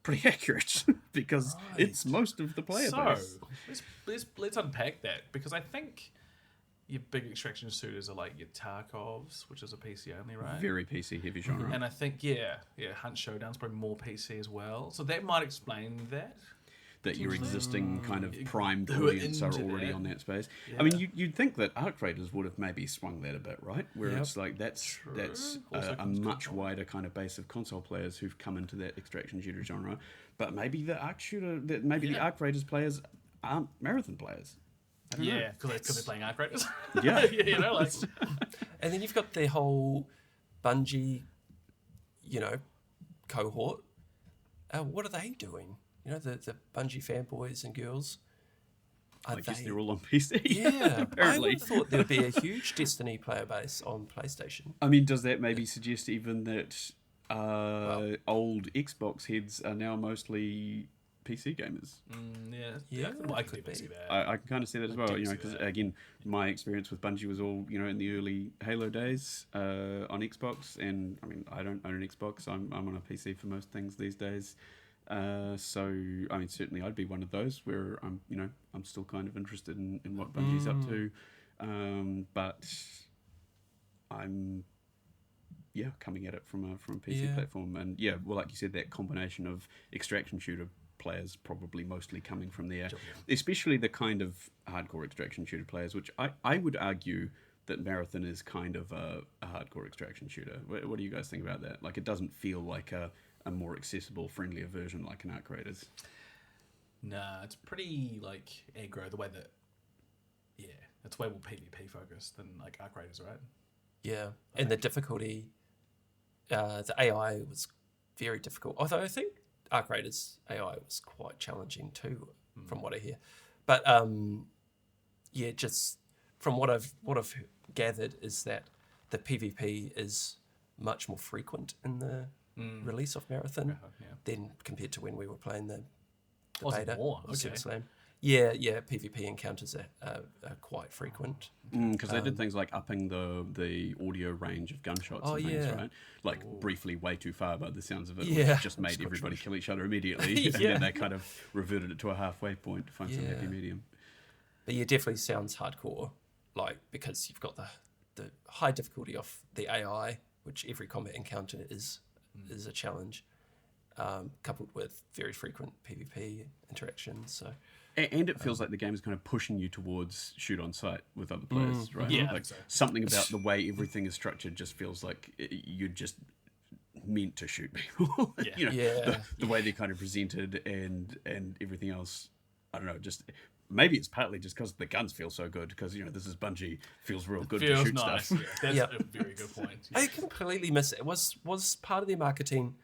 pretty accurate because it's most of the player base. Let's unpack that, because I think your big extraction shooters are like your Tarkovs, which is a PC only, right? Very PC heavy genre. And I think Hunt Showdown's probably more PC as well. So that might explain that. That your existing kind of primed audience are already on that space. Yeah. I mean, you'd think that Arc Raiders would have maybe swung that a bit, right? Where it's like that's a much wider kind of base of console players who've come into that extraction shooter genre. But maybe the the Arc Raiders players aren't Marathon players. Yeah, because they're playing Arc Raiders. Yeah. And then you've got the whole Bungie, cohort. What are they doing? The Bungie fanboys and girls. I guess they're all on PC. Yeah, apparently. I would have thought there'd be a huge Destiny player base on PlayStation. I mean, does that maybe suggest even that old Xbox heads are now mostly PC gamers. Yeah, I could could definitely see be. that. I can kind of see that as well, do you know, see because that. again, my experience with Bungie was all, you know, in the early Halo days on Xbox, and I mean, I don't own an Xbox. I'm on a PC for most things these days. So I mean, certainly I'd be one of those where I'm still kind of interested in what Bungie's up to, but I'm coming at it from a PC platform, and well, like you said, that combination of extraction shooter players probably mostly coming from there, especially the kind of hardcore extraction shooter players, which I would argue that Marathon is kind of a hardcore extraction shooter. What do you guys think about that? Like, it doesn't feel like a more accessible, friendlier version like an Arc Raiders. Nah, it's pretty like aggro the way that it's way more PvP focused than like Arc Raiders, right? Yeah, and the difficulty, the AI was very difficult. Although I think Arc Raiders AI was quite challenging too, from what I hear. But just from what I've gathered is that the PvP is much more frequent in the release of Marathon than compared to when we were playing the beta. More? of Super Okay. Slam. Yeah, PvP encounters are quite frequent. Because they did things like upping the audio range of gunshots and things, right? Like briefly way too far by the sounds of it, which just made everybody kill each other immediately. And then they kind of reverted it to a halfway point to find some happy medium. But definitely sounds hardcore, like, because you've got the high difficulty of the AI, which every combat encounter is a challenge, coupled with very frequent PvP interactions. So. And it feels like the game is kind of pushing you towards shoot on sight with other players, right? Yeah, I like think so. Something about the way everything is structured just feels like you're just meant to shoot people. The way they're kind of presented and everything else. I don't know. Just maybe it's partly just because the guns feel so good. Because this is Bungie, feels real good to shoot nice. stuff. Yeah, that's a very good point. I completely miss it. Was part of their marketing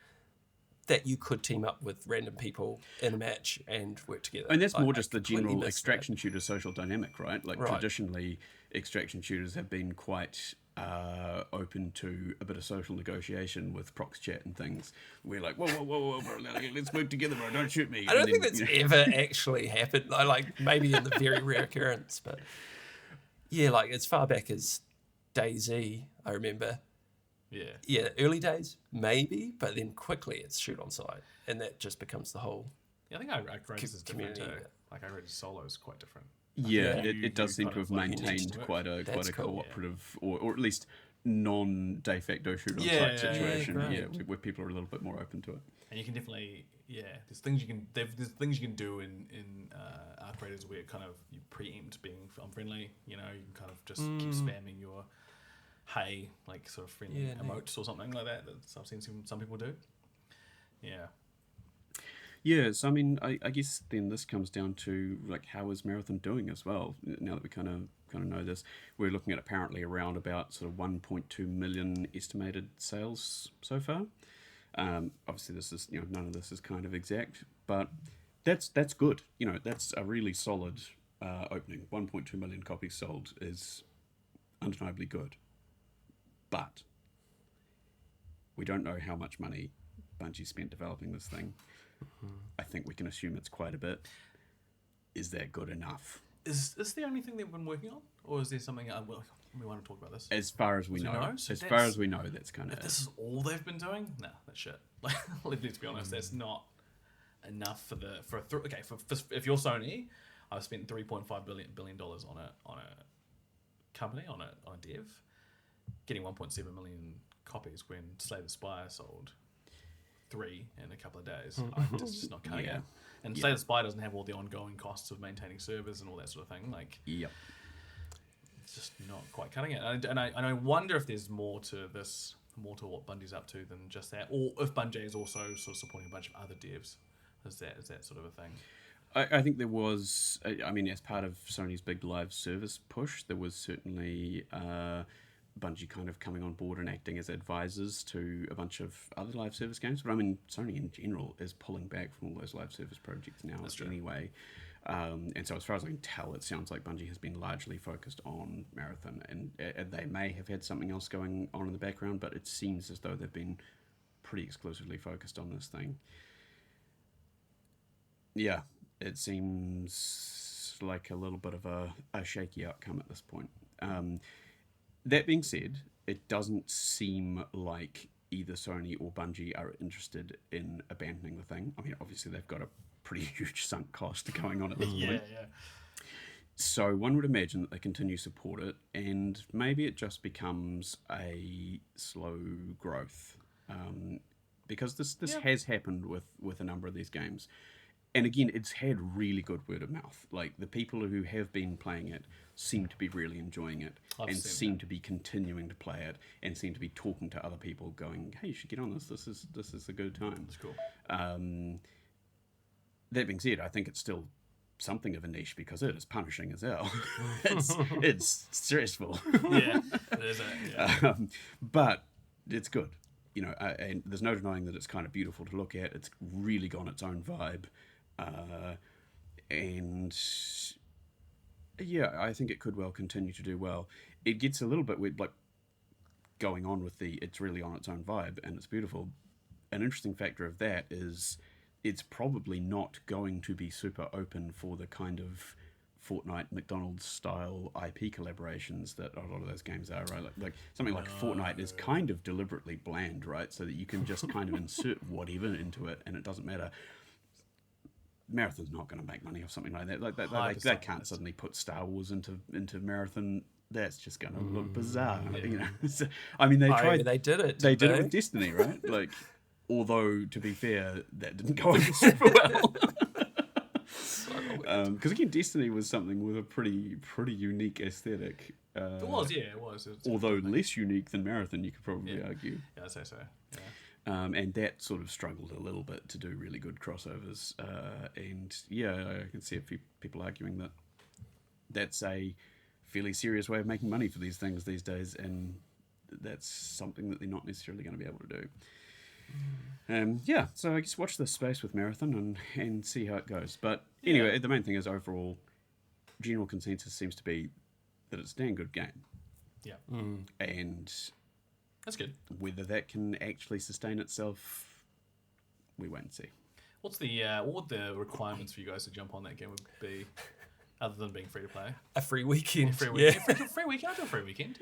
that you could team up with random people in a match and work together. And that's more I just the completely general miss extraction shooter social dynamic, right? Like, Right. traditionally, extraction shooters have been quite open to a bit of social negotiation with prox chat and things. We're like, whoa, bro, let's work together, bro, don't shoot me. I don't think that's ever actually happened. Like, maybe in the very rare occurrence, but like as far back as DayZ, I remember. Yeah, early days, maybe, but then quickly it's shoot on sight, and that just becomes the whole. Yeah, I think Arc Raiders is different community. too. Like Arc Raiders Solo is quite different. Yeah, You- it does you seem kind to of, have like, maintained work. quite a That's cool, cooperative, or at least non-de facto shoot on Yeah, sight situation. great. Where people are a little bit more open to it. And you can definitely, there's things you can do in Arc Raiders where kind of you preempt being unfriendly. You can kind of just keep spamming your hey, like sort of friendly emotes or something like that. That's I've seen some people do. Yeah. Yeah, so I mean, I guess then this comes down to like, how is Marathon doing as well? Now that we kind of know this, we're looking at apparently around about sort of 1.2 million estimated sales so far. Obviously, this is none of this is kind of exact, but that's good. That's a really solid opening. 1.2 million copies sold is undeniably good, but we don't know how much money Bungie spent developing this thing. I think we can assume it's quite a bit. Is that good enough? Is this the only thing they've been working on, or is there something? We want to talk about this. As far as we know, So as far as we know, that's kind of If this is all they've been doing, nah, that's shit. Like, let's be honest, that's not enough if you're Sony, I've spent $3.5 billion on a company on a dev, getting 1.7 million copies when Slay The Spire sold 3 in a couple of days. It's just not cutting it. And Slay The Spire doesn't have all the ongoing costs of maintaining servers and all that sort of thing. Like, it's just not quite cutting it. And I wonder if there's more to this, more to what Bungie's up to than just that, or if Bungie is also sort of supporting a bunch of other devs. Is that sort of a thing? I think there was, I mean, as part of Sony's big live service push, there was certainly Bungie kind of coming on board and acting as advisors to a bunch of other live service games. But I mean, Sony in general is pulling back from all those live service projects now anyway. And so as far as I can tell, it sounds like Bungie has been largely focused on Marathon, and they may have had something else going on in the background, but it seems as though they've been pretty exclusively focused on this thing. yeah, it seems like a little bit of a shaky outcome at this point. That being said, it doesn't seem like either Sony or Bungie are interested in abandoning the thing. I mean, obviously they've got a pretty huge sunk cost going on at this point. Yeah. So one would imagine that they continue to support it, and maybe it just becomes a slow growth. Because this has happened with a number of these games. And again, it's had really good word of mouth. Like, the people who have been playing it seem to be really enjoying it, and seem to be continuing to play it, and seem to be talking to other people, going, "Hey, you should get on this. This is a good time." That's cool. That being said, I think it's still something of a niche because it is punishing as hell. it's stressful. Yeah, it is. But it's good. And there's no denying that it's kind of beautiful to look at. It's really got its own vibe. And yeah, I think it could well continue to do well. It gets a little bit weird, like, going on with it's really on its own vibe and it's beautiful. An interesting factor of that is it's probably not going to be super open for the kind of Fortnite, McDonald's style IP collaborations that a lot of those games are, right? Like something like Fortnite is kind of deliberately bland, right? So that you can just kind of insert whatever into it and it doesn't matter. Marathon's not going to make money off something like that. They can't suddenly put Star Wars into Marathon. That's just going to look bizarre, So, I mean, They did it. They did it with Destiny, right? Like, although to be fair, that didn't go over super well. Because again, Destiny was something with a pretty unique aesthetic. It was. It was although less unique than Marathon, you could probably argue. Yeah, I'd say so. Yeah. And that sort of struggled a little bit to do really good crossovers. And yeah, I can see a few people arguing that that's a fairly serious way of making money for these things these days, and that's something that they're not necessarily going to be able to do. So I guess watch this space with Marathon and see how it goes. But anyway, the main thing is overall, general consensus seems to be that it's a damn good game. Yeah. And that's good. Whether that can actually sustain itself, we wait and see. What would the requirements for you guys to jump on that game would be, other than being free to play? A free weekend. Free weekend. Free weekend. I'd do a free weekend.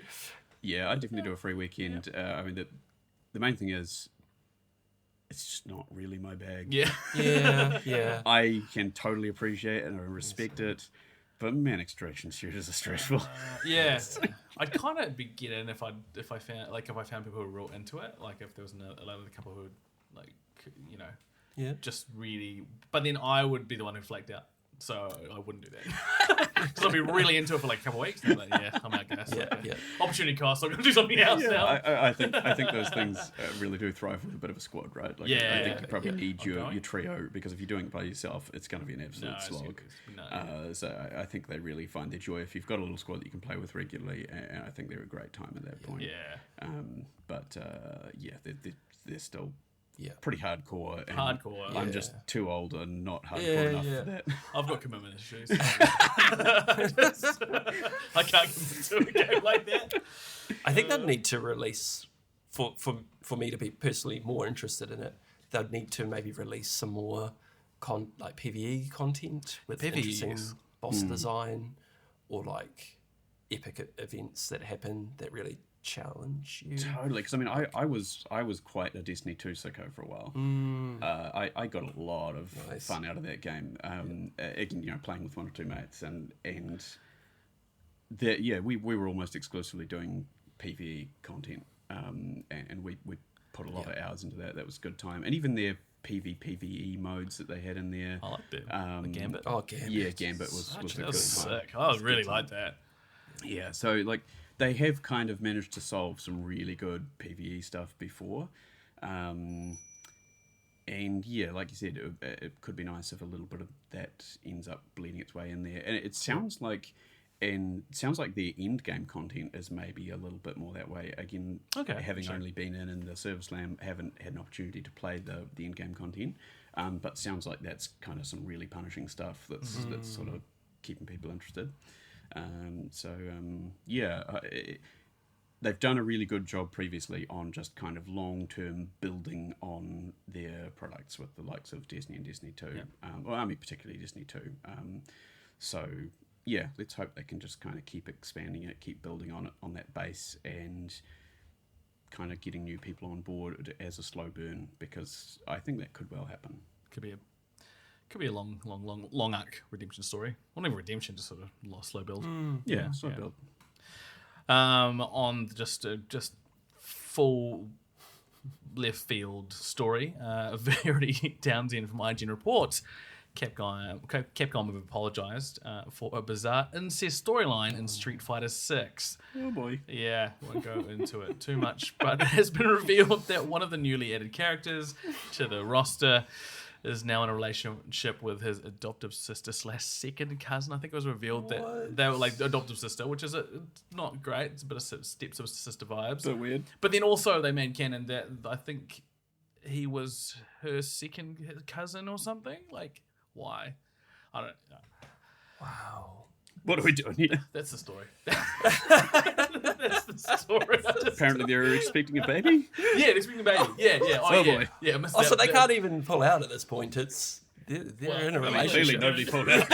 Yeah, I'd definitely do a free weekend. I mean, the main thing is, it's just not really my bag. Yeah. I can totally appreciate it and I respect it, but man, extraction shooters are stressful. I'd kind of get in if I found people who were real into it. Like if there was another couple who would just really. But then I would be the one who flaked out. So I wouldn't do that. Because I'd be really into it for like a couple of weeks. And then I'm out gas. Opportunity cost. I'm going to do something else now. I think those things really do thrive with a bit of a squad, right? Like, I think you probably need your trio, because if you're doing it by yourself, it's going to be an absolute slog. So I think they really find their joy if you've got a little squad that you can play with regularly, and I think they're a great time at that point. They're still pretty hardcore. I'm just too old and not hardcore enough for that. I've got commitment issues. I can't commit to a game like that. I think they'd need to release, for me to be personally more interested in it, they'd need to maybe release some more PvE content with interesting boss design, or like epic events that happen that really challenge you. Totally, because I mean, I was quite a Destiny 2 sicko for a while. I got a lot of fun out of that game. Again, playing with one or two mates, and we were almost exclusively doing PvE content, and we put a lot of hours into that. That was a good time, and even their PvE modes that they had in there. I liked it. The Gambit. Gambit. Yeah, Gambit was a good sick. I really liked that. Yeah, so like, they have kind of managed to solve some really good PvE stuff before. And yeah, like you said, it could be nice if a little bit of that ends up bleeding its way in there. And it sounds like the end game content is maybe a little bit more that way. Again, having only been in the Service Slam, haven't had an opportunity to play the end game content. But sounds like that's kind of some really punishing stuff that's sort of keeping people interested. they've done a really good job previously on just kind of long-term building on their products with the likes of Destiny and Destiny 2. Well, I mean, particularly Destiny 2. So, yeah, let's hope they can just kind of keep expanding it, keep building on it, on that base, and kind of getting new people on board as a slow burn, because I think that could well happen. Could be a long arc redemption story. Well, never redemption, just sort of slow build. Slow build. On just full left field story, Verity Townsend from IGN reports Capcom have apologised for a bizarre incest storyline in Street Fighter 6. Oh boy. Yeah, won't go into it too much, but it has been revealed that one of the newly added characters to the roster is now in a relationship with his adoptive sister / second cousin. I think it was revealed that they were like adoptive sister, which is not great. It's a bit of steps of sister vibes. Bit weird. But then also they made canon that I think he was her second cousin or something. Like, why? I don't know. Wow. What are we doing here? That's the story. That's the story. Apparently they're expecting a baby? Yeah, they're expecting a baby. Yeah. Oh, yeah. boy. Yeah, I missed Oh, that. so they can't even pull out at this point. They're in a relationship. Clearly nobody pulled out.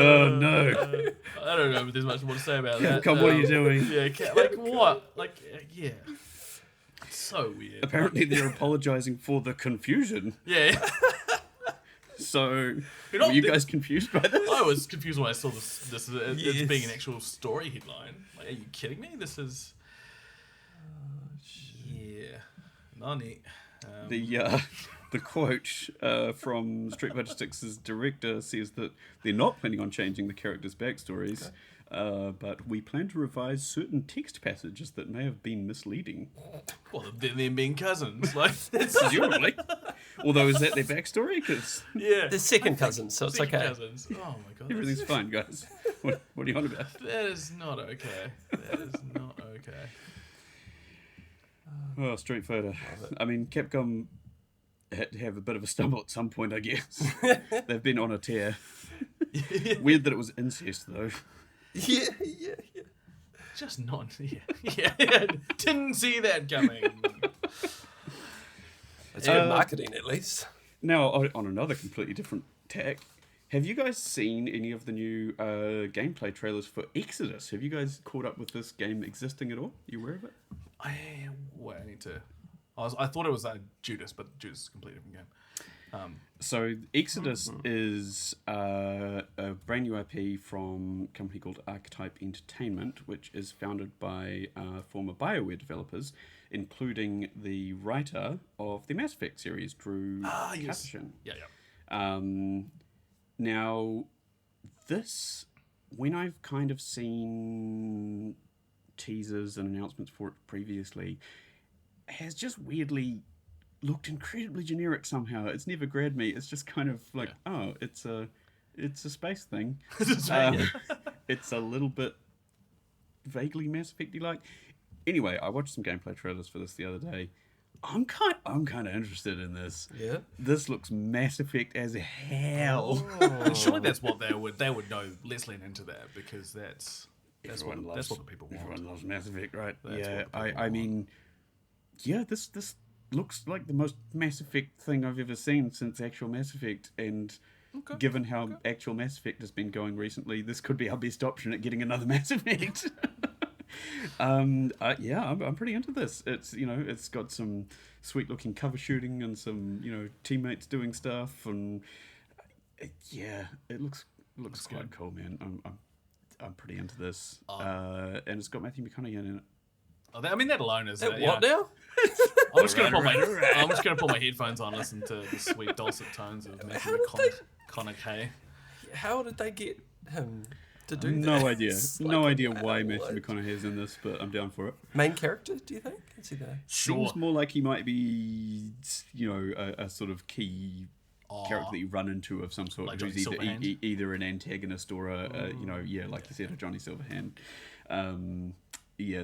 Oh no. I don't know if there's much more to say about that. Come, what are you doing? Yeah, like what? Like, yeah. It's so weird. Apparently they're apologising for the confusion. Yeah. So, were you guys confused by this? I was confused when I saw this it's being an actual story headline. Like, are you kidding me? This is... yeah. Nani. The quote from Street Fighter 6's director says that they're not planning on changing the characters' backstories, but we plan to revise certain text passages that may have been misleading. Well, them being cousins. Like, Presumably. Although, is that their backstory? Because They're second cousins, so it's okay. Cousins. Oh my god. everything's fine, guys. What are you on about? That is not okay. That is not okay. Oh, Street Fighter. I mean, Capcom had to have a bit of a stumble at some point, I guess. They've been on a tear. Weird that it was incest, though. Yeah. Just not. Yeah. Didn't see that coming. It's good marketing, at least. Now, on another completely different tack, have you guys seen any of the new gameplay trailers for Exodus? Have you guys caught up with this game existing at all? Are you aware of it? I need to. I thought it was Judas, but Judas is a completely different game. So Exodus is a brand new IP from a company called Archetype Entertainment, which is founded by former BioWare developers, including the writer of the Mass Effect series, Drew Karpyshyn. Yeah. Now, this, when I've kind of seen teasers and announcements for it previously, has just weirdly looked incredibly generic somehow. It's never grabbed me. It's just kind of like, oh, it's a space thing. It's a little bit vaguely Mass Effect-y like. Anyway, I watched some gameplay trailers for this the other day. I'm kind of interested in this. Yeah. This looks Mass Effect as hell. And surely that's what they would know. Let's lean into that because that's what the people want. Everyone loves Mass Effect, right? That's yeah. what I mean, yeah. This looks like the most Mass Effect thing I've ever seen since actual Mass Effect, and given how actual Mass Effect has been going recently, this could be our best option at getting another Mass Effect. I'm pretty into this. It's got some sweet looking cover shooting and some teammates doing stuff, and it looks quite cool, man. I'm pretty into this, and it's got Matthew McConaughey in it. I mean, that alone is What now? I'm just gonna put my headphones on, and listen to the sweet dulcet tones of Matthew McConaughey. How did they get him to do that? No idea. No idea why Matthew McConaughey's in this, but I'm down for it. Main character, do you think? Is he there? Seems more like he might be, a sort of key character that you run into of some sort, like who's Johnny either an antagonist or like you said, a Johnny Silverhand.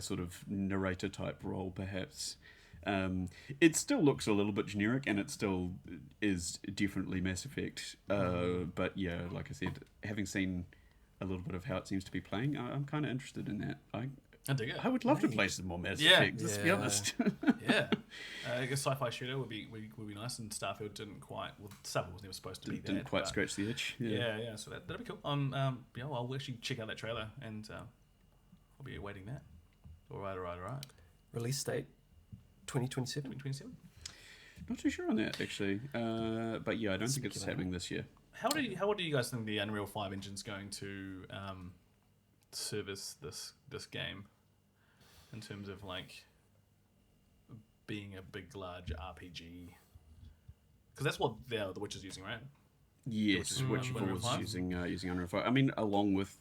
Sort of narrator type role, perhaps. It still looks a little bit generic, and it still is definitely Mass Effect. But yeah, like I said, having seen a little bit of how it seems to be playing, I'm kind of interested in that. I dig it. I would love to play some more Mass Yeah. Effect. Let's be honest. Yeah, I guess sci-fi shooter would be nice, and Starfield didn't quite. Well, Starfield was never supposed to be Didn't that, quite but scratch the itch. yeah. So that'd be cool. Yeah, well, I'll actually check out that trailer, and I'll be awaiting that. All right. Release date 2027. 2027. Not too sure on that actually, but yeah, I don't think it's happening this year. How do you guys think the Unreal 5 engine's going to service this game in terms of like being a big, large RPG? Because that's what the Witcher's using, right? Yes, which Unreal was 5? using Unreal 5. I mean, along with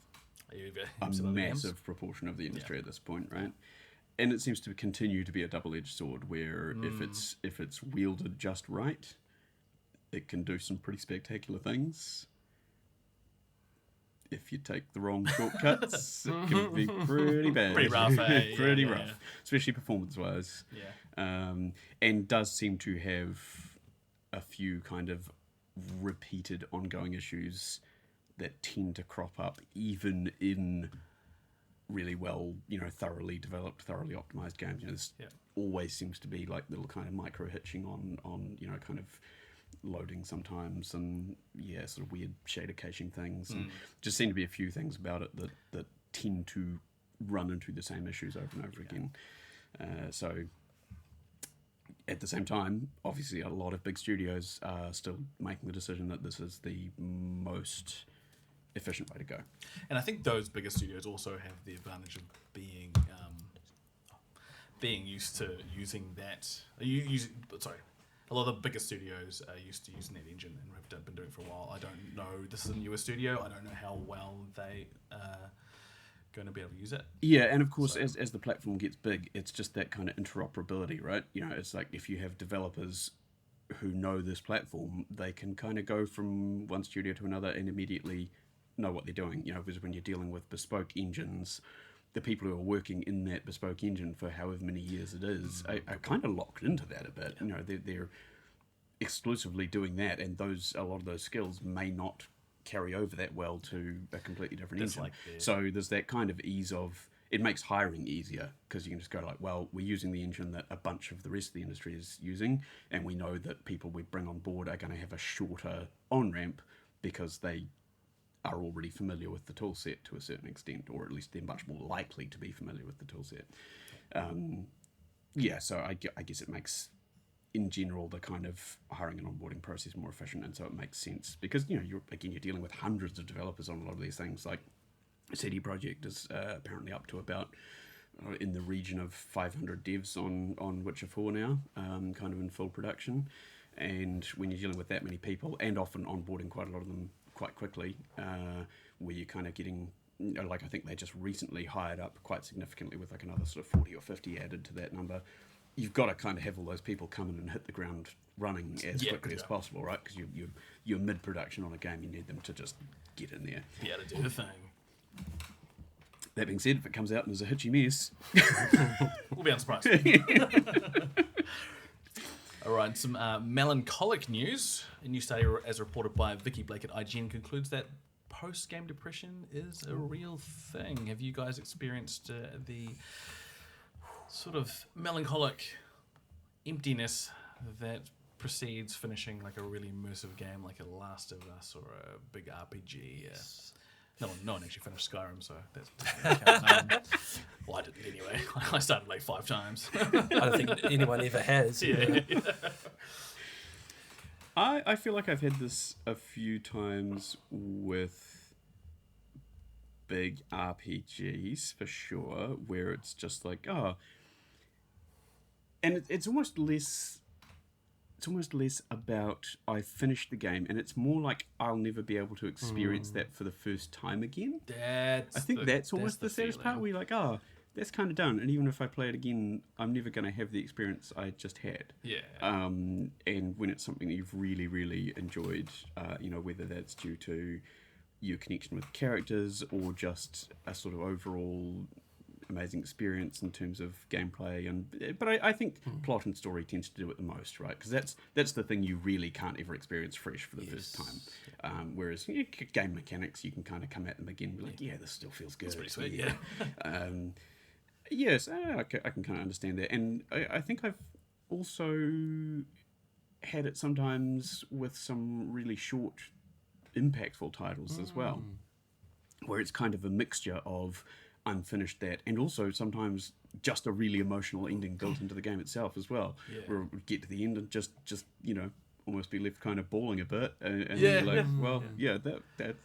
a Absolutely. massive proportion of the industry at this point, right? And it seems to continue to be a double-edged sword, where if it's wielded just right, it can do some pretty spectacular things. If you take the wrong shortcuts, it can be pretty bad. Pretty rough, eh? Pretty Yeah, rough, yeah. especially performance-wise. Yeah. And does seem to have a few kind of repeated ongoing issues that tend to crop up even in really well, thoroughly developed, thoroughly optimized games. This always seems to be like little kind of micro hitching on kind of loading sometimes, and sort of weird shader caching things, and just seem to be a few things about it that tend to run into the same issues over and over again. So at the same time, obviously a lot of big studios are still making the decision that this is the most efficient way to go. And I think those bigger studios also have the advantage of being used to using that. A lot of the bigger studios are used to using that engine and have been doing it for a while. I don't know. This is a newer studio. I don't know how well they are going to be able to use it. Yeah, and of course, as the platform gets big, it's just that kind of interoperability, right? It's like if you have developers who know this platform, they can kind of go from one studio to another and immediately know what they're doing. Because when you're dealing with bespoke engines, the people who are working in that bespoke engine for however many years it is are kind of locked into that a bit. They're exclusively doing that, and a lot of those skills may not carry over that well to a completely different engine. So there's that kind of ease of, it makes hiring easier, because you can just go like, well, we're using the engine that a bunch of the rest of the industry is using, and we know that people we bring on board are going to have a shorter on-ramp because they are already familiar with the tool set to a certain extent, or at least they're much more likely to be familiar with the tool set. So I guess it makes, in general, the kind of hiring and onboarding process more efficient, and so it makes sense because you're dealing with hundreds of developers on a lot of these things. Like CD Projekt is apparently up to about in the region of 500 devs on Witcher 4 now, kind of in full production. And when you're dealing with that many people, and often onboarding quite a lot of them quite quickly, where you're kind of getting, I think they just recently hired up quite significantly with like another sort of 40 or 50 added to that number. You've got to kind of have all those people come in and hit the ground running as quickly as possible, right? Because you're mid-production on a game, you need them to just get in there. Yeah, to do the thing. That being said, if it comes out and there's a hitchy mess, we'll be unsurprised. All right, some melancholic news. A new study, as reported by Vicky Blake at IGN, concludes that post-game depression is a real thing. Have you guys experienced the sort of melancholic emptiness that precedes finishing like a really immersive game like a Last of Us or a big RPG? No one actually finished Skyrim, so that's well, I didn't anyway. I started like 5 times. I don't think anyone ever has. Yeah. I feel like I've had this a few times with big RPGs for sure, where it's just like, and it's almost less. It's almost less about I finished the game, and it's more like I'll never be able to experience that for the first time again. I think that's almost the saddest part, where you're like, that's kind of done, and even if I play it again, I'm never going to have the experience I just had. Yeah. And when it's something that you've really, really enjoyed, whether that's due to your connection with characters or just a sort of overall amazing experience in terms of gameplay, but I think plot and story tends to do it the most, right? Because that's the thing you really can't ever experience fresh for the first time. Whereas game mechanics, you can kind of come at them again and be like, yeah, this still feels good. It's pretty sweet, yeah. Yes, I can kind of understand that, and I think I've also had it sometimes with some really short, impactful titles as well, where it's kind of a mixture of unfinished that and also sometimes just a really emotional ending built into the game itself as well, where it would get to the end and just almost be left kind of bawling a bit, and you're like, that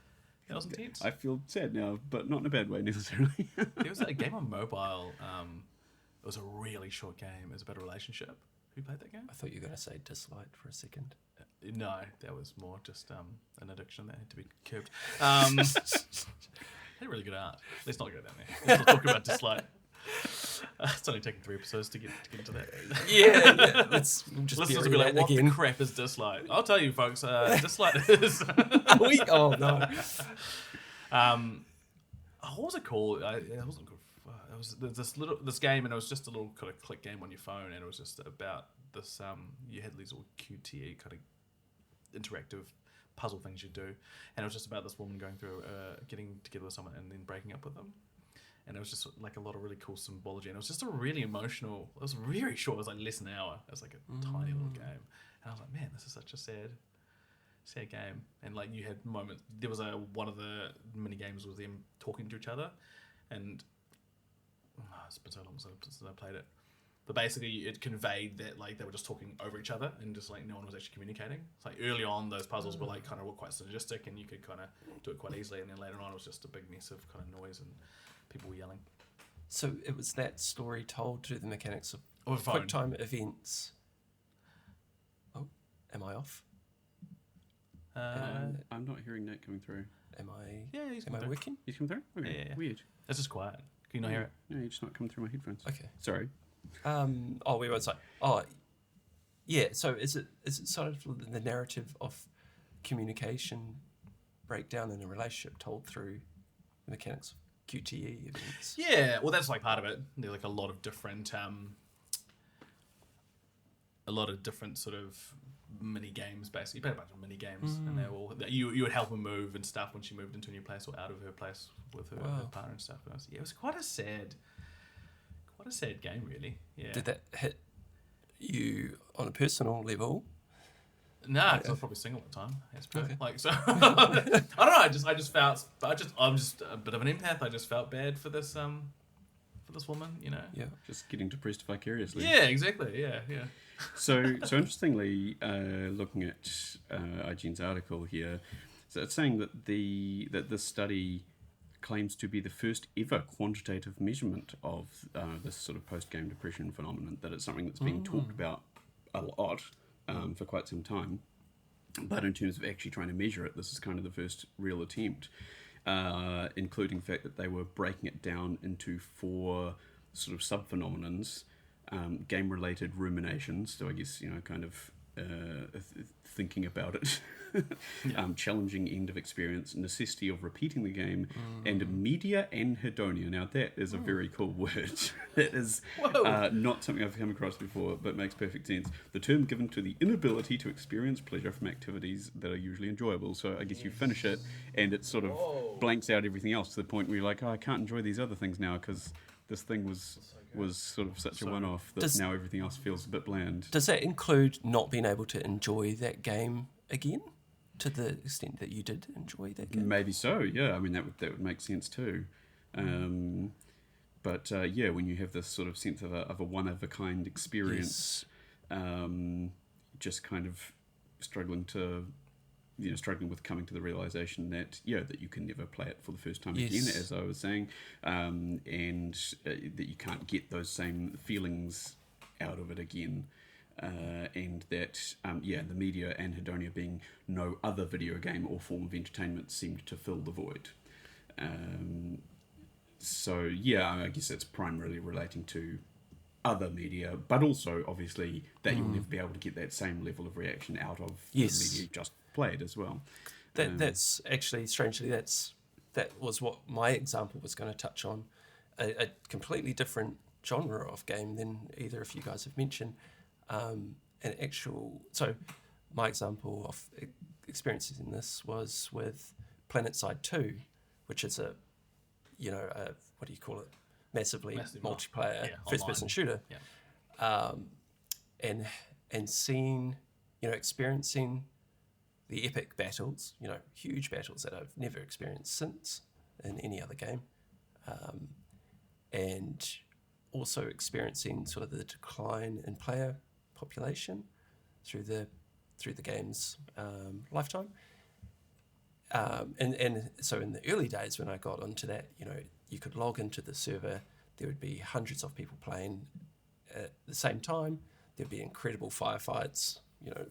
was intense. I feel sad now, but not in a bad way necessarily. There was a game on mobile. It was a really short game. It was about a relationship. Who played that game? I thought you were going to say Dislight for a second. No, that was more just an addiction that had to be curbed. They're really good art. Let's not go down there. Let's not talk about Dislike. It's only taken 3 episodes to get into that. Yeah. Let's just Listeners will be like, what the crap is Dislike? I'll tell you, folks. Dislike is... Oh, no. What was it called? It wasn't good. It was this game, and it was just a little kind of click game on your phone, and it was just about this. You had these little QTE kind of interactive puzzle things you do, and it was just about this woman going through getting together with someone and then breaking up with them, and it was just like a lot of really cool symbology, and it was just a really emotional. It was really short. It was like less than an hour. It was like a tiny little game, and I was like, man, this is such a sad game. And like you had moments. There was one of the mini games was them talking to each other, and it's been so long since I played it. But basically, it conveyed that like they were just talking over each other and just like no one was actually communicating. It's like early on, those puzzles were like kind of quite synergistic and you could kind of do it quite easily. And then later on, it was just a big mess of kind of noise and people yelling. So it was that story told through the mechanics of phone. QuickTime events. Oh, am I off? I'm not hearing Nate coming through. Am I? Yeah, he's am I working? He's coming through? Okay. Yeah. Weird. It's just quiet. Can you not hear it? No, you're just not coming through my headphones. Okay. Sorry. We won't say. Oh, yeah. So is it sort of the narrative of communication breakdown in a relationship told through the mechanics of QTE events? Yeah. Well, that's like part of it. There's like a lot of different sort of mini games. Basically, you play a bunch of mini games, and they all you would help her move and stuff when she moved into a new place or out of her place with her partner and stuff. And it was quite a sad game, really. Yeah. Did that hit you on a personal level? Nah, because I was probably single at the time. Okay. Like so, I don't know. I'm just a bit of an empath. I just felt bad for this woman, you know. Yeah, just getting depressed vicariously. Yeah, exactly. Yeah. So interestingly, looking at IGN's article here, so it's saying that this study claims to be the first ever quantitative measurement of this sort of post-game depression phenomenon, that it's something that's been talked about a lot for quite some time. But in terms of actually trying to measure it, this is kind of the first real attempt, including the fact that they were breaking it down into 4 sort of sub-phenomenons, game-related ruminations, so I guess, kind of thinking about it, challenging end of experience, necessity of repeating the game, and media anhedonia. Now that is a very cool word. That is not something I've come across before, but makes perfect sense. The term given to the inability to experience pleasure from activities that are usually enjoyable. So I guess you finish it and it sort of blanks out everything else to the point where you're like, I can't enjoy these other things now because this thing was sort of such a one-off that now everything else feels a bit bland. Does that include not being able to enjoy that game again, to the extent that you did enjoy that game? Maybe so, yeah. I mean, that would make sense too. But when you have this sort of sense of a one-of-a-kind experience, just kind of struggling with coming to the realization that that you can never play it for the first time again, as I was saying, and that you can't get those same feelings out of it again, and that the media anhedonia being no other video game or form of entertainment seemed to fill the void. I guess it's primarily relating to other media, but also obviously that you'll never be able to get that same level of reaction out of the media you just played as well. That's actually, strangely, that was what my example was going to touch on. a completely different genre of game than either of you guys have mentioned. So my example of experiences in this was with PlanetSide 2, which is a what do you call it? Massively multiplayer first-person shooter. Yeah. And seeing, experiencing the epic battles, huge battles that I've never experienced since in any other game, and also experiencing sort of the decline in player population through the game's lifetime. And so in the early days when I got onto that, you could log into the server, there would be hundreds of people playing at the same time. There'd be incredible firefights,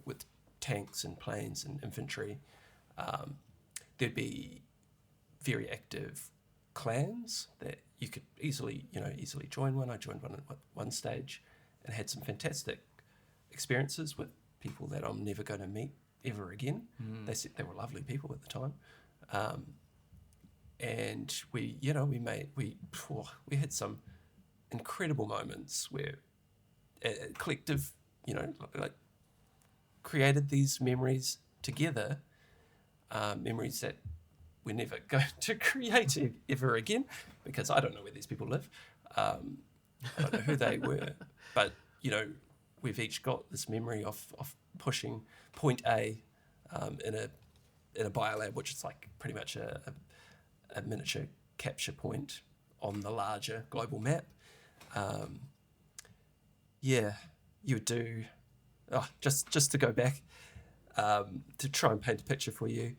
with tanks and planes and infantry. There'd be very active clans that you could easily join one. I joined one at one stage and had some fantastic experiences with people that I'm never going to meet ever again. They said they were lovely people at the time. And we had some incredible moments where a collective, like created these memories together, memories that we're never going to create ever again, because I don't know where these people live. I don't know who they were, but we've each got this memory of pushing point A in a biolab, which is like pretty much a miniature capture point on the larger global map. You would do. Just to go back to try and paint a picture for you.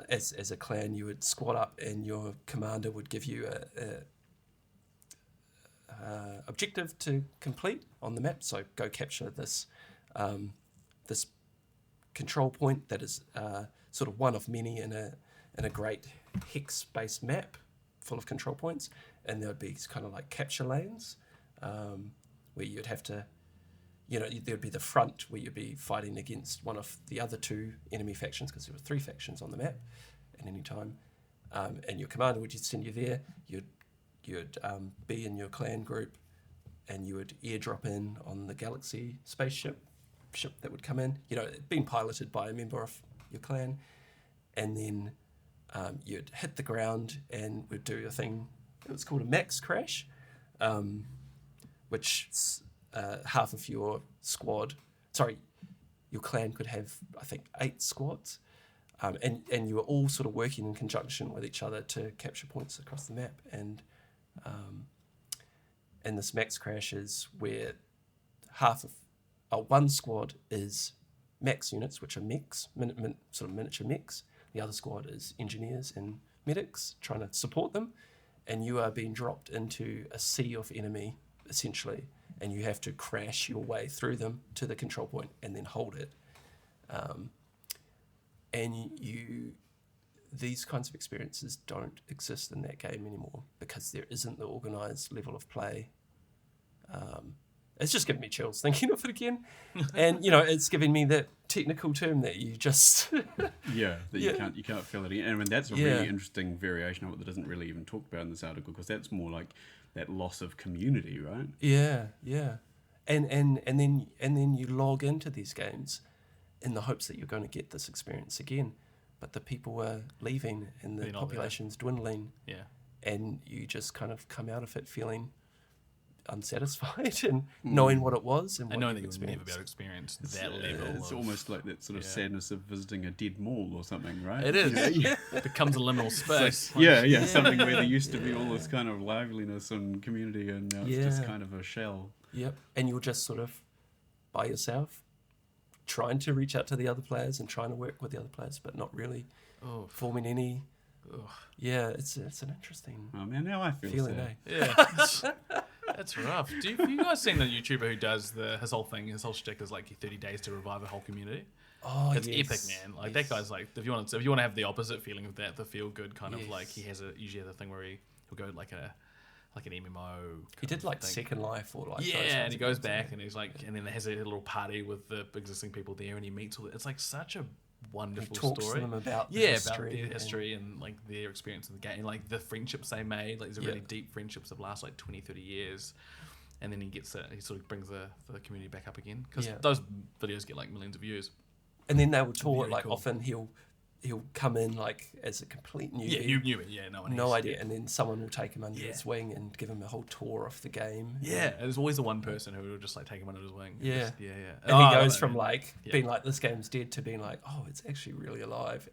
As a clan, you would squad up, and your commander would give you a objective to complete on the map. So go capture this this control point that is sort of one of many in a great hex-based map full of control points, and there would be kind of like capture lanes where you'd have to, there'd be the front where you'd be fighting against one of the other two enemy factions, because there were 3 factions on the map at any time, and your commander would just send you there. You'd be in your clan group, and you would airdrop in on the Galaxy spaceship that would come in, being piloted by a member of your clan, and then you'd hit the ground and would do a thing. It was called a max crash, which half of your clan could have, I think, 8 squads, and you were all sort of working in conjunction with each other to capture points across the map. And this max crash is where half of one squad is max units, which are mechs, sort of miniature mechs. The other squad is engineers and medics trying to support them, and you are being dropped into a sea of enemy, essentially, and you have to crash your way through them to the control point and then hold it. These kinds of experiences don't exist in that game anymore, because there isn't the organised level of play. It's just giving me chills thinking of it again, and it's giving me that technical term that you just you can't feel it again. And I mean, that's a really interesting variation of it that isn't really even talked about in this article, because that's more like that loss of community, right? Yeah. And then you log into these games in the hopes that you're going to get this experience again, but the people are leaving and the population's dwindling. Yeah. And you just kind of come out of it feeling unsatisfied and knowing what it was and knowing that you'll never be able to experience that level. It's almost like that sort of sadness of visiting a dead mall or something, right? It is. It becomes a liminal space. So, something where there used to be all this kind of liveliness and community, and now it's just kind of a shell. Yep. And you're just sort of by yourself, trying to reach out to the other players and trying to work with the other players, but not really forming any. Yeah, it's an interesting. Oh man, now I feel feeling. Sad. Yeah. That's rough. Have you guys seen the YouTuber who does his whole shtick is like 30 days to revive a whole community? Oh, it's epic, man. Like that guy's like, if you want to have the opposite feeling of that, the feel good kind of like, he usually has a thing where he'll go like an MMO. He did like Second Life or like and he goes back and he's like, and then he has a little party with the existing people there, and he meets all. It's like such a wonderful talks story. to them about the about history their history and like their experience in the game, like the friendships they made. Like these are really deep friendships that last like 20, 30 years. And then he sort of brings the community back up again because those videos get like millions of views. And then they will tour. Very Like cool. often he'll come in like as a complete newbie. Yeah, you knew it. Yeah, no idea. And then someone will take him under his wing and give him a whole tour of the game. Yeah, and there's always the one person who will just like take him under his wing. Yeah, yeah. And he goes from like being like this game's dead to being like, oh, it's actually really alive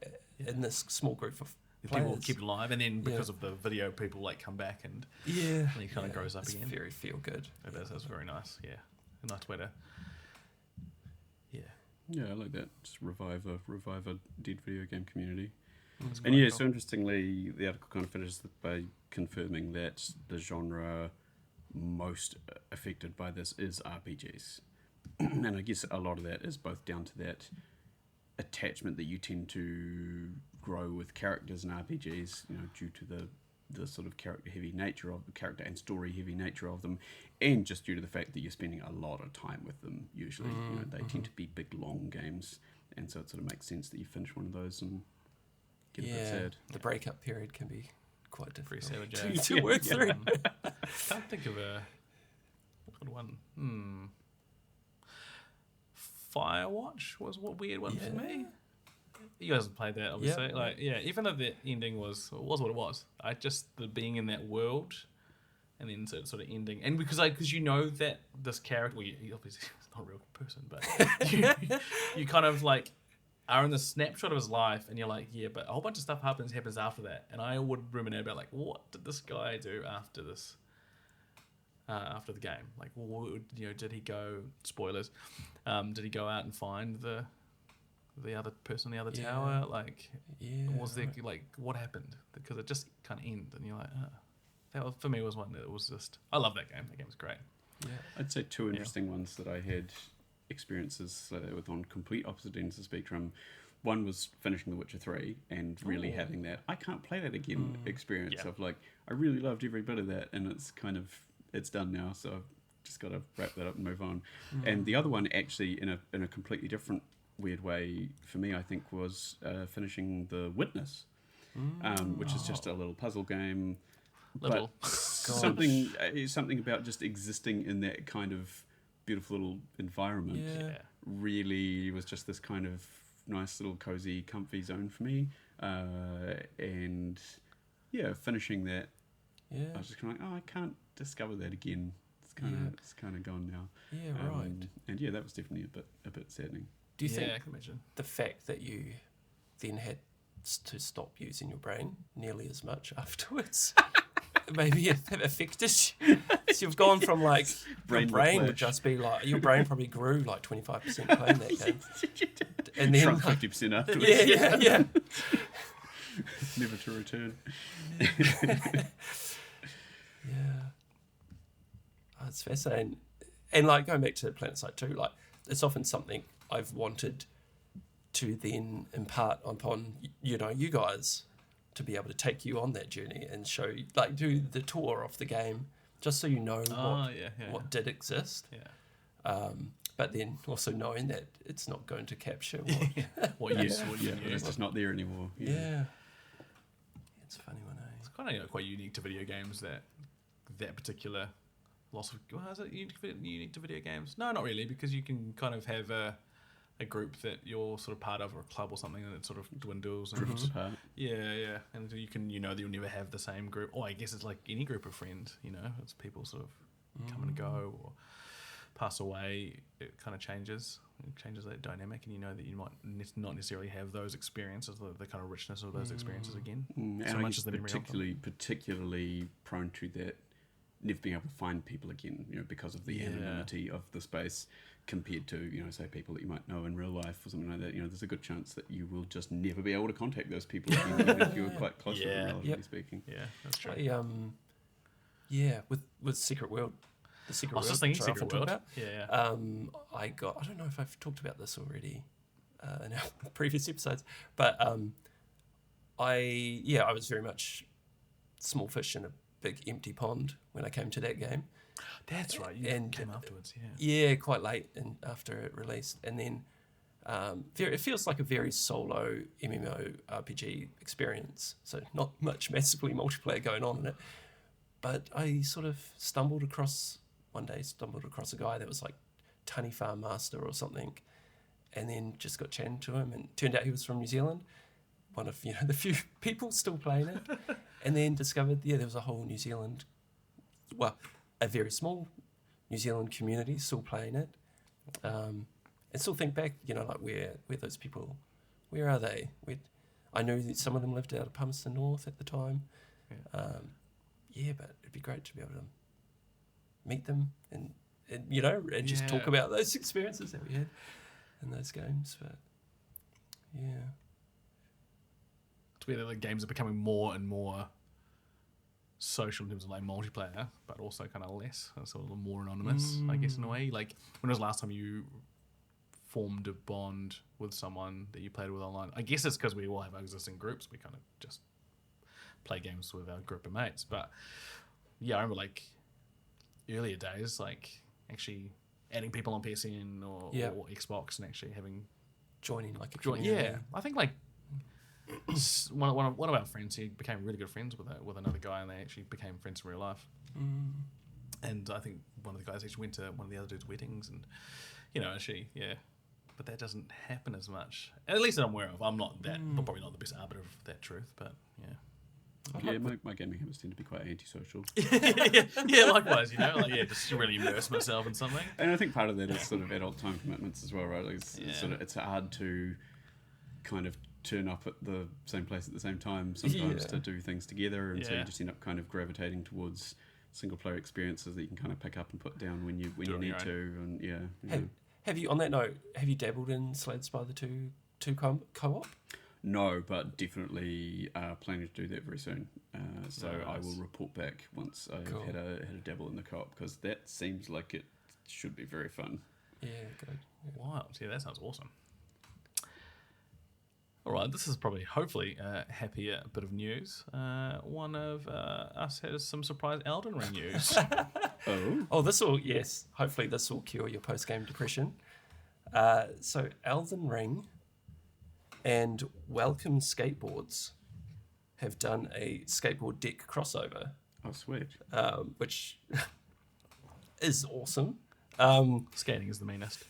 in this small group of players. People keep it alive, and then because of the video, people like come back and he kind of grows up it's again. Very feel good. That's very nice. Yeah, a nice way to. Yeah, I like that. Just revive a dead video game community. That's And quite so cool. interestingly, the article kind of finishes by confirming that the genre most affected by this is RPGs. And I guess a lot of that is both down to that attachment that you tend to grow with characters in RPGs, due to the sort of character and story heavy nature of them, and just due to the fact that you're spending a lot of time with them usually. They tend to be big long games, and so it sort of makes sense that you finish one of those and get a bit sad. The breakup period can be quite difficult Pretty savage, to work through. Can't think of a good one. Firewatch was a weird one for me. You guys have played that, obviously. Even though the ending was what it was, the being in that world, and then sort of ending, and because that this character, well, he obviously is not a real person, but you kind of like are in the snapshot of his life, and you're like, but a whole bunch of stuff happens after that, and I would ruminate about like, what did this guy do after this? After the game, like, did he go? Spoilers. Did he go out and find the other person in the other tower? Like, was there like what happened? Because it just kind of ended, and you're like, that for me was one that was just. I love that game. That game was great. Yeah, I'd say two interesting ones that I had experiences with on complete opposite ends of the spectrum. One was finishing The Witcher 3 and really having that I can't play that again experience of like I really loved every bit of that, and it's done now, so I've just got to wrap that up and move on. And the other one, actually, in a completely different weird way for me, I think, was finishing The Witness, which is just a little puzzle game. But something about just existing in that kind of beautiful little environment really was just this kind of nice little cozy, comfy zone for me. And finishing that, I was just kind of like, I can't discover that again. It's kind of gone now. Yeah, right. And that was definitely a bit saddening. Do you think I can imagine the fact that you then had to stop using your brain nearly as much afterwards maybe it affected you? So you've gone from like your brain would just be like your brain probably grew like 25% playing that game, and then shrunk 50% afterwards. Yeah. Never to return. Oh, it's fascinating. And like going back to PlanetSide 2, like it's often something I've wanted to then impart upon you guys, to be able to take you on that journey and show you, like do the tour of the game, just so you know what did exist. But then also knowing that it's not going to capture what it's just not there anymore. Yeah. It's a funny one, eh? It's kind of quite unique to video games that particular loss of. Well, is it unique to video games? No, not really, because you can kind of have a group that you're sort of part of, or a club or something, and it sort of dwindles and drifts apart. Yeah, and you can that you'll never have the same group. Or I guess it's like any group of friends. It's people sort of come and go or pass away. It kind of changes. It changes that dynamic, and that you might not necessarily have those experiences, the kind of richness of those experiences again. So much as the memory particularly prone to that, never being able to find people again, because of the anonymity of the space, compared to, say, people that you might know in real life or something like that. There's a good chance that you will just never be able to contact those people again, even if you were quite close with them, relatively speaking. Yeah, that's true. With Secret World. The Secret World. I was just thinking Secret World. I don't know if I've talked about this already in our previous episodes, but I was very much small fish in a big empty pond when I came to that game. That's right. You came afterwards. Yeah, quite late and after it released, and then It feels like a very solo MMORPG experience, so not much massively multiplayer going on in it. But I sort of stumbled across a guy that was like Tunny Farm Master or something, and then just got chatting to him, and turned out he was from New Zealand, one of the few people still playing it, and then discovered there was a whole New Zealand, well, a very small New Zealand community still playing it. And still think back, like where those people, where are they? I know that some of them lived out of Palmerston North at the time. Yeah. But it'd be great to be able to meet them and just talk about those experiences that we had in those games. But yeah, to be that the games are becoming more and more social in terms of like multiplayer, but also kind of less, so a little more anonymous, I guess, in a way. Like, when was the last time you formed a bond with someone that you played with online? I guess it's because we all have our existing groups. We kind of just play games with our group of mates. But yeah, I remember like earlier days, like actually adding people on PSN or Xbox and actually having joining like a community. Yeah, I think like one of our friends, he became really good friends with another guy, and they actually became friends in real life. And I think one of the guys actually went to one of the other dudes' weddings, and actually, yeah. But that doesn't happen as much, at least that I'm aware of. I'm not that, I'm probably not the best arbiter of that truth, but yeah. Yeah, my gaming habits tend to be quite antisocial. yeah, likewise, just really immerse myself in something. And I think part of that is sort of adult time commitments as well, right? Like it's hard to kind of turn up at the same place at the same time sometimes to do things together, and so you just end up kind of gravitating towards single player experiences that you can kind of pick up and put down when you need to, and Have you, on that note, dabbled in Slay The Spire II co-op? No, but definitely planning to do that very soon. So Nice. I will report back once I've had a dabble in the co-op, because that seems like it should be very fun. Yeah, good. Wow, yeah, that sounds awesome. All right, this is probably, hopefully, a happier bit of news. One of us has some surprise Elden Ring news. Hopefully this will cure your post-game depression. So Elden Ring and Welcome Skateboards have done a skateboard deck crossover. Oh, sweet. Which is awesome. Skating is the meanest.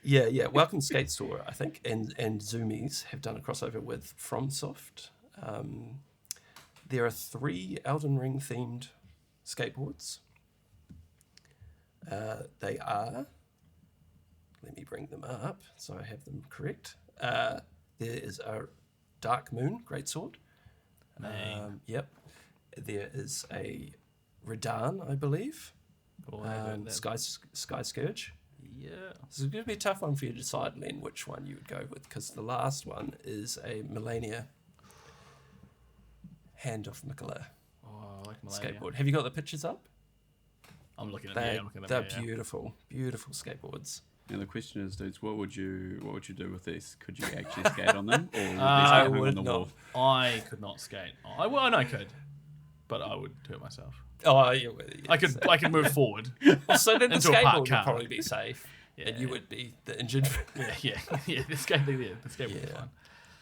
Yeah. Welcome Skate Store, I think, and Zoomies have done a crossover with FromSoft. There are 3 Elden Ring themed skateboards. They are, let me bring them up so I have them correct. There is a Dark Moon Greatsword. Yep. There is a Redan, I believe. Sky Scourge. Yeah. This is going to be a tough one for you to decide, Len, which one you would go with, because the last one is a Melania Hand of Mikola skateboard. Have you got the pictures up? I'm looking at them. They're beautiful, beautiful skateboards. Now the question is, dudes, what would you do with these? Could you actually skate on them, or would I they would on the not. wall? I could not skate. I know I could, but I would do it myself. Oh, yeah. I could move forward. Well, so then the into a skateboard parked would car. probably be safe, and you would be the injured. Yeah. The skateboard would be fine.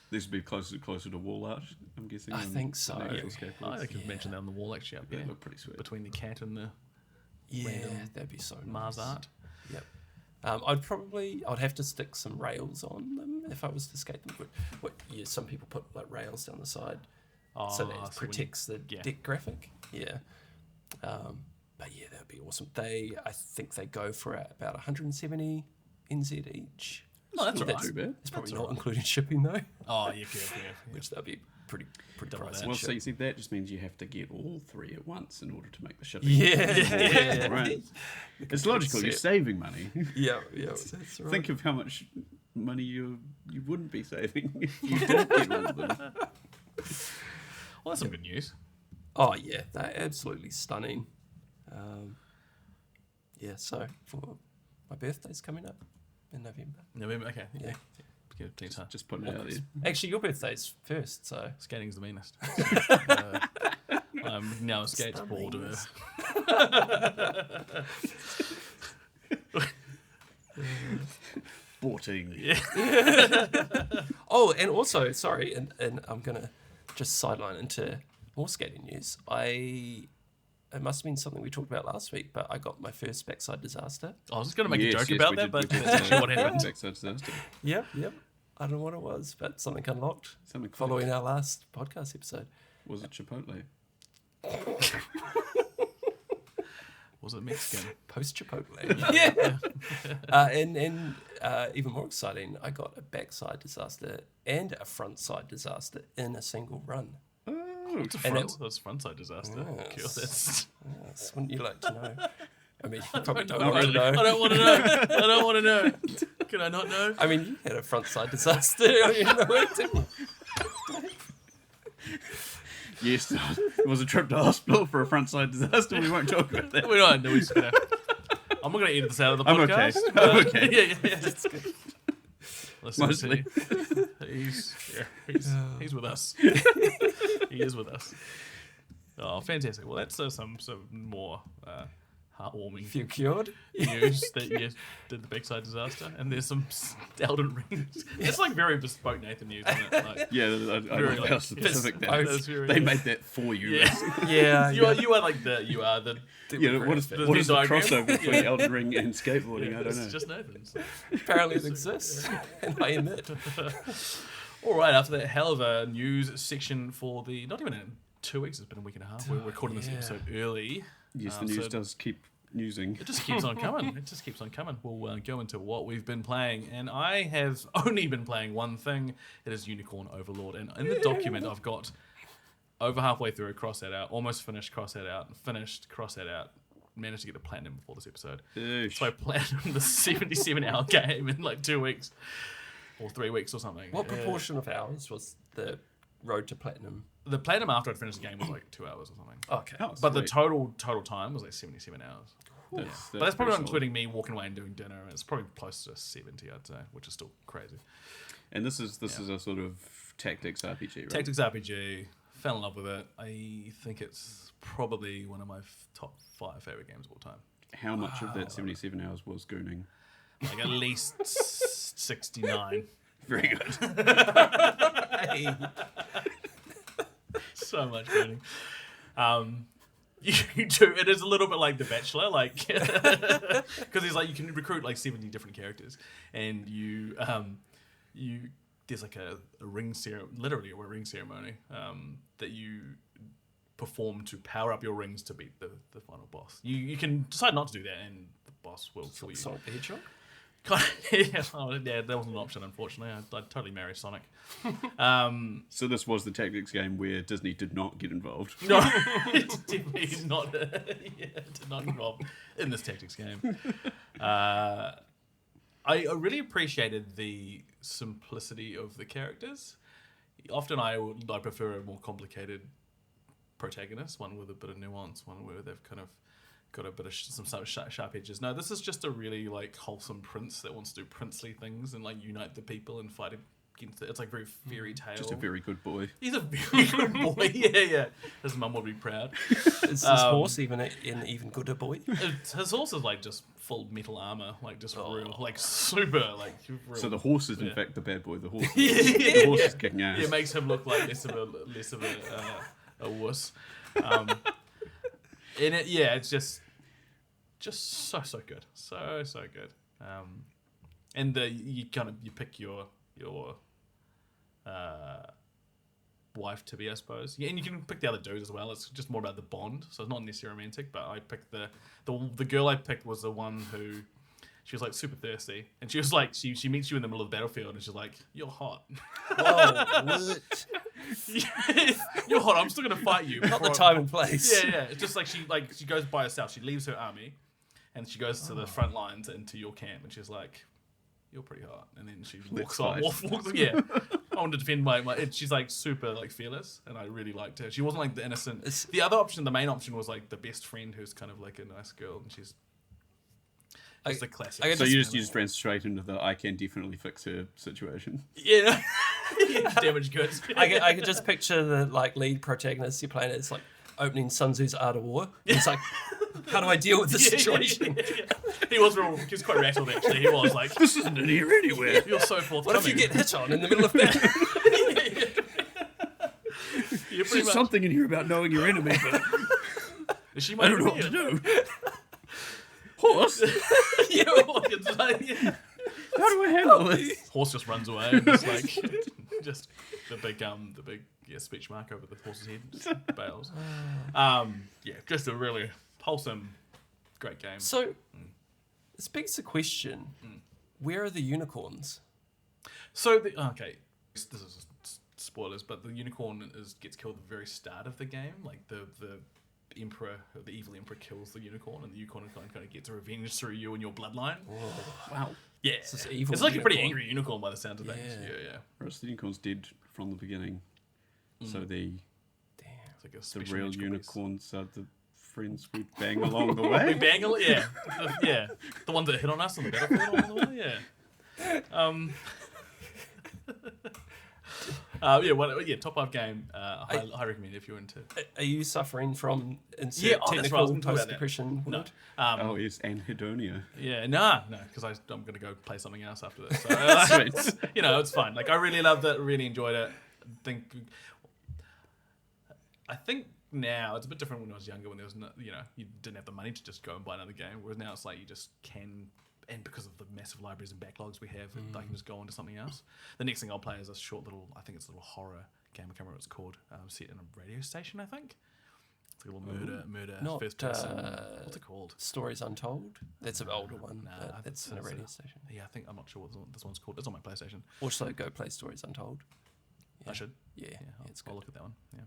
This would be closer to wall art, I'm guessing. I think so. I could mention that on the wall actually up there. They look pretty sweet. Between the cat and the Yeah, that'd be so Mars nice. art. Yep. I'd have to stick some rails on them if I was to skate them. Some people put like rails down the side, so that it protects the deck graphic. Yeah. But yeah, that'd be awesome. I think they go for about 170 NZ each. No, that's not too bad. It's probably not including shipping though. Oh, yeah. Which that'd be pretty Double pricey. that. Well, so you see, that just means you have to get all 3 at once in order to make the shipping. Yeah. Right. It's logical. You're saving money. Yeah, that's right. Think of how much money you wouldn't be saving if you didn't get all of them. Well, that's some good news. Oh yeah, they're absolutely stunning. So for my birthday's coming up in November. Okay. Yeah. Just putting it out there. Actually, your birthday's first, so Skating's the meanest. I'm now a skateboarder. Sporting. Yeah. Oh, and also, sorry, and I'm gonna just sideline into more skating news. It must have been something we talked about last week, but I got my first backside disaster. I was just going to make a joke we about that, did- but we did, that's actually what happened. Backside disaster. Yep. I don't know what it was, but something unlocked Something quick. following our last podcast episode. Was it Chipotle? Was it Mexican? Post Chipotle. Yeah. And even more exciting, I got a backside disaster and a frontside disaster in a single run. Oh, It's a frontside disaster. Yes. Cool, that's... Yes, wouldn't you like to know? I mean, you probably don't I want to know. don't want to know. I don't want to know. Can I not know? I mean, you had a frontside disaster. You know, didn't you? yes, it was a trip to hospital for a frontside disaster. We won't talk about that. We don't know. I'm not going to edit this out of the I'm okay. podcast. I'm okay. Yeah. That's good. Listen, Mostly. he's with us. He is with us. Oh, fantastic. Well, that's some more heartwarming Feel cured? news that you did the backside disaster, and there's some Elden Ring. It's like very bespoke Nathan news, isn't it? Like, Yeah, I Very, love how specific that that's is. very- They made that for you. yeah. Yeah. You are like the Yeah, what is The the Venn diagram? crossover between Elden Ring and skateboarding? I don't It's know. just Nathan's. Apparently it exists, and I admit. All right, after that hell of a news section for the not even in 2 weeks, it's been a week and a half. We're recording this Yeah. episode early. Yes, the news so does keep newsing. It just keeps on coming. It just keeps on coming. We'll go into what we've been playing, and I have only been playing one thing. It is Unicorn Overlord, and in the document I've got over halfway through, cross that out, almost finished, cross that out, finished, cross that out. Managed to get the platinum before this episode. Eesh. So I platinumed the 77-hour game in like 2 weeks or 3 weeks or something. What proportion of hours was the road to platinum? The platinum after I'd finished the game was like 2 hours or something. Okay. Oh, But the sweet. total time was like 77 hours. Yeah. But that's probably not pretty including me walking away and doing dinner. It's probably close to 70, I'd say, which is still crazy. And this is a sort of tactics RPG, right? Tactics RPG, fell in love with it. I think it's probably one of my top 5 favorite games of all time. How much of that 77 hours was gooning? Like at least 69. Very good. So much burning. You do. It is a little bit like The Bachelor, like because he's like you can recruit like 70 different characters, and you there's like a ring ceremony, literally a ring ceremony that you perform to power up your rings to beat the final boss. You can decide not to do that, and the boss will kill you. Sonic the Hedgehog? Yeah, that wasn't an option, unfortunately. I'd totally marry Sonic. So this was the tactics game where Disney did not get involved. No, it's definitely not. Did not involve in this tactics game. I really appreciated the simplicity of the characters. Often I prefer a more complicated protagonist, one with a bit of nuance, one where they've kind of got a bit of some sharp edges. No, this is just a really like wholesome prince that wants to do princely things and like unite the people and fight against it. It's like very fairy tale. Just a very good boy. He's a very good boy. Yeah. His mum would be proud. Is his horse an even gooder boy? His horse is like just full metal armor, like just real, like super, like. Real, So the horse is in fact the bad boy. The horse. Yeah. The horse is kicking ass. Yeah, it makes him look like less of a wuss. And it's just so good, so good. And you pick your wife to be, I suppose. Yeah, and you can pick the other dudes as well. It's just more about the bond, so it's not necessarily romantic. But I picked the girl I picked was the one who. She was like super thirsty, and she was like, she meets you in the middle of the battlefield, and she's like, "You're hot." Whoa, what? You're hot. I'm still gonna fight you. Not the time and place. Yeah. It's just like she goes by herself. She leaves her army, and she goes to the front lines into your camp, and she's like, "You're pretty hot." And then she walks off. Yeah. I wanted to defend my. And she's like super like fearless, and I really liked her. She wasn't like the innocent. The other option, the main option, was like the best friend who's kind of like a nice girl, and she's. It's the classic. So you just ran straight into the I can definitely fix her situation. Yeah. Damage goods. I could just picture the like lead protagonist you're playing. It's like opening Sun Tzu's Art of War. It's like, how do I deal with this situation? He was quite rattled actually. He was like, This isn't in here anywhere. you're so forthcoming. What if you get hit on in the middle of that? You're pretty There's much, something in here about knowing your enemy, but is she I my don't know enemy? what to do. Horse? Yeah, it's like, How do I handle this? horse just runs away. And it's like just the big speech mark over the horse's head just bails. Yeah, just a really wholesome, great game. So, this begs the question, where are the unicorns? So this is spoilers, but the unicorn gets killed at the very start of the game. Like the emperor, the evil emperor, kills the unicorn, and the unicorn kind of gets revenge through you and your bloodline. Wow. Yeah, This is evil it's like a pretty unicorn. angry unicorn by the sound of things. Yeah. Whereas the unicorn's dead from the beginning. So the It's like a the special real magical beast. unicorns are the friends we bang along the We way. bang a yeah, yeah. The ones that hit on us on the battlefield along the way, yeah. Top 5 game. I recommend if you're into. Are you suffering from That's technical right, I was gonna talk about that. post-depression? No. word? Oh, yes, anhedonia. Yeah, no, because I'm gonna go play something else after this. So, Right. it's fine. Like I really loved it, really enjoyed it. I think now it's a bit different when I was younger, when there was no, you didn't have the money to just go and buy another game. Whereas now it's like you just can, and because of the massive libraries and backlogs we have, I can just go on to something else. The next thing I'll play is a short little, I think it's a little horror game. I can't remember what it's called. Set in a radio station, I think. It's like a little murder Not, first person. What's it called? Stories Untold. That's an older one. Nah, but that's in a radio station. Yeah, I think I'm not sure what this one's called. It's on my PlayStation. Also, go play Stories Untold. I should. Yeah, I'll it's good. look at that one. Yeah.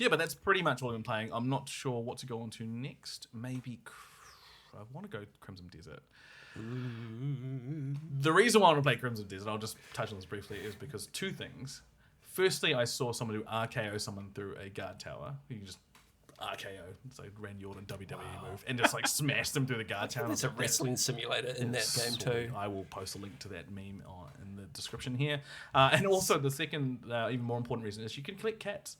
But that's pretty much all I've been playing. I'm not sure what to go on to next. Maybe I want to go Crimson Desert. The reason why I want to play Crimson Desert, I'll just touch on this briefly, is because two things. Firstly, I saw someone who RKO someone through a guard tower. You can just RKO. It's like Randy Orton WWE move, and just like smash them through the guard tower. There's a wrestling simulator in that game too. I will post a link to that meme in the description here. And also the second, even more important reason is you can collect cats.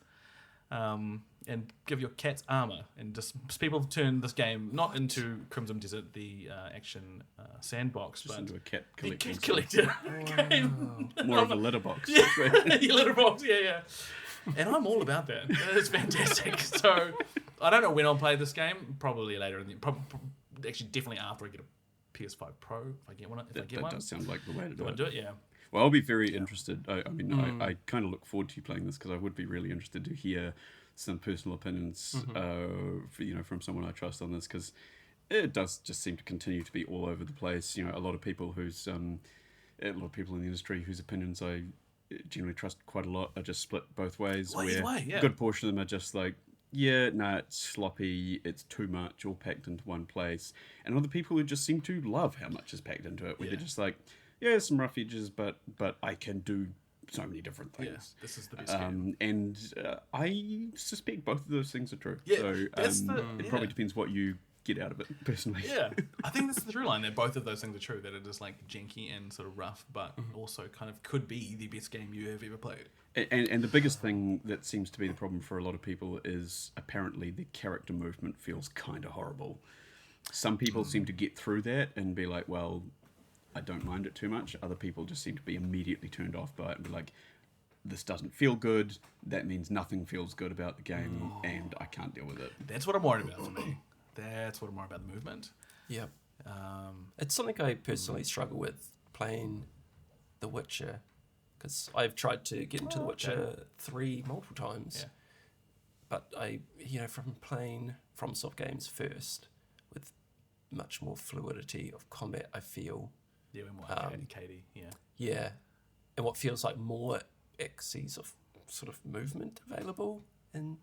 And give your cats armor, and just people have turned this game not into Crimson Desert, the action sandbox, Just but into a cat the collection. cat collector game. More of a litter box. Your little box, yeah. And I'm all about that. It's fantastic. So I don't know when I'll play this game. Probably later in the actually definitely after I get a PS5 Pro, if I get one. If I get That one, does sound like the way to do I do do it. it? Yeah. Well, I'll be very interested. I I kind of look forward to you playing this because I would be really interested to hear some personal opinions, from someone I trust on this, because it does just seem to continue to be all over the place. A lot of people in the industry whose opinions I generally trust quite a lot are just split both ways. Well, either way, yeah. A good portion of them are just like, it's sloppy, it's too much, all packed into one place. And other people who just seem to love how much is packed into it, where they're just like, some rough edges, but I can do so many different things. Yeah, this is the best game. And I suspect both of those things are true. Yeah, so that's it probably depends what you get out of it, personally. Yeah, I think that's the through line. That both of those things are true. That it is like janky and sort of rough, but also kind of could be the best game you have ever played. And the biggest thing that seems to be the problem for a lot of people is apparently the character movement feels kind of horrible. Some people seem to get through that and be like, well, I don't mind it too much. Other people just seem to be immediately turned off by it and be like, this doesn't feel good. That means nothing feels good about the game, and I can't deal with it. That's what I'm worried about for me. That's what I'm worried about, the movement. Yeah. It's something I personally struggle with playing The Witcher, because I've tried to get into The Witcher 3 multiple times. Yeah. But from playing FromSoft games first, with much more fluidity of combat, I feel. Yeah, when more Katie, yeah. Yeah. And what feels like more axes of sort of movement available in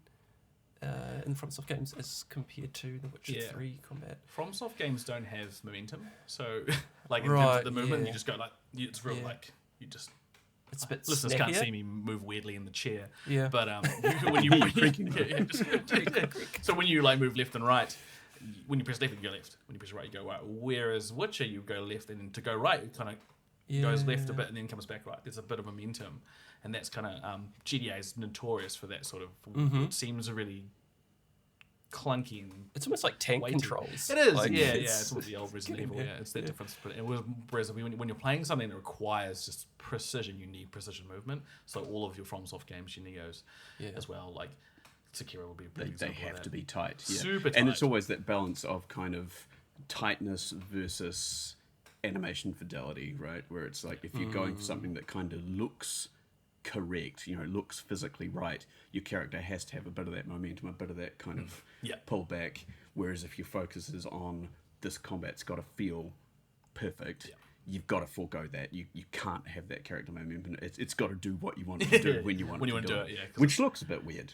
FromSoft games as compared to The Witcher 3 combat. FromSoft games don't have momentum, so in terms of the movement, you just go it's real you just. It's a bit listeners snappier. can't see me move weirdly in the chair. Yeah. But when you so when you move left and right, when you press left, you go left. When you press right, you go right. Whereas Witcher, you go left, and to go right, you kind of goes left a bit and then comes back right. There's a bit of momentum, and that's kind of GDA is notorious for that sort of. It seems really clunky and It's almost like tank weighty. controls. It is, Like, yeah. It's all the old Resident Evil. yeah, Yeah, it's that difference. But whereas when you're playing something that requires just precision, you need precision movement. So all of your FromSoft games, your Neos, as well, like Sekiro will be a big They example of have that. to be tight. Yeah. Super And tight. it's always that balance of kind of tightness versus animation fidelity, right? Where it's like if you're going for something that kind of looks correct, looks physically right, your character has to have a bit of that momentum, a bit of that kind of pullback. Whereas if your focus is on this combat's got to feel perfect, you've got to forego that. You can't have that character momentum. It's got to do what you want it to do when you want it to do it. Which looks a bit weird.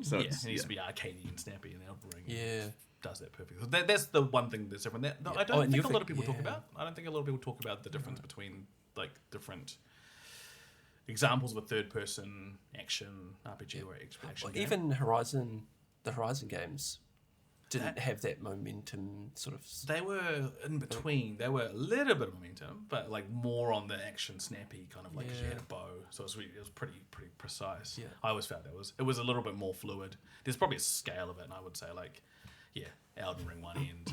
So it needs to be arcadey and snappy, and Elden Ring does that perfectly. That's the one thing that's different. I don't think a lot of people talk about. I don't think a lot of people talk about the difference between like different examples of a third-person action RPG or action game. Even the Horizon games didn't have that momentum sort of. They were in between. They were a little bit of momentum, but like more on the action snappy kind of like you had a bow, so it was pretty precise. Yeah. I always felt it was a little bit more fluid. There's probably a scale of it, and I would say like Elden Ring one end,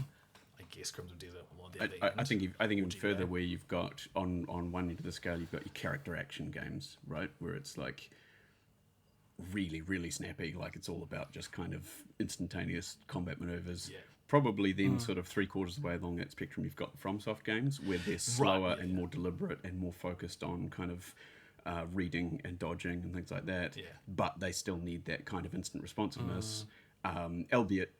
I guess Crimson Desert on the other end. I think even GDA. further where you've got on one end of the scale you've got your character action games, right, where it's like really snappy, like it's all about just kind of instantaneous combat maneuvers. Probably then sort of 3/4 of the way along that spectrum you've got the FromSoft games where they're slower and more deliberate and more focused on kind of reading and dodging and things like that, but they still need that kind of instant responsiveness, albeit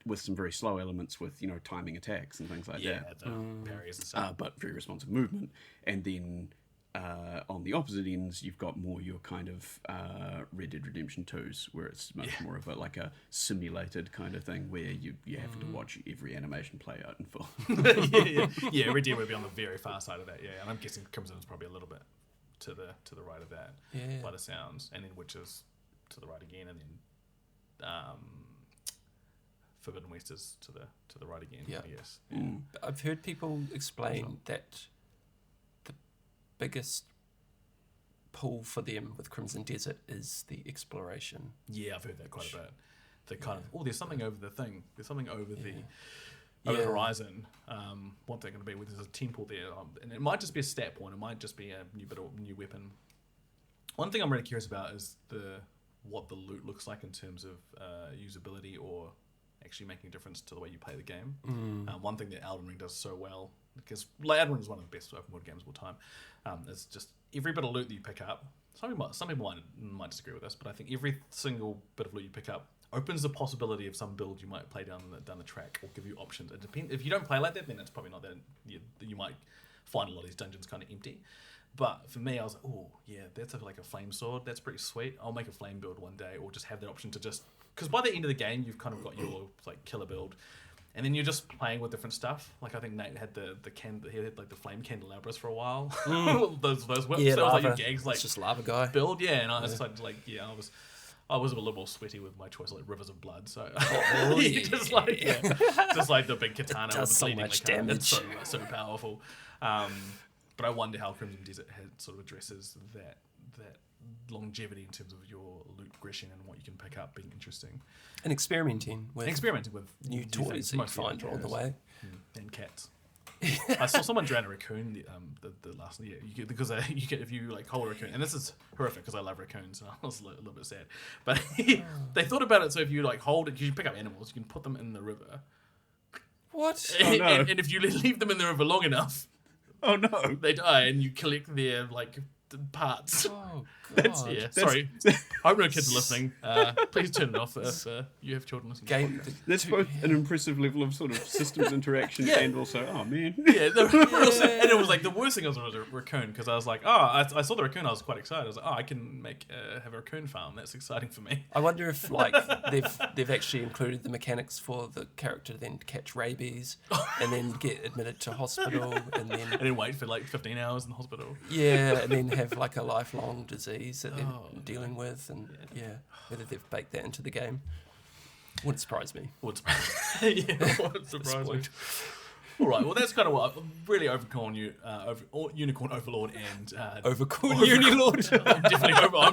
with some very slow elements with timing attacks and things like that, the parries and stuff. but very responsive movement. And then on the opposite ends you've got more your kind of Red Dead Redemption 2s where it's much more of a simulated kind of thing where you have to watch every animation play out in full. Red Dead would be on the very far side of that, and I'm guessing Crimson is probably a little bit to the right of that by the sounds, and then Witcher's to the right again, and then Forbidden West is to the right again, I guess. I've heard people explain that the biggest pull for them with Crimson Desert is the exploration. Yeah, I've heard that quite a bit. The kind of there's something over the thing. There's something over the horizon. What's that going to be? There's a temple there, and it might just be a stat point. It might just be a new weapon. One thing I'm really curious about is what the loot looks like in terms of usability or actually making a difference to the way you play the game. One thing that Elden Ring does so well, because Elden Ring is one of the best open world games of all time, is just every bit of loot that you pick up. Some people might disagree with this, but I think every single bit of loot you pick up opens the possibility of some build you might play down the track or give you options. It depends. If you don't play like that, then it's probably not that. You might find a lot of these dungeons kind of empty. But for me, I was like, oh yeah, that's like a flame sword. That's pretty sweet. I'll make a flame build one day, or just have that option to just, because by the end of the game, you've kind of got your like killer build, and then you're just playing with different stuff. Like I think Nate had he had like the flame candelabras for a while. those whips. Yeah, so lava. Like your gags, like it's just lava guy. build. Yeah, and I was I was a little more sweaty with my choice of like Rivers of Blood. So just like the big katana does with the so bleeding much like, damage. It's so powerful. But I wonder how Crimson Desert sort of addresses that longevity in terms of your loot progression and what you can pick up being interesting. And experimenting with new toys things, that you find along the way. And cats. I saw someone drown a raccoon the last year. Because if you like hold a raccoon, and this is horrific because I love raccoons, and I was a little bit sad. But they thought about it. So if you like hold it, because you pick up animals, you can put them in the river. What? Oh, no. and if you leave them in the river long enough, oh no, they die, and you collect their like parts. Oh god. Sorry. I hope no kids are listening. Please turn it off if you have children listening. That's both an impressive level of sort of systems interaction and also, oh man. And it was like the worst thing was a raccoon, because I was like, I saw the raccoon, I was quite excited. I was like, I can have a raccoon farm. That's exciting for me. I wonder if like they've actually included the mechanics for the character then to catch rabies and then get admitted to hospital and then wait for like 15 hours in the hospital. Yeah, and then have like a lifelong disease that they're dealing with, and whether they've baked that into the game. Wouldn't surprise me. Wouldn't surprise me. All right, well, that's kind of what I've really overcome you, Unicorn Overlord and Overcorn Unilord. I'm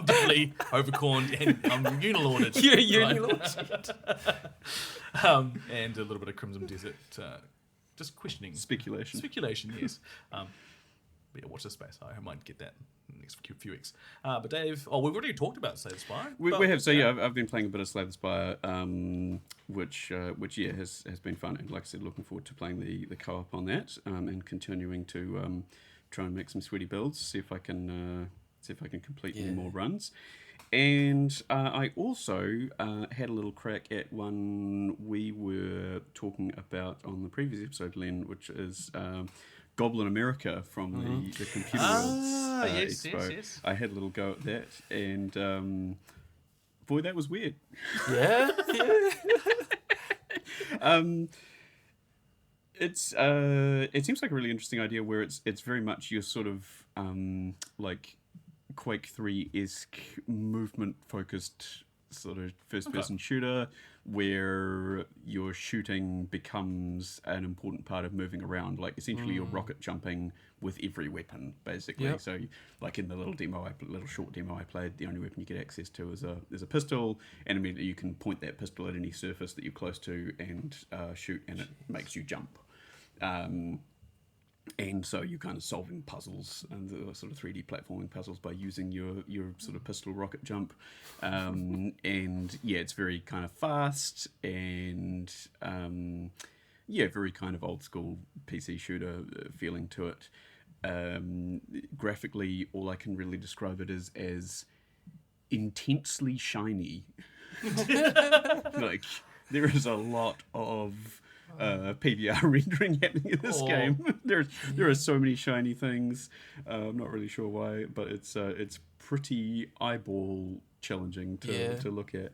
definitely overcorned and I'm unilorded. Unilord. And a little bit of Crimson Desert, just questioning. Speculation. Speculation, yes. But yeah, watch this space. I might get that in the next few weeks. But Dave, we've already talked about Slay the Spire. We have. So yeah, I've been playing a bit of Slay the Spire, which yeah has been fun. And like I said, looking forward to playing the co-op on that, and continuing to try and make some sweaty builds. See if I can complete any more runs. And I also had a little crack at one we were talking about on the previous episode, Len, which is Goblin America from the Computer Worlds Expo. Yes. I had a little go at that, and boy, that was weird. Yeah. It seems like a really interesting idea where it's very much your sort of like Quake 3-esque movement focused sort of first person shooter where your shooting becomes an important part of moving around. Like essentially you're rocket jumping with every weapon basically. Yep. So like in the little short demo I played, the only weapon you get access to is a pistol, and immediately you can point that pistol at any surface that you're close to and shoot, and it makes you jump. And so you're kind of solving puzzles and the sort of 3D platforming puzzles by using your sort of pistol rocket jump. And yeah, it's very kind of fast and very kind of old school PC shooter feeling to it. Graphically, all I can really describe it as intensely shiny. Like there is a lot of PBR rendering happening in this game. There are so many shiny things. I'm not really sure why, but it's pretty eyeball challenging to look at.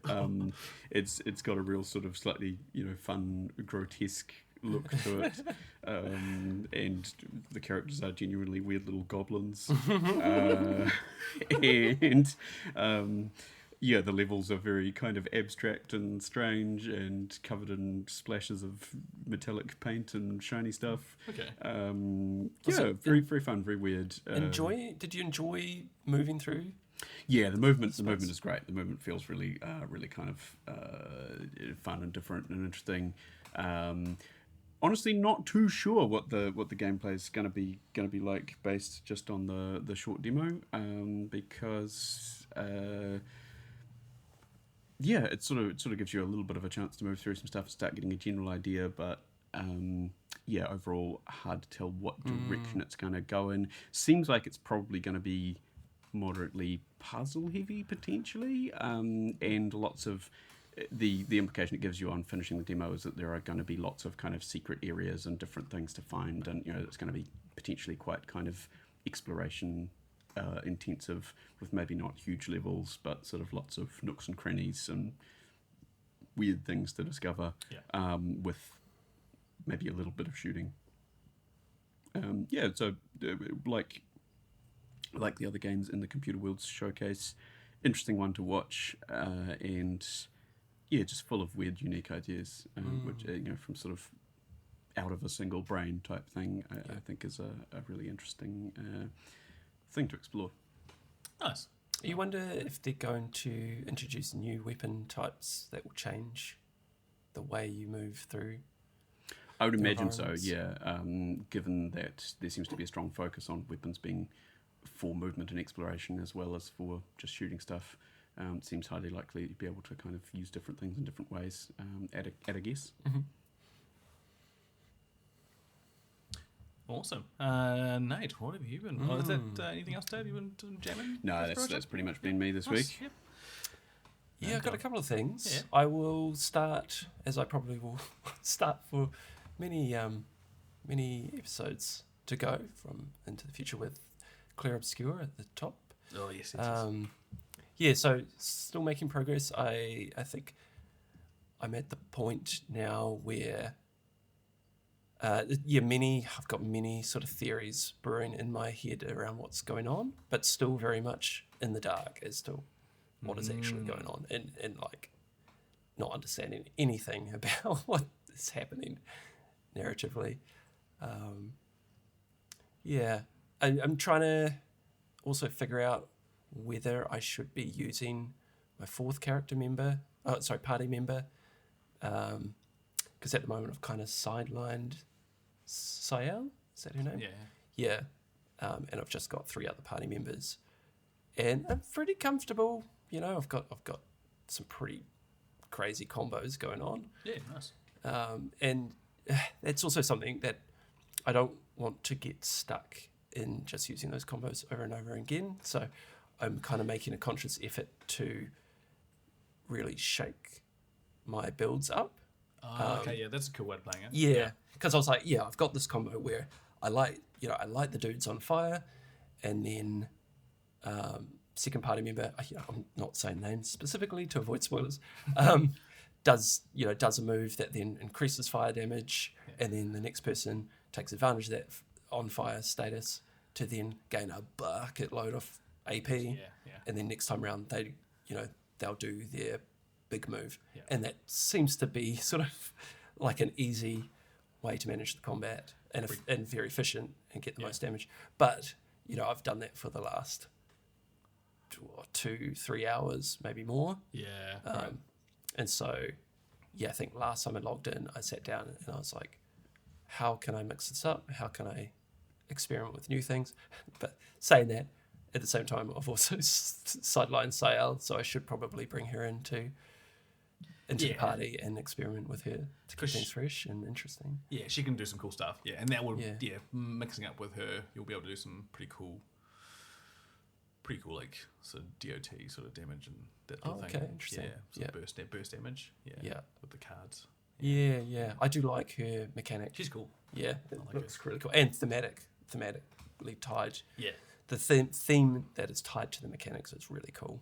It's got a real sort of slightly fun grotesque look to it, and the characters are genuinely weird little goblins, and yeah, the levels are very kind of abstract and strange and covered in splashes of metallic paint and shiny stuff. Okay. Yeah, very very fun, very weird. Did you enjoy moving through? Yeah, the movement is great. The movement feels really really kind of fun and different and interesting. Honestly, not too sure what the gameplay is going to be like based just on the short demo, because. Yeah, it sort of gives you a little bit of a chance to move through some stuff and start getting a general idea, but yeah, overall hard to tell what direction it's going to go in. Seems like it's probably going to be moderately puzzle heavy potentially, and lots of the implication it gives you on finishing the demo is that there are going to be lots of kind of secret areas and different things to find, and it's going to be potentially quite kind of exploration intensive, with maybe not huge levels, but sort of lots of nooks and crannies and weird things to discover, with maybe a little bit of shooting. So like the other games in the Computer Worlds showcase, interesting one to watch, and yeah, just full of weird, unique ideas, which from sort of out of a single brain type thing. I think is a really interesting thing to explore. Nice. You wonder if they're going to introduce new weapon types that will change the way you move through. I would imagine so, yeah. Given that there seems to be a strong focus on weapons being for movement and exploration as well as for just shooting stuff, it seems highly likely to be able to kind of use different things in different ways at a guess. Mm-hmm. Awesome. Nate, what have you been? Is that anything else, Dave? You been jamming? No, that's pretty much been me this week. Yep. Yeah, I've got a couple of things. Yeah. I will start, as I probably will start for many episodes to go from into the future, with Clair Obscur at the top. Oh, yes. Yeah, so still making progress. I think I'm at the point now where I've got many sort of theories brewing in my head around what's going on, but still very much in the dark as to what is actually going on, and like not understanding anything about what is happening narratively. Yeah, I'm trying to also figure out whether I should be using my fourth party member, because at the moment I've kind of sidelined Sayel, is that her name? Yeah, and I've just got 3 other party members, and I'm pretty comfortable. You know, I've got some pretty crazy combos going on. Yeah, nice. And it's also something that I don't want to get stuck in just using those combos over and over again. So I'm kind of making a conscious effort to really shake my builds up. Okay, yeah, that's a cool way of playing it. Yeah, because I was like, I've got this combo where I light the dudes on fire, and then second party member, I'm not saying names specifically to avoid spoilers, does a move that then increases fire damage, and then the next person takes advantage of that on fire status to then gain a bucket load of AP, and then next time around they'll do their big move, and that seems to be sort of like an easy way to manage the combat and very efficient and get the most damage. But I've done that for the last 2-3 hours, maybe more. And so I think last time I logged in, I sat down and I was like, how can I mix this up? How can I experiment with new things? But saying that, at the same time, I've also sidelined Sayel, so I should probably bring her into the party and experiment with her to keep things fresh and interesting. Yeah, she can do some cool stuff. Yeah, and that will mixing up with her, you'll be able to do some pretty cool like sort of DOT sort of damage and that sort of thing. Okay, interesting. Yeah, burst damage. Yeah, with the cards. Yeah. I do like her mechanic. She's cool. Yeah, it looks really cool and thematically tied. Yeah. The theme that is tied to the mechanics is really cool,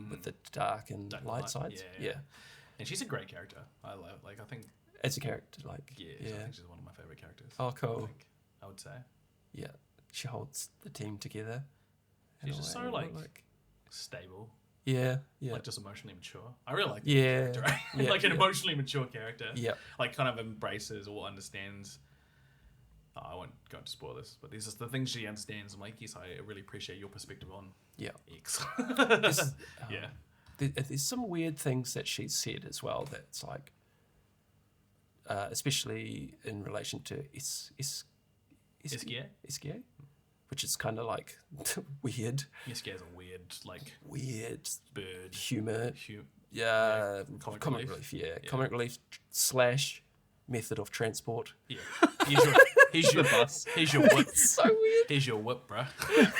with the dark and light sides. Yeah. And she's a great character. I love, I think... As a character, I think she's one of my favourite characters. Oh, cool. I would say. Yeah. She holds the team together. She's just so, stable. Yeah. Like, just emotionally mature. I really like that character, right? An emotionally mature character. Yeah. Like, kind of embraces or understands... I won't go into spoil this, but there's just the things she understands. I'm like, yes, I really appreciate your perspective on X. There's some weird things that she's said as well that's like, especially in relation to Eskia, which is kind of like weird. Eskia's a weird bird. Humor. Comic relief. Comic relief / method of transport. Yeah. Here's your bus. Here's your whip. It's so weird. Here's your whip, bruh.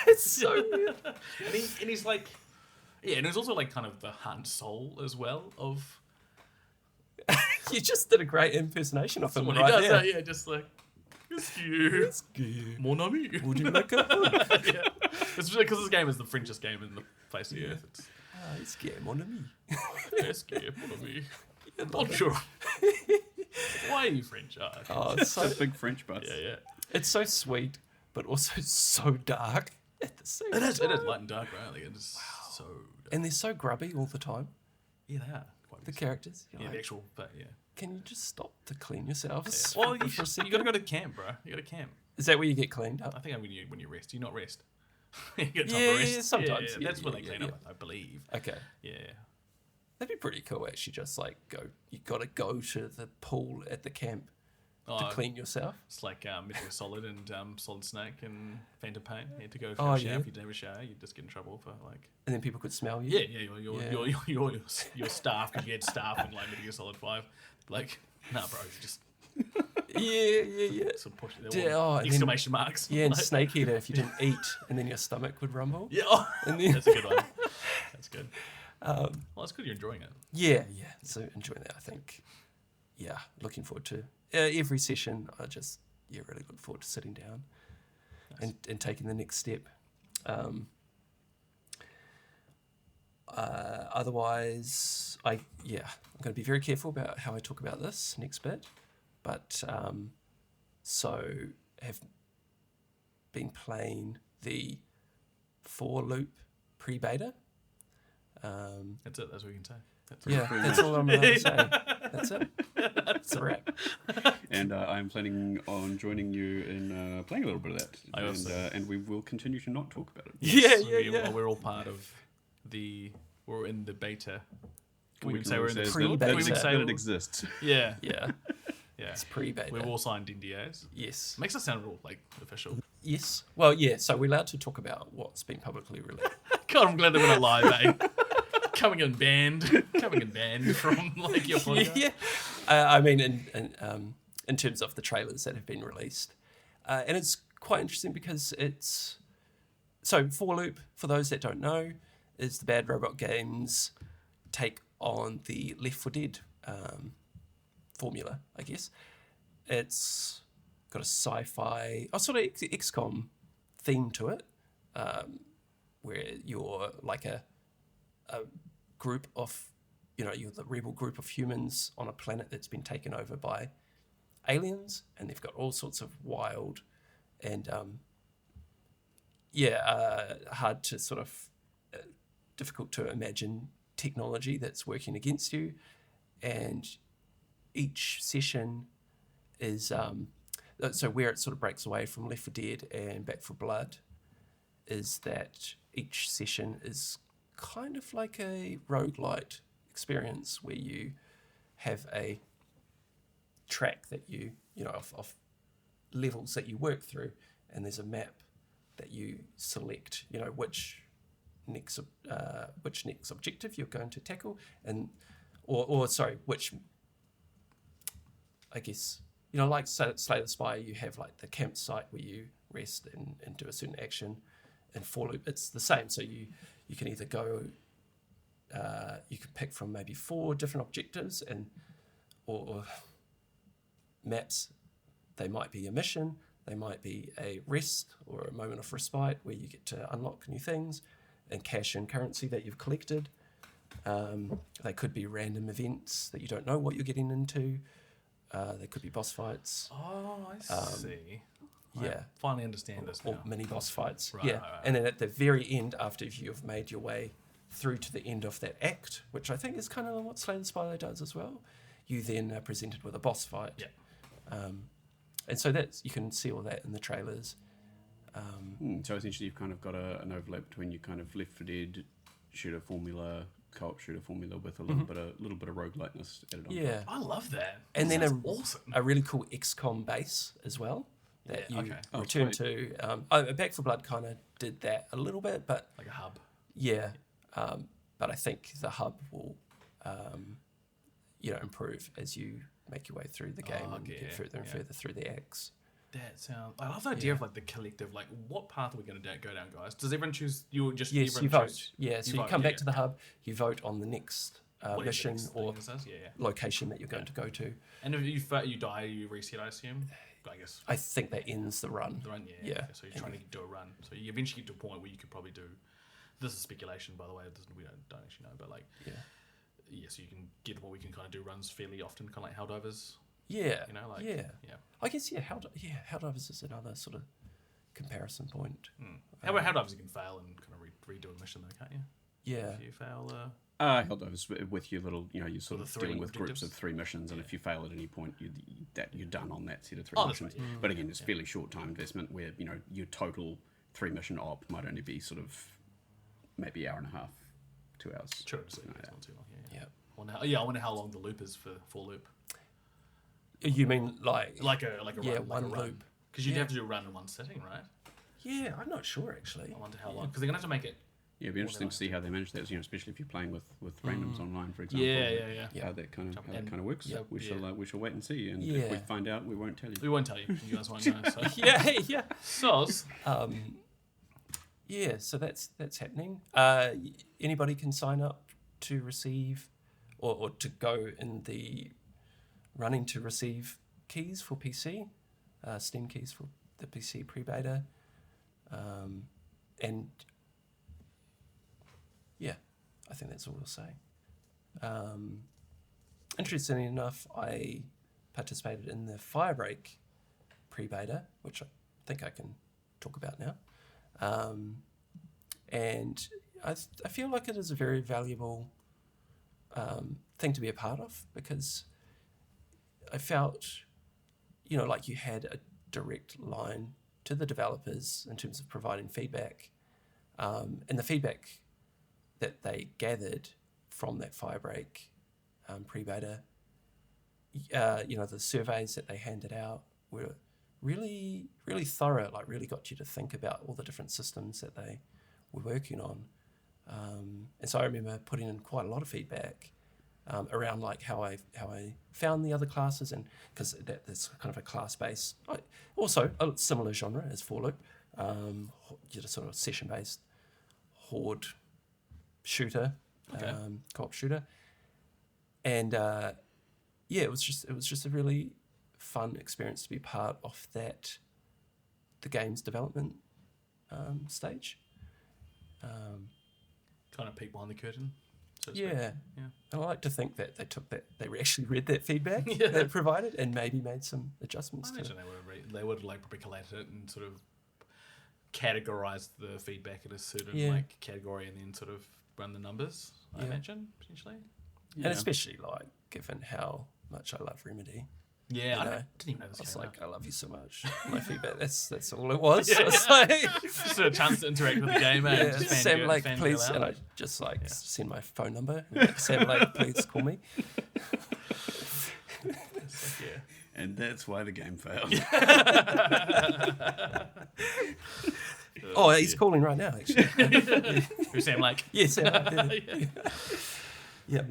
It's so weird. and he's like... Yeah, and it was also like kind of the Han Soul as well of... You just did a great impersonation of him when right he does there. that, yeah, just like... Eskia. Mon ami. Would you like a hug? Yeah. It's because this game is the Frenchest game in the face of the earth. It's... Eskia, mon ami. Eskia, mon ami. Not sure. Why are you French? It's so a big French bus. Yeah. It's so sweet, but also so dark at the same time. It is light and dark, right? Like, it's so dark. And they're so grubby all the time. Yeah, they are. The characters. The actual, but yeah. Can you just stop to clean yourselves? Yeah. Well, you got to go to camp, bro. You got to camp. Is that where you get cleaned up? I think when you rest. You not rest. You get time to rest. Sometimes. Yeah, that's when they clean up, I believe. Okay. Yeah. That'd be pretty cool, actually. Just like you got to go to the pool at the camp to clean yourself. It's like Metal Gear Solid and Solid Snake and Phantom Pain. You had to go for a shower. If you didn't have a shower, you'd just get in trouble for like. And then people could smell you. Your staff, because you had staff in like Metal Gear Solid 5. Like, nah, bro, you just. Yeah. Sort of push exclamation marks. Yeah, and Snake Eater, if you didn't eat, and then your stomach would rumble. Yeah, and then... that's a good one. That's good. Well, it's good you're enjoying it. Yeah. So enjoying that, I think. Yeah, looking forward to every session. I just really look forward to sitting down and taking the next step. Otherwise, I'm going to be very careful about how I talk about this next bit. But so have been playing the 4 loop pre-beta. That's it. That's what we can say. That's all I'm allowed to say. That's it. That's a wrap. And I'm planning on joining you in playing a little bit of that. And we will continue to not talk about it. Yeah. We're all part of we're in the beta. We can can say we're in the pre-beta. we can say that it exists. Yeah. Yeah. Yeah. It's pre-beta. We've all signed NDAs. Yes. Makes us sound real official. Yes. Well, yeah. So we're allowed to talk about what's been publicly released. God, I'm glad that we're not live, eh? Coming in banned from your podcast. Yeah. I mean, in terms of the trailers that have been released, and it's quite interesting because it's For Loop. For those that don't know, is the Bad Robot Games take on the Left 4 Dead formula, I guess. It's got a sci-fi, sort of XCOM theme to it, where you're like a group of, you're the rebel group of humans on a planet that's been taken over by aliens, and they've got all sorts of wild and hard to sort of difficult to imagine technology that's working against you, and each session is so where it sort of breaks away from Left 4 Dead and Back 4 Blood is that each session is kind of like a roguelite experience where you have a track that you of levels that you work through, and there's a map that you select, which next objective you're going to tackle, and which I guess like Slay the Spire, you have like the campsite where you rest and do a certain action. In 4 Loop, it's the same. So you can either go, you can pick from maybe 4 different objectives or maps. They might be a mission, they might be a rest or a moment of respite where you get to unlock new things and cash in currency that you've collected. They could be random events that you don't know what you're getting into. They could be boss fights. Oh, I see. Yeah. I finally understand this now. Or mini boss fights. Right, yeah. right. And then at the very end, after you've made your way through to the end of that act, which I think is kind of what Slay the Spire does as well, you then are presented with a boss fight. Yeah. And so you can see all that in the trailers. So essentially you've kind of got an overlap between your kind of Left 4 Dead shooter formula, co-op shooter formula with a little bit of rogueliteness added on. Yeah. I love that. And then awesome. a really cool XCOM base as well that you return to. Back 4 Blood kind of did that a little bit, but like a hub. Yeah, but I think the hub will, improve as you make your way through the game and get further and further through the acts. That sounds. I love the idea of like the collective. Like, what path are we going to go down, guys? Does everyone choose? Yes, you vote. Yeah, so you come back to the hub. You vote on the next mission or location that you're going to go to. And if you die, you reset. I assume. I guess. I think that ends the run. The run, yeah. Okay, so you're trying to do a run. So you eventually get to a point where you could probably do. This is speculation, by the way. We don't actually know, but like. Yeah, so you can get what we can kind of do runs fairly often, kind of like Helldivers. Yeah. Yeah. I guess Helldivers is another sort of comparison point. How about Helldivers? You can fail and kind of redo a mission, though, can't you? Yeah. If you fail. Helldivers with your little, you're sort of dealing with objectives. groups of 3 missions, and if you fail at any point, you're done on that set of 3 Oh, missions. that's right, yeah. But again, it's fairly short time investment where your total 3 mission op might only be sort of maybe hour and a half, 2 hours. Sure, it's not too long. Yeah. I wonder how long the loop is for 4 Loop. You mean like a run, one loop? Because you'd have to do a run in one sitting, right? Yeah, I'm not sure actually. I wonder how long. Because they're gonna have to make it. Yeah, it'd be interesting to see how they manage that. Especially if you're playing with randoms online, for example. Yeah. How that kind of works. Yeah, we shall wait and see. And Yeah. if we find out, we won't tell you. We won't tell you. You guys won't know. So. Yeah. Soz. Yeah, so that's happening. Anybody can sign up to receive or to go in the running to receive keys for PC, Steam keys for the PC pre-beta. And yeah, I think that's all we'll say. Interestingly enough, I participated in the Firebreak pre-beta, which I think I can talk about now. And I feel like it is a very valuable thing to be a part of, because I felt, like you had a direct line to the developers in terms of providing feedback, and the feedback that they gathered from that Firebreak pre-beta, the surveys that they handed out were really, really thorough, like really got you to think about all the different systems that they were working on. And so I remember putting in quite a lot of feedback around like how I found the other classes, and because that's kind of a class-based, also a similar genre as Fallout, sort of session-based horde shooter, co-op shooter, and it was just a really fun experience to be part of the game's development stage. Kind of peek behind the curtain. So to Yeah. speak. Yeah. And I like to think that they actually read that feedback that it provided and maybe made some adjustments I to it. imagine they would like probably collated it and sort of categorized the feedback in a certain like category and then sort of run the numbers. I imagine potentially. And especially like given how much I love Remedy. Yeah, I didn't even know this I was came like, out. I love you so much. My feedback. That's all it was. Yeah. It's like, Just a chance to interact with the game, and just Sam fangirl- Lake, fangirl please, out. and I just send my phone number. Like, Sam Lake, please call me. It's like, And that's why the game failed. Oh, he's calling right now, actually. Who's Sam Lake? Yeah, Sam Lake. Yeah.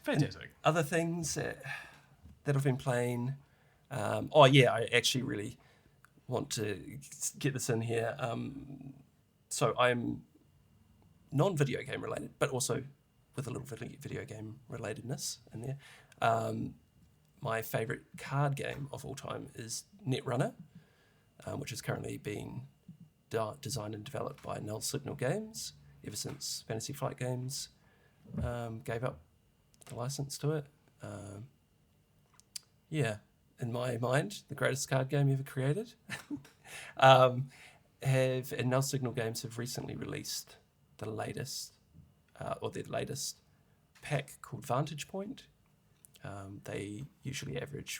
Fantastic. Other things that I've been playing. I actually really want to get this in here. So I'm non-video game related, but also with a little video game relatedness in there. My favourite card game of all time is Netrunner, which is currently being designed and developed by Null Signal Games ever since Fantasy Flight Games gave up the license to it. In my mind, the greatest card game ever created. And Null Signal Games have recently released their latest pack called Vantage Point. They usually average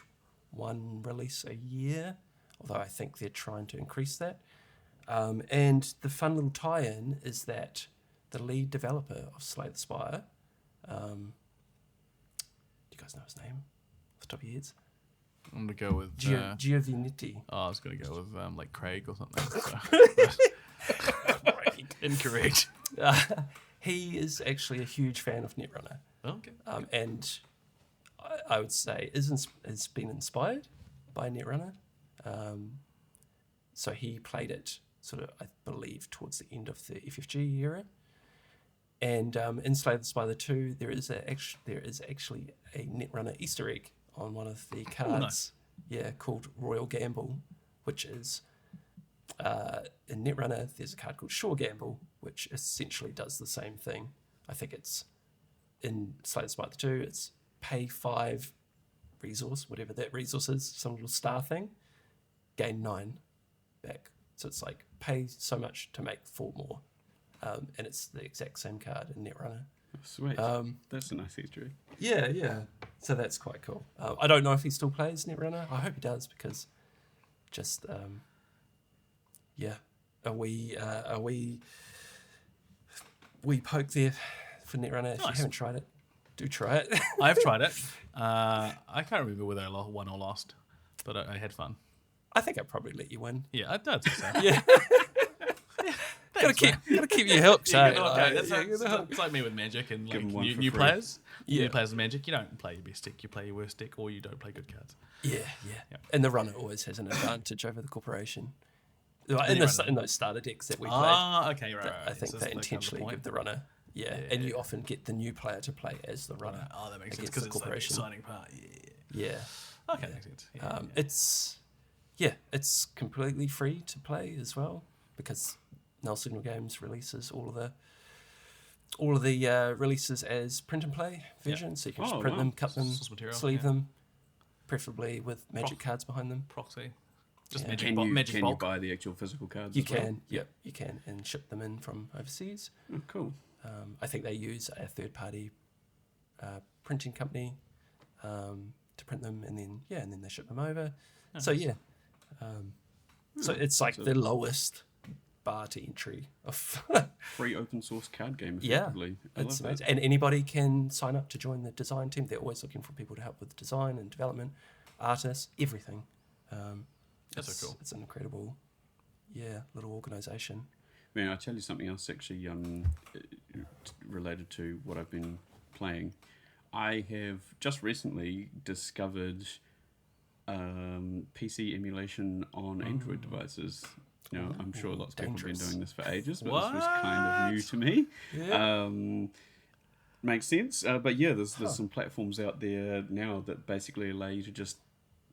one release a year, although I think they're trying to increase that. And the fun little tie-in is that the lead developer of Slay the Spire, do you guys know his name off the top of your heads? I'm gonna go with Giovannitti. I was gonna go with like Craig or something. Incorrect. He is actually a huge fan of Netrunner. Okay. And I would say has been inspired by Netrunner. So he played it sort of, I believe, towards the end of the FFG era. And in Slay the Spire II, there is actually a Netrunner Easter egg on one of the cards. Nice. Yeah, called Royal Gamble, which is in Netrunner. There's a card called Sure Gamble, which essentially does the same thing. I think it's in Slay the Spire II. It's pay 5 resource, whatever that resource is, some little star thing, gain 9 back. So it's like pay so much to make 4 more. And it's the exact same card in Netrunner. Sweet. That's a nice Easter egg. Yeah. So that's quite cool. I don't know if he still plays Netrunner. I hope he does, because just we poke there for Netrunner. If you Nice. haven't tried it, do try it. I've tried it. I can't remember whether I won or lost, but I had fun. I think I'd probably let you win. Yeah, I'd say so. Yeah. Thanks, gotta keep your hooks. Yeah, eh? it's like me with Magic and Give 'em like one for new free. players. Yeah. New players in Magic, you don't play your best deck, you play your worst deck, or you don't play good cards. Yeah. And the runner always has an advantage over the corporation. Like, The in runner. those starter decks that we played, Okay, right. I think So they that's kind of the intentionally point. give the runner. Yeah, and you often get the new player to play as the runner. Oh, that makes sense against because the it's like the corporation. exciting part. Yeah. Yeah. Okay, makes sense. Yeah, It's completely free to play as well, because Null Signal Games releases all of the releases as print and play versions, so you can just Oh, print wow. them, cut them, Source material, sleeve yeah. them, preferably with magic cards behind them. Proxy. Just Yeah. Magic, Can magic you bulk. buy the actual physical cards? You as well? can, you can, and ship them in from overseas. Oh, cool. I think they use a third-party printing company to print them, and then they ship them over. So yeah, so it's like the lowest bar to entry of Free open source card game, yeah, effectively. I it's love amazing. that. And anybody can sign up to join the design team. They're always looking for people to help with design and development, artists, everything. That's so cool. It's an incredible, little organisation. Man, I'll tell you something else actually related to what I've been playing. I have just recently discovered PC emulation on Android devices. Now, I'm sure lots of people have been doing this for ages, but this was kind of new to me. Yeah. Makes sense. But yeah, there's some platforms out there now that basically allow you to just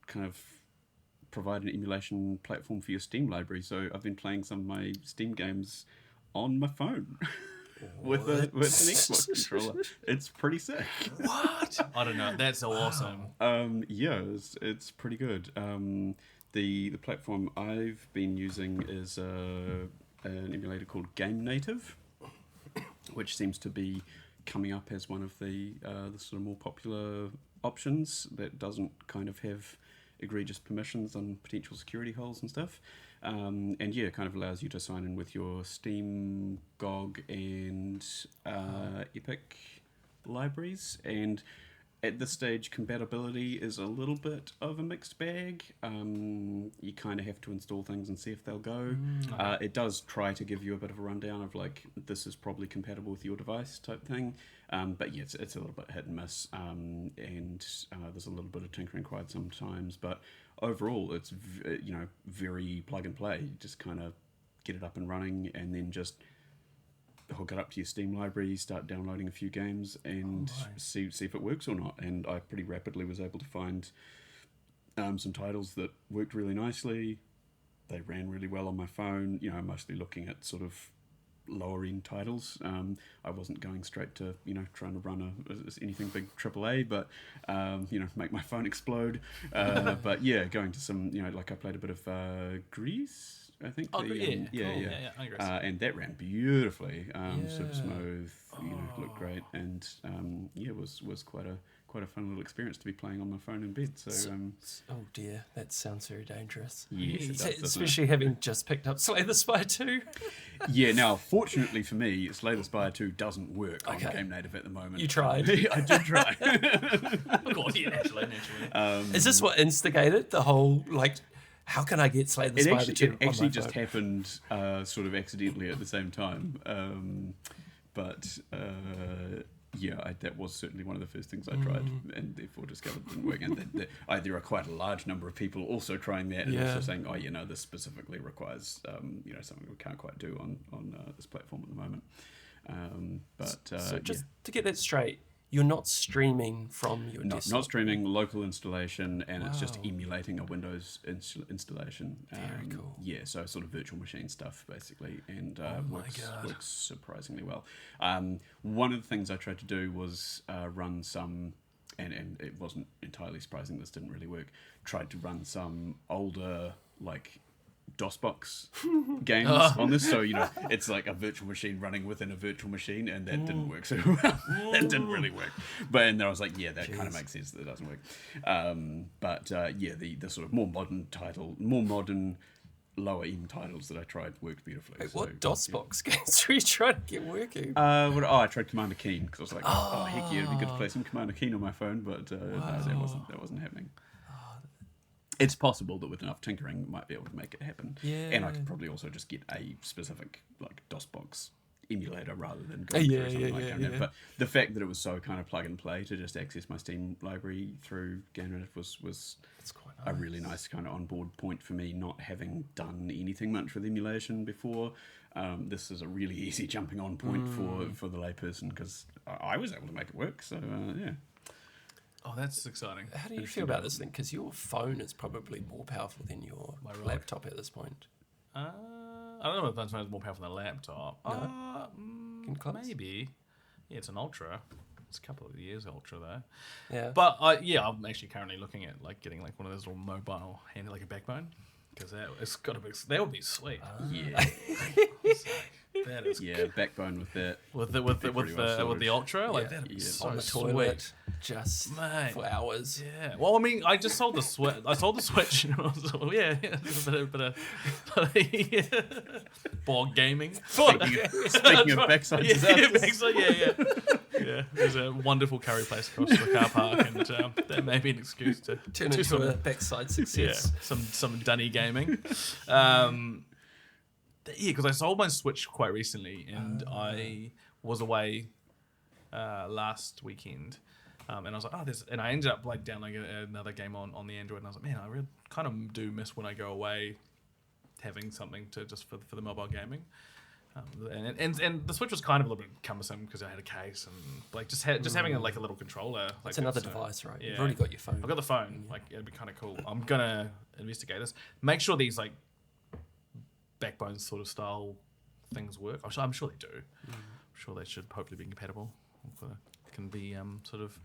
kind of provide an emulation platform for your Steam library. So I've been playing some of my Steam games on my phone with an Xbox controller. It's pretty sick. What? I don't know. That's awesome. Yeah, it's pretty good. The platform I've been using is an emulator called Game Native, which seems to be coming up as one of the sort of more popular options that doesn't kind of have egregious permissions on potential security holes and stuff. And yeah, it kind of allows you to sign in with your Steam, GOG, and Epic libraries. And at this stage, compatibility is a little bit of a mixed bag. You kind of have to install things and see if they'll go. It does try to give you a bit of a rundown of like, this is probably compatible with your device type thing. But yeah, it's a little bit hit and miss. And there's a little bit of tinkering required sometimes. But overall, it's very plug and play. You just kind of get it up and running and then just hook it up to your Steam library, start downloading a few games, and see if it works or not. And I pretty rapidly was able to find some titles that worked really nicely. They ran really well on my phone. Mostly looking at sort of lower end titles. I wasn't going straight to trying to run anything big AAA, but make my phone explode. But yeah, going to some like I played a bit of Grease. I think. Oh, Yeah. And that ran beautifully, super smooth. Looked great, and it was quite a fun little experience to be playing on my phone in bed. So, oh dear, that sounds very dangerous. Yes, it does, doesn't it? Especially having just picked up Slay the Spire II. Yeah. Now, fortunately for me, Slay the Spire II doesn't work on Game Native at the moment. You tried. I did try. Of course, yeah, naturally. Is this what instigated the whole like? How can I get Slay the Spire II on my phone? It actually just happened sort of accidentally at the same time. That was certainly one of the first things I tried, and therefore discovered it didn't work. And there are quite a large number of people also trying that, and also saying, this specifically requires something we can't quite do on this platform at the moment. To get that straight, you're not streaming from your desktop. Not streaming, local installation, and it's just emulating a Windows installation. Very cool. Yeah, so sort of virtual machine stuff, basically, and works surprisingly well. One of the things I tried to do was run some, and it wasn't entirely surprising, this didn't really work, tried to run some older, like, DOSBox games on this, so it's like a virtual machine running within a virtual machine, and that didn't work so well. That didn't really work. But then I was like, that kind of makes sense that it doesn't work. The sort of more modern lower end titles that I tried worked beautifully. Wait, what DOSBox games were you trying to get working? I tried Commander Keen because I was like, heck yeah, it'd be good to play some Commander Keen on my phone, but no, that wasn't happening. It's possible that with enough tinkering, we might be able to make it happen. Yeah. And I could probably also just get a specific like DOSBox emulator rather than going through something like that. But the fact that it was so kind of plug and play to just access my Steam library through Game Native was That's quite a really nice kind of onboard point for me, not having done anything much with emulation before. This is a really easy jumping on point for the layperson because I was able to make it work. So yeah. Oh, that's exciting. How do you feel about this thing? Because your phone is probably more powerful than your laptop at this point. I don't know if that's more powerful than a laptop. Maybe. Yeah, it's an Ultra. It's a couple of years Ultra though. Yeah. But I'm actually currently looking at like getting like one of those little mobile hand like a backbone because that would be sweet. Yeah. That is Backbone with that. with pretty well the sorted. Ultra, like Yeah. that is On the so toilet, sweet. just Mate. for hours. Yeah. Well, I mean, I just sold the Switch. I sold the Switch. And I was, well, yeah. Bog Gaming. Speaking of backside disasters. Yeah. There's a wonderful curry place across the car park, and that may be an excuse to Turn do into some, a backside yeah, success. some dunny gaming. Because I sold my Switch quite recently, and I was away last weekend. And I was like, and I ended up like downloading another game on the Android, and I was like, man, I really kind of do miss when I go away having something to just for the mobile gaming. And the Switch was kind of a little bit cumbersome because I had a case and like just having a little controller. Like It's another device, right? Yeah. You've already got your phone. I've got the phone. Like it'd be kind of cool. I'm gonna investigate this. Make sure these like backbone sort of style things work. I'm sure they do. I'm sure they should hopefully be compatible. Can be sort of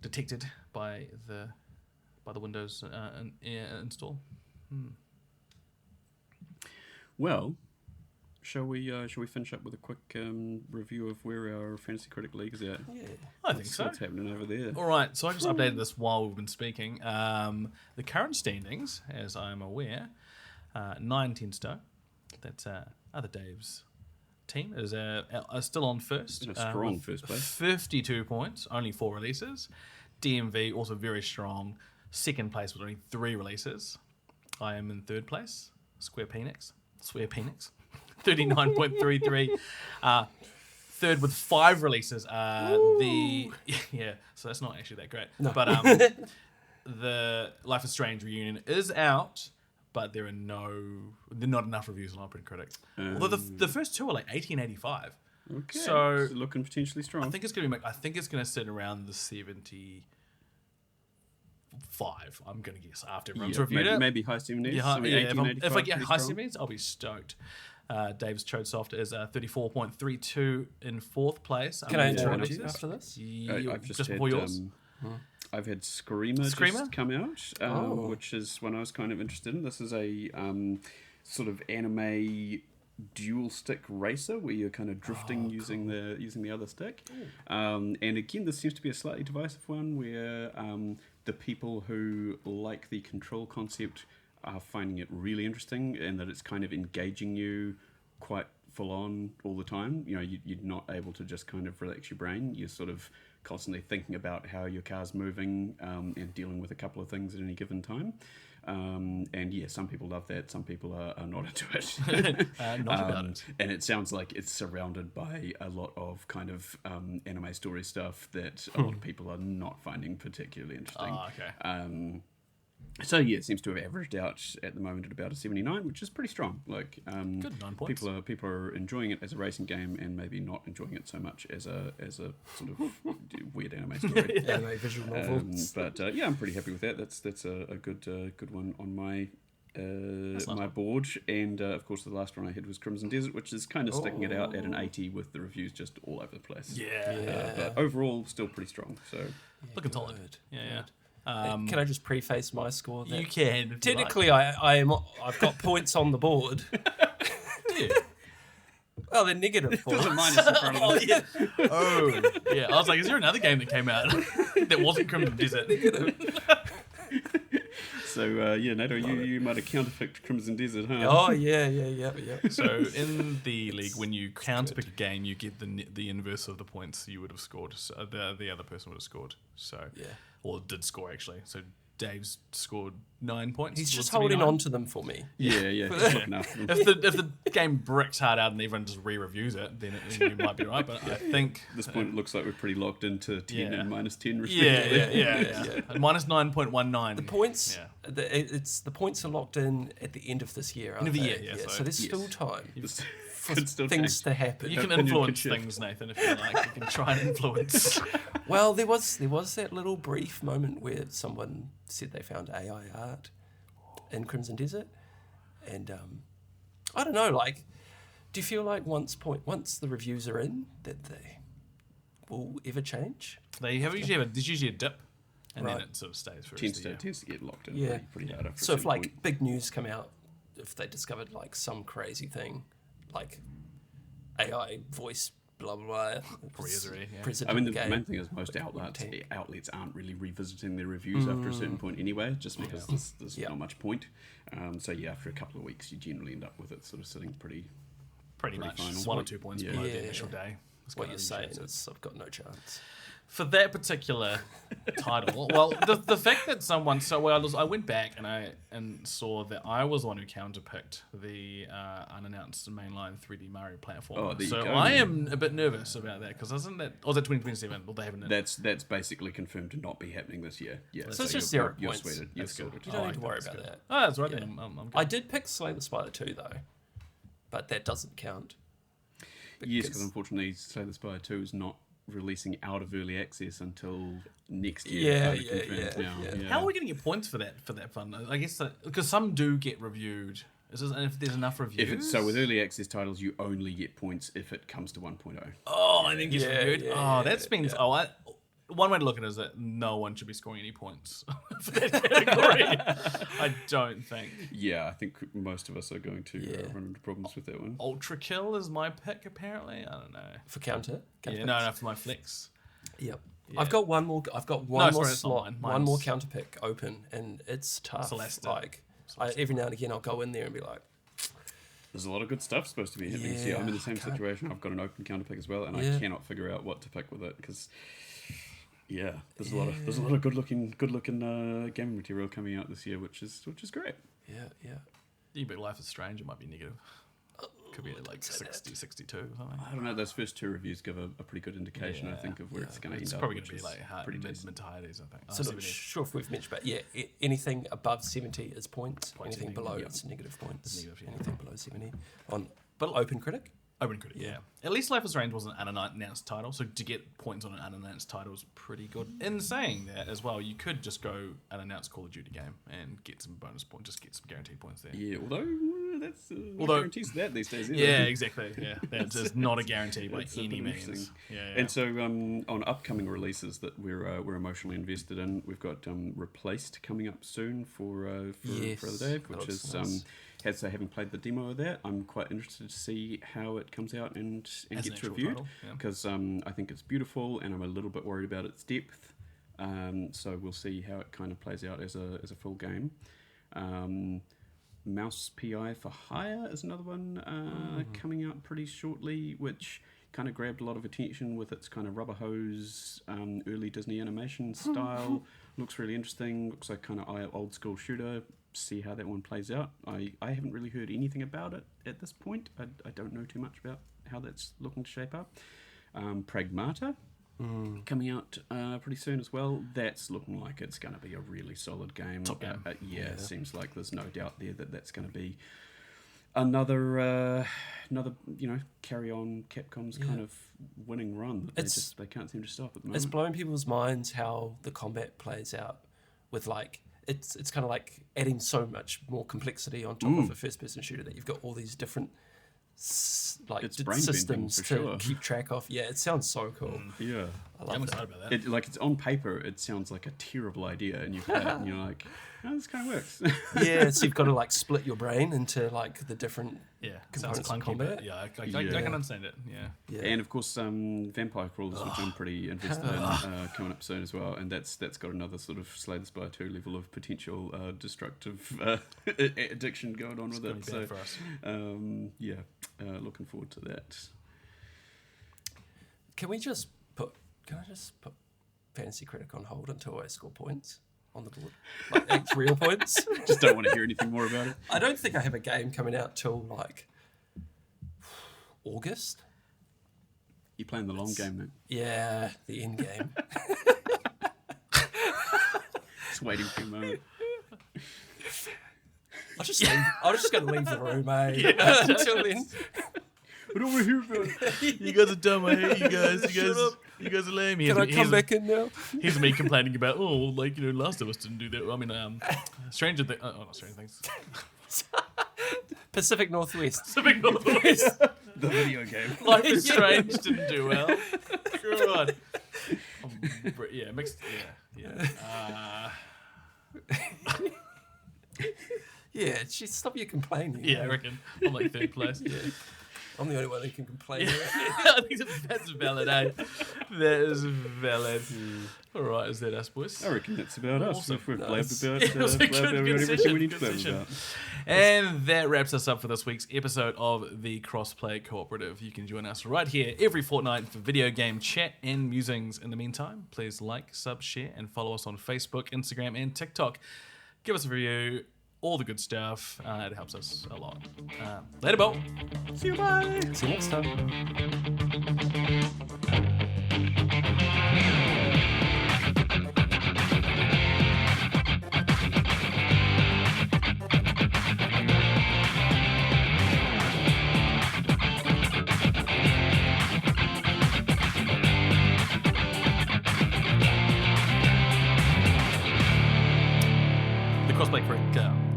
detected by the Windows install. Well, shall we finish up with a quick review of where our Fantasy Critic League is at? Yeah. I think so. What's happening over there? All right, so I just updated this while we've been speaking. The current standings, as I'm aware, 9-10 Stowe. That's other Dave's team is still on first. In a strong first place. 52 points, only 4 releases. DMV also very strong. Second place with only 3 releases. I am in third place. Square Penix, 39.33. Third with 5 releases. So that's not actually that great. No. But the Life is Strange reunion is out, but there are not enough reviews on Open Critic. Although the first 2 are like 80 and 85. Okay, so looking potentially strong. I think it's going to sit around the 75. I'm going to guess after everyone's reviewed it. Maybe high 70s. Yeah, so 18, if I get high strong. 70s, I'll be stoked. Dave's Chodesoft is 34.32 in 4th place. Can I Four interrupt you releases. after this? I've just before had, yours. I've had Screamer just come out, which is one I was kind of interested in. This is a sort of anime dual stick racer where you're kind of drifting using the other stick. And again, this seems to be a slightly divisive one where the people who like the control concept are finding it really interesting and that it's kind of engaging you quite full on all the time. You know, you're not able to just kind of relax your brain. You're sort of constantly thinking about how your car's moving and dealing with a couple of things at any given time. And yeah, some people love that. Some people are not into it. Not about it. And it sounds like it's surrounded by a lot of kind of anime story stuff that a lot of people are not finding particularly interesting. Oh, okay. So yeah, it seems to have averaged out at the moment at about a 79, which is pretty strong. Like, Good, 9 points. People are enjoying it as a racing game, and maybe not enjoying it so much as a sort of weird anime story. Anime visual novel. But yeah, I'm pretty happy with that. That's a good one on my my board. And of course, the last one I had was Crimson Desert, which is kind of sticking it out at an 80 with the reviews just all over the place. But overall, still pretty strong. So Looking solid. Yeah. Can I just preface my score? That You can. technically, I've got points on the board. Well, they're negative points. there's a minus in front of it. Yeah. I was like, is there another game that came out that wasn't Crimson Desert? So yeah, Nato, you might have counterpicked Crimson Desert, huh? Oh yeah. So in the league, when you counterpick a game, you get the inverse of the points you would have scored. So the other person would have scored. So or did score actually. So Dave's scored 9 points. He's just 79. holding on to them for me. Yeah. Just looking after them. If the game bricks hard out and everyone just re-reviews it, then you might be right. But I think At this point, it looks like we're pretty locked into 10 and minus 10 yeah. respectively. And minus 9.19. The points, the points are locked in at the end of this year. End of the year, So there's still time for Could still things change. to happen. You can influence things, Nathan, if you like. You can try and influence. Well, there was that little brief moment where someone said they found AI art in Crimson Desert, and I don't know. Like, do you feel like once the reviews are in that they will ever change? There's usually a dip, and Right. then it sort of stays for the Tends rest of the year. to get locked in pretty hard after So a if certain like point. big news come out if they discovered like some crazy thing, like AI voice, blah blah blah. Probably is already, yeah. present I mean, in the game. main thing is most outlets aren't really revisiting their reviews after a certain point anyway, just because there's not much point. So yeah, after a couple of weeks, you generally end up with it sort of sitting pretty much final. 1 or 2 points below Yeah. the initial day. That's What kinda you're saying usually it. is I've got no chance. For that particular title, well, the fact that someone I went back and saw that I was the one who counterpicked the unannounced mainline 3D Mario platform. Oh, there you so go. I am a bit nervous about that because isn't that? Or is that 2027? Well, they haven't. That's basically confirmed to not be happening this year. Yeah, So it's just you're, 0 you're points. sorted. You're That's good. sorted. You don't need to worry that's about good. that. Oh, that's right. Yeah. Then I'm good. I did pick Slay the Spire II though, but that doesn't count. Yes, because unfortunately, Slay the Spire II is not releasing out of early access until next year. Yeah, kind of yeah, confirmed yeah, now. yeah. How are we going to get points for that fun? I guess because some do get reviewed. And if there's enough reviews. So with early access titles, you only get points if it comes to 1.0. Oh, and then gets Yeah, reviewed. yeah, Oh, that means yeah. one way to look at it is that no one should be scoring any points for that category. I don't think. Yeah, I think most of us are going to run into problems with that one. Ultra Kill is my pick. Apparently, I don't know. For counter? Yeah, no, for my flex. Yep. Yeah. I've got one more. I've got one No, more sorry, it's not slot, mine. one more Mine's- counter pick open, and it's tough. Celeste. Like every now and again, I'll go in there and be like, There's a lot of good stuff supposed to be happening. So yeah, I'm in the same Yeah, situation. I've got an open counter pick as well, and Yeah. I cannot figure out what to pick with it because, yeah, there's a lot of good looking gaming material coming out this year, which is great. yeah. You bet Life is Strange. It might be negative. Could be at like say that. 60, 62 or something. I don't know. Those first two reviews give a pretty good indication, I think, of where it's going to It's end up. probably going which to be is like pretty mid decent. to high 80s, I think. So not 70. sure if we've mentioned, but yeah, anything above 70 is points. Points, Anything anything, below yeah. it's negative points. Negative, yeah. Anything below 70 but open critic. Open Critic, yeah. At least Life is Strange wasn't an unannounced title, so to get points on an unannounced title is pretty good. In saying that as well, you could just go unannounced Call of Duty game and get some bonus points, just get some guaranteed points there. Yeah, although that's Although- guarantees that these days. Is Yeah, it? exactly. Yeah, that's just not a guarantee by It's a any bit means. interesting. Yeah. And so on upcoming releases that we're emotionally invested in, we've got Replaced coming up soon for Yes, other Dave, that which looks is nice. having played the demo of that, I'm quite interested to see how it comes out and As an gets actual reviewed title, yeah. because I think it's beautiful and I'm a little bit worried about its depth. So we'll see how it kind of plays out as a full game. Mouse PI for Hire is another one coming out pretty shortly, which kind of grabbed a lot of attention with its kind of rubber hose early Disney animation style. Looks really interesting. Looks like kind of old school shooter. See how that one plays out. I haven't really heard anything about it at this point. I don't know too much about how that's looking to shape up. Pragmata coming out pretty soon as well. That's looking like it's going to be a really solid game. Top game. Yeah, seems like there's no doubt there that that's going to be another carry on Capcom's kind of winning run that they can't seem to stop at the It's moment. blowing people's minds how the combat plays out with like it's kind of like adding so much more complexity on top of a first person shooter that you've got all these different It's brain-bending systems for to sure. keep track of. Yeah, it sounds so cool. Yeah. I I'm love it. excited about that. It's on paper, it sounds like a terrible idea, and you play it and you're like, oh, this kind of works. Yeah, so you've got to like split your brain into like the different Yeah, components sounds of clunky, combat. but yeah, I Yeah. can understand it. Yeah. Yeah. And of course, Vampire Crawlers, which I'm pretty invested in, coming up soon as well. And that's got another sort of Slay the Spire II level of potential destructive addiction going on with It's it. gonna be bad for us. Looking forward to that. Can I just put Fantasy Critic on hold until I score points on the board? Like real points? Just don't want to hear anything more about it. I don't think I have a game coming out till like August. You're playing the long game, then. Yeah, the end game. Just waiting for a moment. I'm just going to leave the room, eh? Until then. I don't want to hear about it. You guys are dumb. I hate you guys. Shut up. You guys are lame. Can I come back in now? Here's me complaining about, Last of Us didn't do that. I mean, Stranger Things. not Stranger Things. Pacific Northwest. Pacific Northwest. The video game. Life is Strange didn't do well. God. Mixed. Yeah. Yeah, just stop your complaining. Yeah, I reckon. I'm like third place. Yeah. I'm the only one who can complain. I think that's valid, eh? That is valid. All right, is that us, boys? I reckon that's about us. Awesome. If we've Nice. blabbed Yeah, it was a about good everything session, we need to good blab session. about. And that wraps us up for this week's episode of the Crossplay Cooperative. You can join us right here every fortnight for video game chat and musings. In the meantime, please like, sub, share, and follow us on Facebook, Instagram, and TikTok. Give us a review, all the good stuff. It helps us a lot. Later, Bo. See you, bye. See you next time.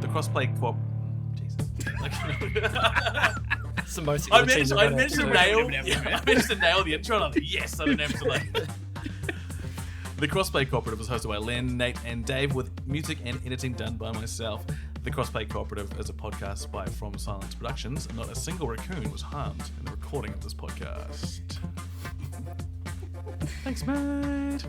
The Crossplay Coop. Jesus. It's the most I managed to irritating nail. I managed to nail the intro. And I was like, yes, I didn't have to like. The Crossplay Cooperative is hosted by Len, Nate, and Dave, with music and editing done by myself. The Crossplay Cooperative is a podcast by From Silence Productions. Not a single raccoon was harmed in the recording of this podcast. Thanks, mate.